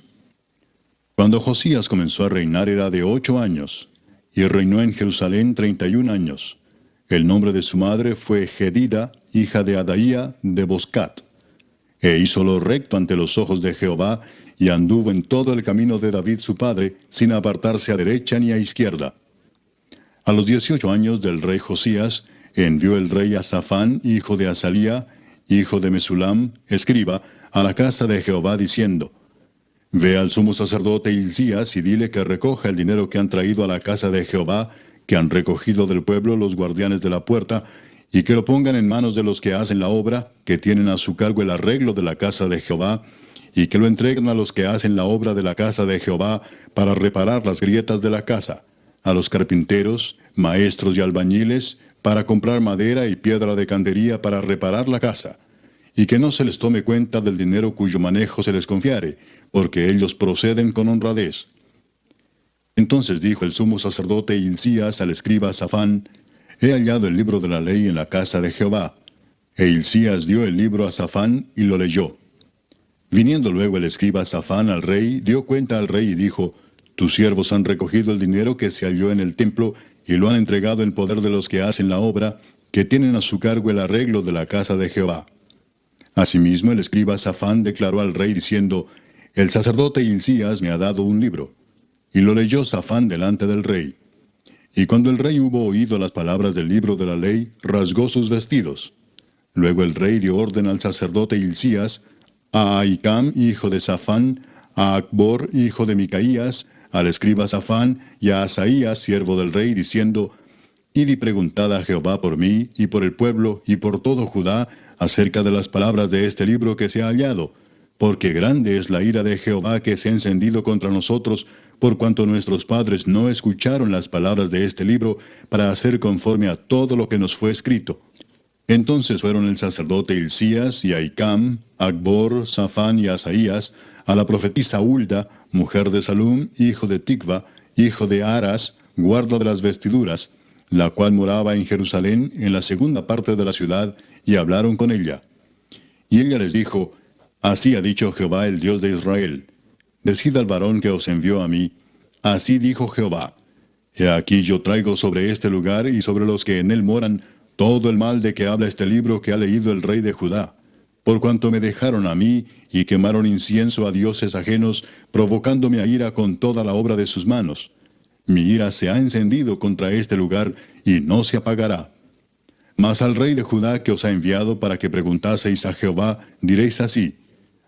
Cuando Josías comenzó a reinar era de 8 años, y reinó en Jerusalén 31 años. El nombre de su madre fue Jedida, hija de Adaía de Boscat. E hizo lo recto ante los ojos de Jehová, y anduvo en todo el camino de David su padre, sin apartarse a derecha ni a izquierda. A los 18 años del rey Josías, envió el rey a Safán, hijo de Azalía, hijo de Mesulam, escriba, a la casa de Jehová, diciendo: Ve al sumo sacerdote Hilcías y dile que recoja el dinero que han traído a la casa de Jehová, que han recogido del pueblo los guardianes de la puerta, y que lo pongan en manos de los que hacen la obra, que tienen a su cargo el arreglo de la casa de Jehová, y que lo entreguen a los que hacen la obra de la casa de Jehová para reparar las grietas de la casa, a los carpinteros, maestros y albañiles, para comprar madera y piedra de candería para reparar la casa, y que no se les tome cuenta del dinero cuyo manejo se les confiare, porque ellos proceden con honradez. Entonces dijo el sumo sacerdote Hilcías al escriba Safán: He hallado el libro de la ley en la casa de Jehová. E Hilcías dio el libro a Safán y lo leyó. Viniendo luego el escriba Safán al rey, dio cuenta al rey y dijo: Tus siervos han recogido el dinero que se halló en el templo y lo han entregado en poder de los que hacen la obra, que tienen a su cargo el arreglo de la casa de Jehová. Asimismo el escriba Safán declaró al rey diciendo: El sacerdote Hilcías me ha dado un libro. Y lo leyó Safán delante del rey. Y cuando el rey hubo oído las palabras del libro de la ley, rasgó sus vestidos. Luego el rey dio orden al sacerdote Hilcías, a Ahicam, hijo de Safán, a Acbor, hijo de Micaías, al escriba Safán, y a Asaías, siervo del rey, diciendo: Id y preguntad a Jehová por mí, y por el pueblo, y por todo Judá, acerca de las palabras de este libro que se ha hallado, porque grande es la ira de Jehová que se ha encendido contra nosotros, por cuanto nuestros padres no escucharon las palabras de este libro, para hacer conforme a todo lo que nos fue escrito. Entonces fueron el sacerdote Hilcías y Ahicam, Acbor, Safán y Asaías, a la profetisa Hulda, mujer de Salum, hijo de Ticva, hijo de Aras, guarda de las vestiduras, la cual moraba en Jerusalén, en la segunda parte de la ciudad, y hablaron con ella. Y ella les dijo: Así ha dicho Jehová, el Dios de Israel: Decid al varón que os envió a mí: Así dijo Jehová: He aquí yo traigo sobre este lugar y sobre los que en él moran todo el mal de que habla este libro que ha leído el rey de Judá, por cuanto me dejaron a mí y quemaron incienso a dioses ajenos, provocándome a ira con toda la obra de sus manos. Mi ira se ha encendido contra este lugar y no se apagará. Mas al rey de Judá que os ha enviado para que preguntaseis a Jehová, diréis así: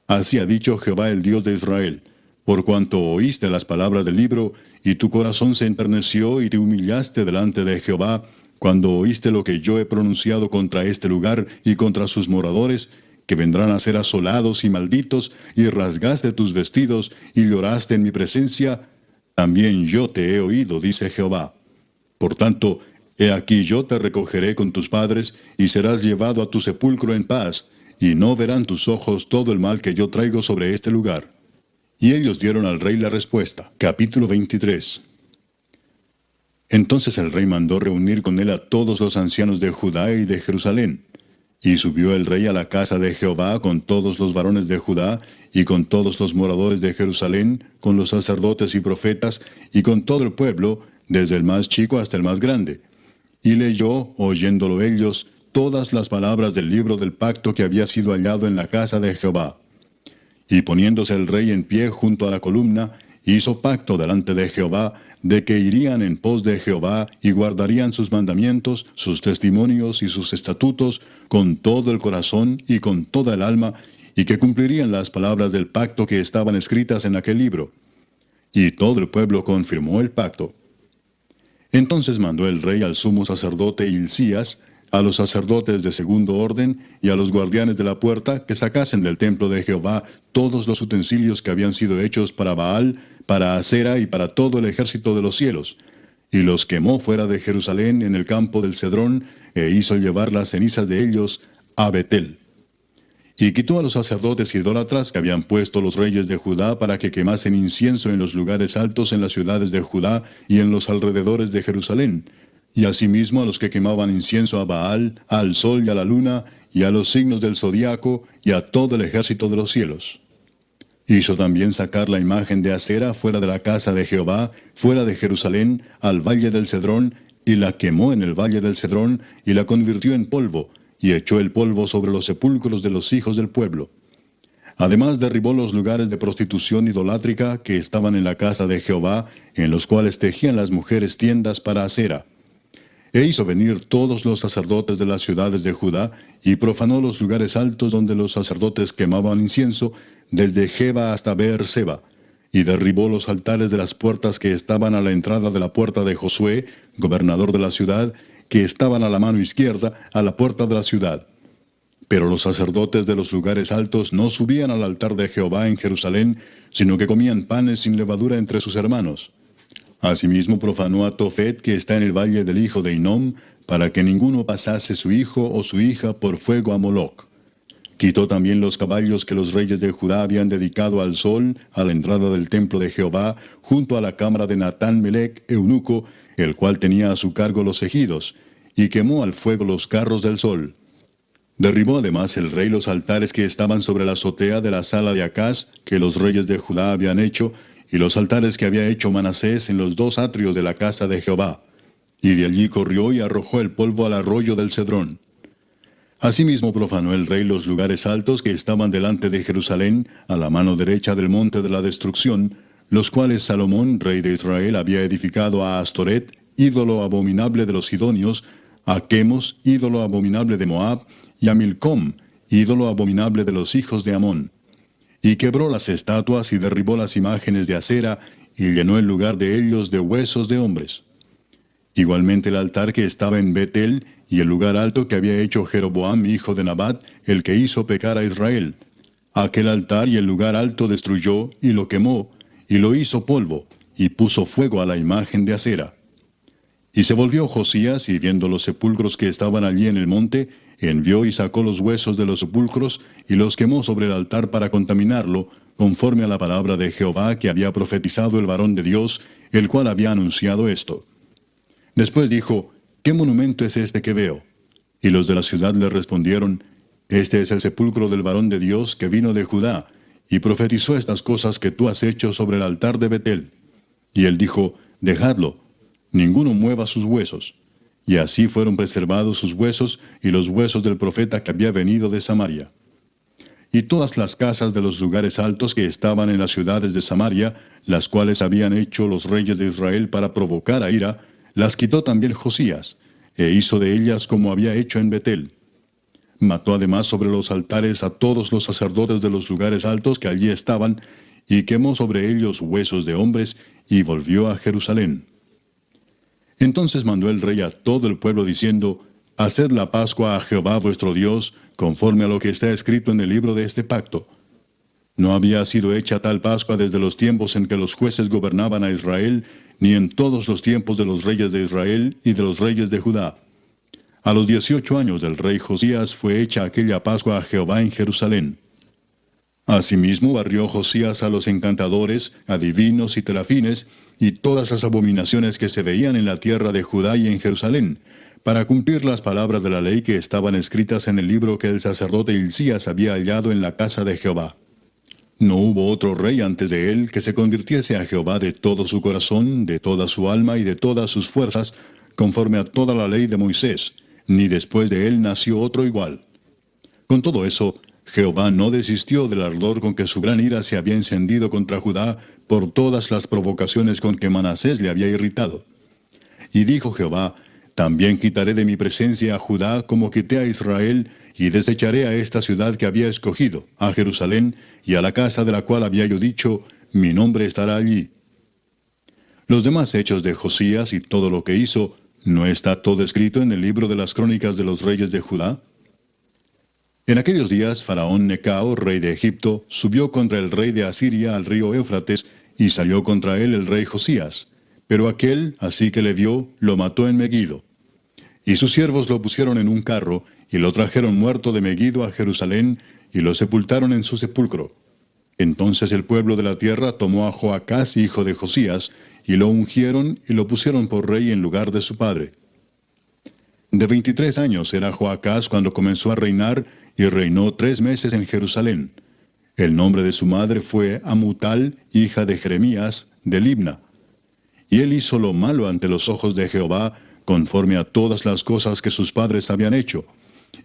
Así ha dicho Jehová, el Dios de Israel: Por cuanto oíste las palabras del libro, y tu corazón se enterneció y te humillaste delante de Jehová, cuando oíste lo que yo he pronunciado contra este lugar y contra sus moradores, que vendrán a ser asolados y malditos, y rasgaste tus vestidos y lloraste en mi presencia, también yo te he oído, dice Jehová. Por tanto, he aquí yo te recogeré con tus padres, y serás llevado a tu sepulcro en paz, y no verán tus ojos todo el mal que yo traigo sobre este lugar. Y ellos dieron al rey la respuesta. Capítulo 23. Entonces el rey mandó reunir con él a todos los ancianos de Judá y de Jerusalén. Y subió el rey a la casa de Jehová con todos los varones de Judá, y con todos los moradores de Jerusalén, con los sacerdotes y profetas, y con todo el pueblo, desde el más chico hasta el más grande. Y leyó, oyéndolo ellos, todas las palabras del libro del pacto que había sido hallado en la casa de Jehová. Y poniéndose el rey en pie junto a la columna, hizo pacto delante de Jehová, de que irían en pos de Jehová y guardarían sus mandamientos, sus testimonios y sus estatutos con todo el corazón y con toda el alma, y que cumplirían las palabras del pacto que estaban escritas en aquel libro. Y todo el pueblo confirmó el pacto. Entonces mandó el rey al sumo sacerdote Hilcías, a los sacerdotes de segundo orden y a los guardianes de la puerta que sacasen del templo de Jehová todos los utensilios que habían sido hechos para Baal, para Asera y para todo el ejército de los cielos, y los quemó fuera de Jerusalén en el campo del Cedrón, e hizo llevar las cenizas de ellos a Betel. Y quitó a los sacerdotes idólatras que habían puesto los reyes de Judá para que quemasen incienso en los lugares altos en las ciudades de Judá y en los alrededores de Jerusalén, y asimismo a los que quemaban incienso a Baal, al sol y a la luna, y a los signos del zodiaco, y a todo el ejército de los cielos. Hizo también sacar la imagen de Acera fuera de la casa de Jehová, fuera de Jerusalén, al valle del Cedrón, y la quemó en el valle del Cedrón, y la convirtió en polvo, y echó el polvo sobre los sepulcros de los hijos del pueblo. Además derribó los lugares de prostitución idolátrica que estaban en la casa de Jehová, en los cuales tejían las mujeres tiendas para Acera. E hizo venir todos los sacerdotes de las ciudades de Judá, y profanó los lugares altos donde los sacerdotes quemaban incienso, desde Geba hasta Beer-seba, y derribó los altares de las puertas que estaban a la entrada de la puerta de Josué, gobernador de la ciudad, que estaban a la mano izquierda, a la puerta de la ciudad. Pero los sacerdotes de los lugares altos no subían al altar de Jehová en Jerusalén, sino que comían panes sin levadura entre sus hermanos. Asimismo profanó a Tofet, que está en el valle del hijo de Hinnom, para que ninguno pasase su hijo o su hija por fuego a Moloc. Quitó también los caballos que los reyes de Judá habían dedicado al sol, a la entrada del templo de Jehová, junto a la cámara de Natán-Melec, eunuco, el cual tenía a su cargo los ejidos, y quemó al fuego los carros del sol. Derribó además el rey los altares que estaban sobre la azotea de la sala de Acaz, que los reyes de Judá habían hecho, y los altares que había hecho Manasés en los dos atrios de la casa de Jehová. Y de allí corrió y arrojó el polvo al arroyo del Cedrón. Asimismo profanó el rey los lugares altos que estaban delante de Jerusalén, a la mano derecha del monte de la destrucción, los cuales Salomón, rey de Israel, había edificado a Astoret, ídolo abominable de los sidonios, a Quemos, ídolo abominable de Moab, y a Milcom, ídolo abominable de los hijos de Amón. Y quebró las estatuas y derribó las imágenes de Acera, y llenó el lugar de ellos de huesos de hombres. Igualmente el altar que estaba en Betel, y el lugar alto que había hecho Jeroboam, hijo de Nabat, el que hizo pecar a Israel. Aquel altar y el lugar alto destruyó, y lo quemó, y lo hizo polvo, y puso fuego a la imagen de Acera. Y se volvió Josías, y viendo los sepulcros que estaban allí en el monte, envió y sacó los huesos de los sepulcros, y los quemó sobre el altar para contaminarlo, conforme a la palabra de Jehová que había profetizado el varón de Dios, el cual había anunciado esto. Después dijo, ¿qué monumento es este que veo? Y los de la ciudad le respondieron, este es el sepulcro del varón de Dios que vino de Judá, y profetizó estas cosas que tú has hecho sobre el altar de Betel. Y él dijo, dejadlo, ninguno mueva sus huesos. Y así fueron preservados sus huesos y los huesos del profeta que había venido de Samaria. Y todas las casas de los lugares altos que estaban en las ciudades de Samaria, las cuales habían hecho los reyes de Israel para provocar a ira, las quitó también Josías, e hizo de ellas como había hecho en Betel. Mató además sobre los altares a todos los sacerdotes de los lugares altos que allí estaban, y quemó sobre ellos huesos de hombres, y volvió a Jerusalén. Entonces mandó el rey a todo el pueblo diciendo, haced la Pascua a Jehová vuestro Dios, conforme a lo que está escrito en el libro de este pacto. No había sido hecha tal Pascua desde los tiempos en que los jueces gobernaban a Israel, ni en todos los tiempos de los reyes de Israel y de los reyes de Judá. A los 18 años del rey Josías fue hecha aquella Pascua a Jehová en Jerusalén. Asimismo barrió Josías a los encantadores, adivinos y terafines, y todas las abominaciones que se veían en la tierra de Judá y en Jerusalén, para cumplir las palabras de la ley que estaban escritas en el libro que el sacerdote Hilcías había hallado en la casa de Jehová. No hubo otro rey antes de él que se convirtiese a Jehová de todo su corazón, de toda su alma y de todas sus fuerzas, conforme a toda la ley de Moisés, ni después de él nació otro igual. Con todo eso, Jehová no desistió del ardor con que su gran ira se había encendido contra Judá por todas las provocaciones con que Manasés le había irritado. Y dijo Jehová, también quitaré de mi presencia a Judá como quité a Israel, y desecharé a esta ciudad que había escogido, a Jerusalén, y a la casa de la cual había yo dicho, mi nombre estará allí. Los demás hechos de Josías y todo lo que hizo, ¿no está todo escrito en el libro de las crónicas de los reyes de Judá? En aquellos días, Faraón Necao, rey de Egipto, subió contra el rey de Asiria al río Éufrates, y salió contra él el rey Josías. Pero aquel, así que le vio, lo mató en Megido. Y sus siervos lo pusieron en un carro, y lo trajeron muerto de Megido a Jerusalén, y lo sepultaron en su sepulcro. Entonces el pueblo de la tierra tomó a Joacás, hijo de Josías, y lo ungieron y lo pusieron por rey en lugar de su padre. De 23 años era Joacás cuando comenzó a reinar, y reinó 3 meses en Jerusalén. El nombre de su madre fue Amutal, hija de Jeremías, de Libna. Y él hizo lo malo ante los ojos de Jehová, conforme a todas las cosas que sus padres habían hecho.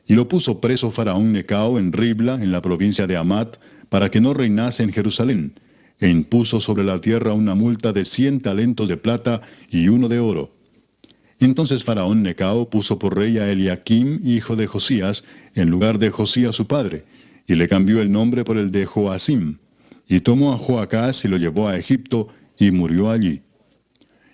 Y lo puso preso Faraón Necao en Ribla, en la provincia de Amat, para que no reinase en Jerusalén, e impuso sobre la tierra una multa de 100 talentos de plata y 1 de oro. Entonces Faraón Necao puso por rey a Eliakim, hijo de Josías, en lugar de Josías su padre, y le cambió el nombre por el de Joacim, y tomó a Joacás y lo llevó a Egipto, y murió allí.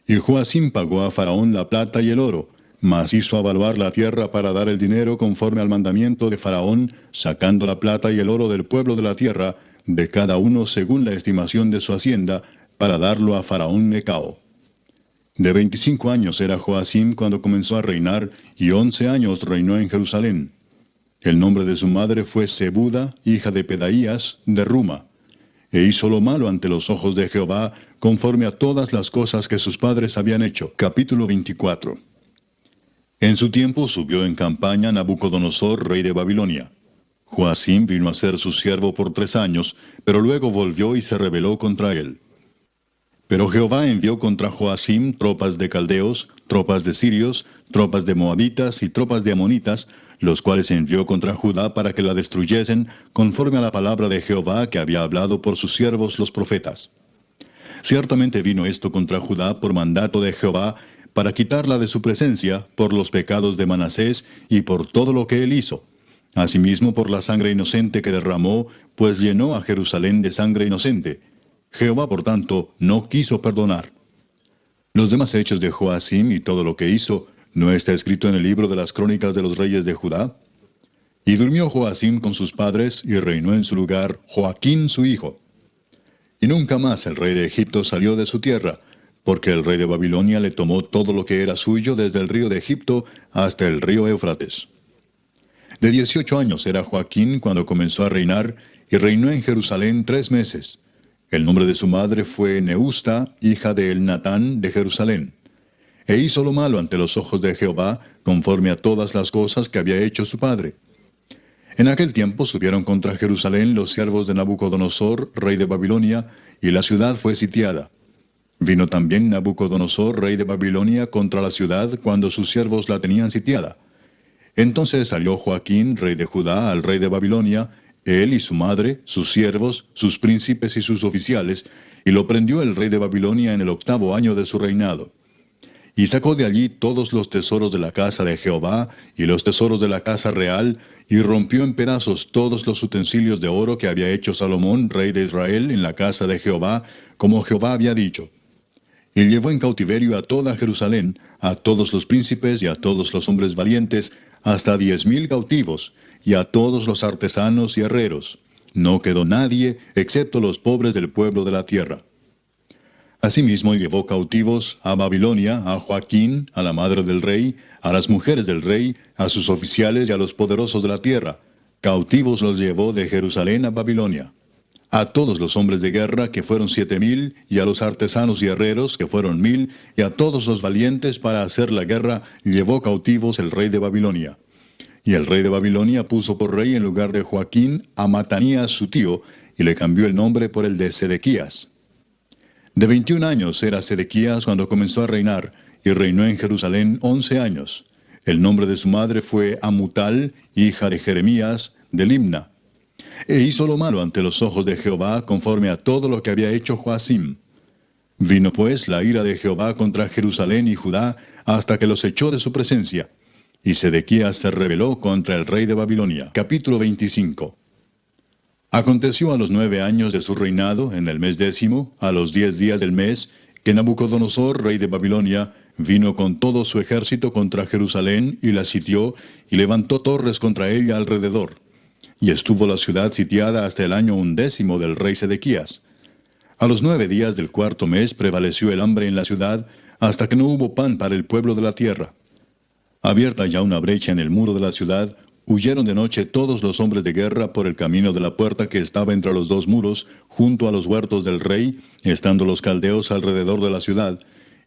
Y Joacim pagó a Faraón la plata y el oro, mas hizo avaluar la tierra para dar el dinero conforme al mandamiento de Faraón, sacando la plata y el oro del pueblo de la tierra, de cada uno según la estimación de su hacienda, para darlo a Faraón Necao. De 25 años era Joacim cuando comenzó a reinar, y 11 años reinó en Jerusalén. El nombre de su madre fue Zebuda, hija de Pedaías, de Ruma. E hizo lo malo ante los ojos de Jehová, conforme a todas las cosas que sus padres habían hecho. Capítulo 24. En su tiempo subió en campaña Nabucodonosor, rey de Babilonia. Joacim vino a ser su siervo por 3 años, pero luego volvió y se rebeló contra él. Pero Jehová envió contra Joacim tropas de caldeos, tropas de sirios, tropas de moabitas y tropas de amonitas, los cuales envió contra Judá para que la destruyesen, conforme a la palabra de Jehová que había hablado por sus siervos los profetas. Ciertamente vino esto contra Judá por mandato de Jehová, para quitarla de su presencia, por los pecados de Manasés y por todo lo que él hizo. Asimismo por la sangre inocente que derramó, pues llenó a Jerusalén de sangre inocente. Jehová, por tanto, no quiso perdonar. Los demás hechos de Joacim y todo lo que hizo, ¿no está escrito en el libro de las crónicas de los reyes de Judá? Y durmió Joacim con sus padres, y reinó en su lugar Joaquín su hijo. Y nunca más el rey de Egipto salió de su tierra, porque el rey de Babilonia le tomó todo lo que era suyo desde el río de Egipto hasta el río Éufrates. De 18 años era Joaquín cuando comenzó a reinar, y reinó en Jerusalén 3 meses. El nombre de su madre fue Neusta, hija de Elnatán de Jerusalén. E hizo lo malo ante los ojos de Jehová, conforme a todas las cosas que había hecho su padre. En aquel tiempo subieron contra Jerusalén los siervos de Nabucodonosor, rey de Babilonia, y la ciudad fue sitiada. Vino también Nabucodonosor, rey de Babilonia, contra la ciudad cuando sus siervos la tenían sitiada. Entonces salió Joaquín, rey de Judá, al rey de Babilonia, él y su madre, sus siervos, sus príncipes y sus oficiales, y lo prendió el rey de Babilonia en el 8º año de su reinado. Y sacó de allí todos los tesoros de la casa de Jehová, y los tesoros de la casa real, y rompió en pedazos todos los utensilios de oro que había hecho Salomón, rey de Israel, en la casa de Jehová, como Jehová había dicho. Y llevó en cautiverio a toda Jerusalén, a todos los príncipes y a todos los hombres valientes, hasta 10,000 cautivos, y a todos los artesanos y herreros. No quedó nadie, excepto los pobres del pueblo de la tierra. Asimismo llevó cautivos a Babilonia, a Joaquín, a la madre del rey, a las mujeres del rey, a sus oficiales y a los poderosos de la tierra. Cautivos los llevó de Jerusalén a Babilonia. A todos los hombres de guerra, que fueron 7,000, y a los artesanos y herreros, que fueron 1,000, y a todos los valientes para hacer la guerra, llevó cautivos el rey de Babilonia. Y el rey de Babilonia puso por rey en lugar de Joaquín a Matanías su tío, y le cambió el nombre por el de Sedequías. De 21 años era Sedequías cuando comenzó a reinar, y reinó en Jerusalén 11 años. El nombre de su madre fue Amutal, hija de Jeremías, de Libna. E hizo lo malo ante los ojos de Jehová, conforme a todo lo que había hecho Joacim. Vino pues la ira de Jehová contra Jerusalén y Judá, hasta que los echó de su presencia. Y Sedequías se rebeló contra el rey de Babilonia. Capítulo 25. Aconteció a los 9 años de su reinado, en el mes 10, a los 10 días del mes, que Nabucodonosor, rey de Babilonia, vino con todo su ejército contra Jerusalén, y la sitió, y levantó torres contra ella alrededor. Y estuvo la ciudad sitiada hasta el año 11 del rey Sedequías. A los 9 días del 4º mes prevaleció el hambre en la ciudad, hasta que no hubo pan para el pueblo de la tierra. Abierta ya una brecha en el muro de la ciudad, huyeron de noche todos los hombres de guerra por el camino de la puerta que estaba entre los dos muros, junto a los huertos del rey, estando los caldeos alrededor de la ciudad,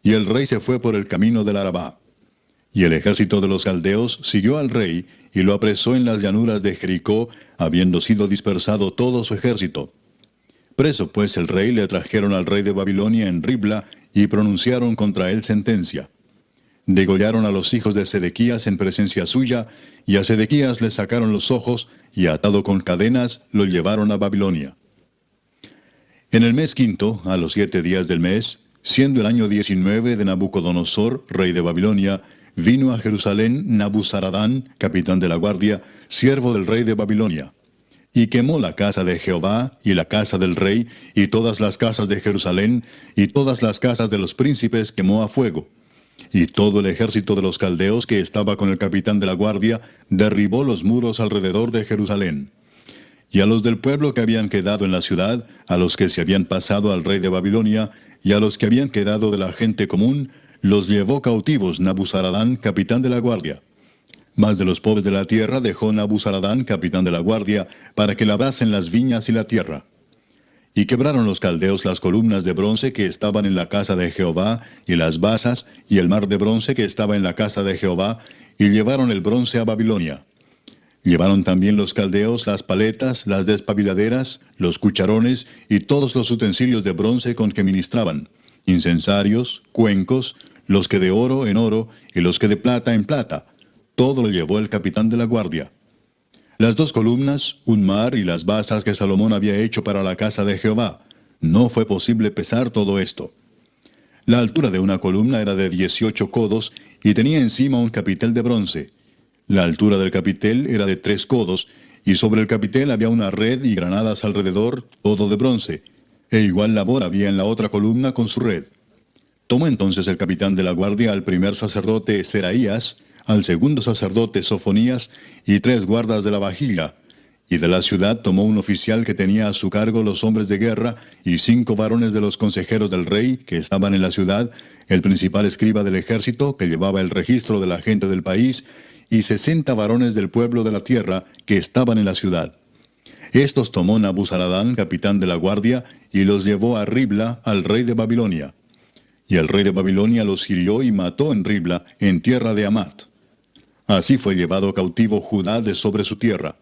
y el rey se fue por el camino del Arabá. Y el ejército de los caldeos siguió al rey, y lo apresó en las llanuras de Jericó, habiendo sido dispersado todo su ejército. Preso pues el rey le trajeron al rey de Babilonia en Ribla, y pronunciaron contra él sentencia. Degollaron a los hijos de Sedequías en presencia suya, y a Sedequías le sacaron los ojos, y atado con cadenas, lo llevaron a Babilonia. En el mes quinto, a los 7 días del mes, siendo el año 19 de Nabucodonosor, rey de Babilonia, vino a Jerusalén Nabuzaradán, capitán de la guardia, siervo del rey de Babilonia, y quemó la casa de Jehová, y la casa del rey, y todas las casas de Jerusalén, y todas las casas de los príncipes quemó a fuego. Y todo el ejército de los caldeos que estaba con el capitán de la guardia derribó los muros alrededor de Jerusalén. Y a los del pueblo que habían quedado en la ciudad, a los que se habían pasado al rey de Babilonia, y a los que habían quedado de la gente común, los llevó cautivos Nabuzaradán, capitán de la guardia. Mas de los pobres de la tierra dejó Nabuzaradán, capitán de la guardia, para que labrasen las viñas y la tierra. Y quebraron los caldeos las columnas de bronce que estaban en la casa de Jehová, y las basas, y el mar de bronce que estaba en la casa de Jehová, y llevaron el bronce a Babilonia. Llevaron también los caldeos las paletas, las despabiladeras, los cucharones, y todos los utensilios de bronce con que ministraban, incensarios, cuencos, los que de oro en oro, y los que de plata en plata. Todo lo llevó el capitán de la guardia. Las 2 columnas, un mar y las basas que Salomón había hecho para la casa de Jehová. No fue posible pesar todo esto. La altura de una columna era de 18 codos y tenía encima un capitel de bronce. La altura del capitel era de 3 codos, y sobre el capitel había una red y granadas alrededor, todo de bronce, e igual labor había en la otra columna con su red. Tomó entonces el capitán de la guardia al primer sacerdote Seraías, al segundo sacerdote Sofonías, y 3 guardas de la vajilla. Y de la ciudad tomó un oficial que tenía a su cargo los hombres de guerra, y 5 varones de los consejeros del rey, que estaban en la ciudad, el principal escriba del ejército, que llevaba el registro de la gente del país, y 60 varones del pueblo de la tierra, que estaban en la ciudad. Estos tomó Nabuzaradán, capitán de la guardia, y los llevó a Ribla, al rey de Babilonia. Y el rey de Babilonia los hirió y mató en Ribla, en tierra de Amat. Así fue llevado cautivo Judá de sobre su tierra.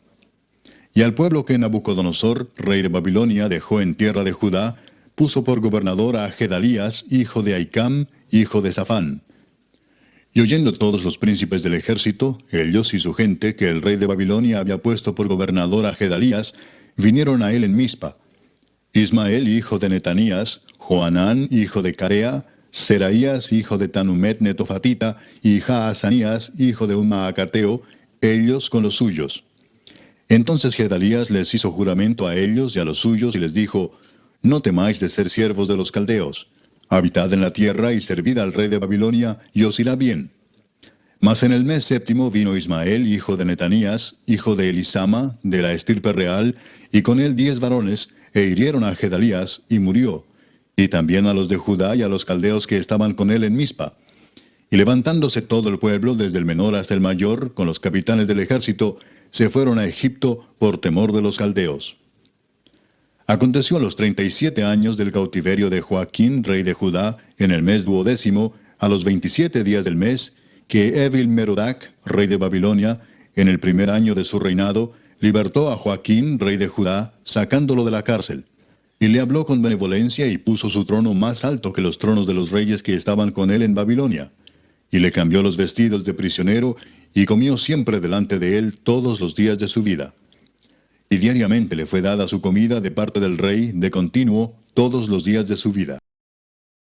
Y al pueblo que Nabucodonosor, rey de Babilonia, dejó en tierra de Judá, puso por gobernador a Gedalías, hijo de Ahicam, hijo de Safán. Y oyendo todos los príncipes del ejército, ellos y su gente, que el rey de Babilonia había puesto por gobernador a Gedalías, vinieron a él en Mizpa. Ismael, hijo de Netanías, Joanán, hijo de Carea, Seraías, hijo de Tanumet Netofatita, y Jaazanías, hijo de un Maacateo, ellos con los suyos. Entonces Gedalías les hizo juramento a ellos y a los suyos, y les dijo: No temáis de ser siervos de los caldeos. Habitad en la tierra y servid al rey de Babilonia, y os irá bien. Mas en el mes 7 vino Ismael, hijo de Netanías, hijo de Elisama, de la estirpe real, y con él 10 varones, e hirieron a Gedalías, y murió, y también a los de Judá y a los caldeos que estaban con él en Mizpa. Y levantándose todo el pueblo, desde el menor hasta el mayor, con los capitanes del ejército, se fueron a Egipto por temor de los caldeos. Aconteció a los 37 años del cautiverio de Joaquín, rey de Judá, en el mes 12, a los 27 días del mes, que Evil-Merodach, rey de Babilonia, en el primer año de su reinado, libertó a Joaquín, rey de Judá, sacándolo de la cárcel. Y le habló con benevolencia y puso su trono más alto que los tronos de los reyes que estaban con él en Babilonia. Y le cambió los vestidos de prisionero, y comió siempre delante de él todos los días de su vida. Y diariamente le fue dada su comida de parte del rey de continuo todos los días de su vida.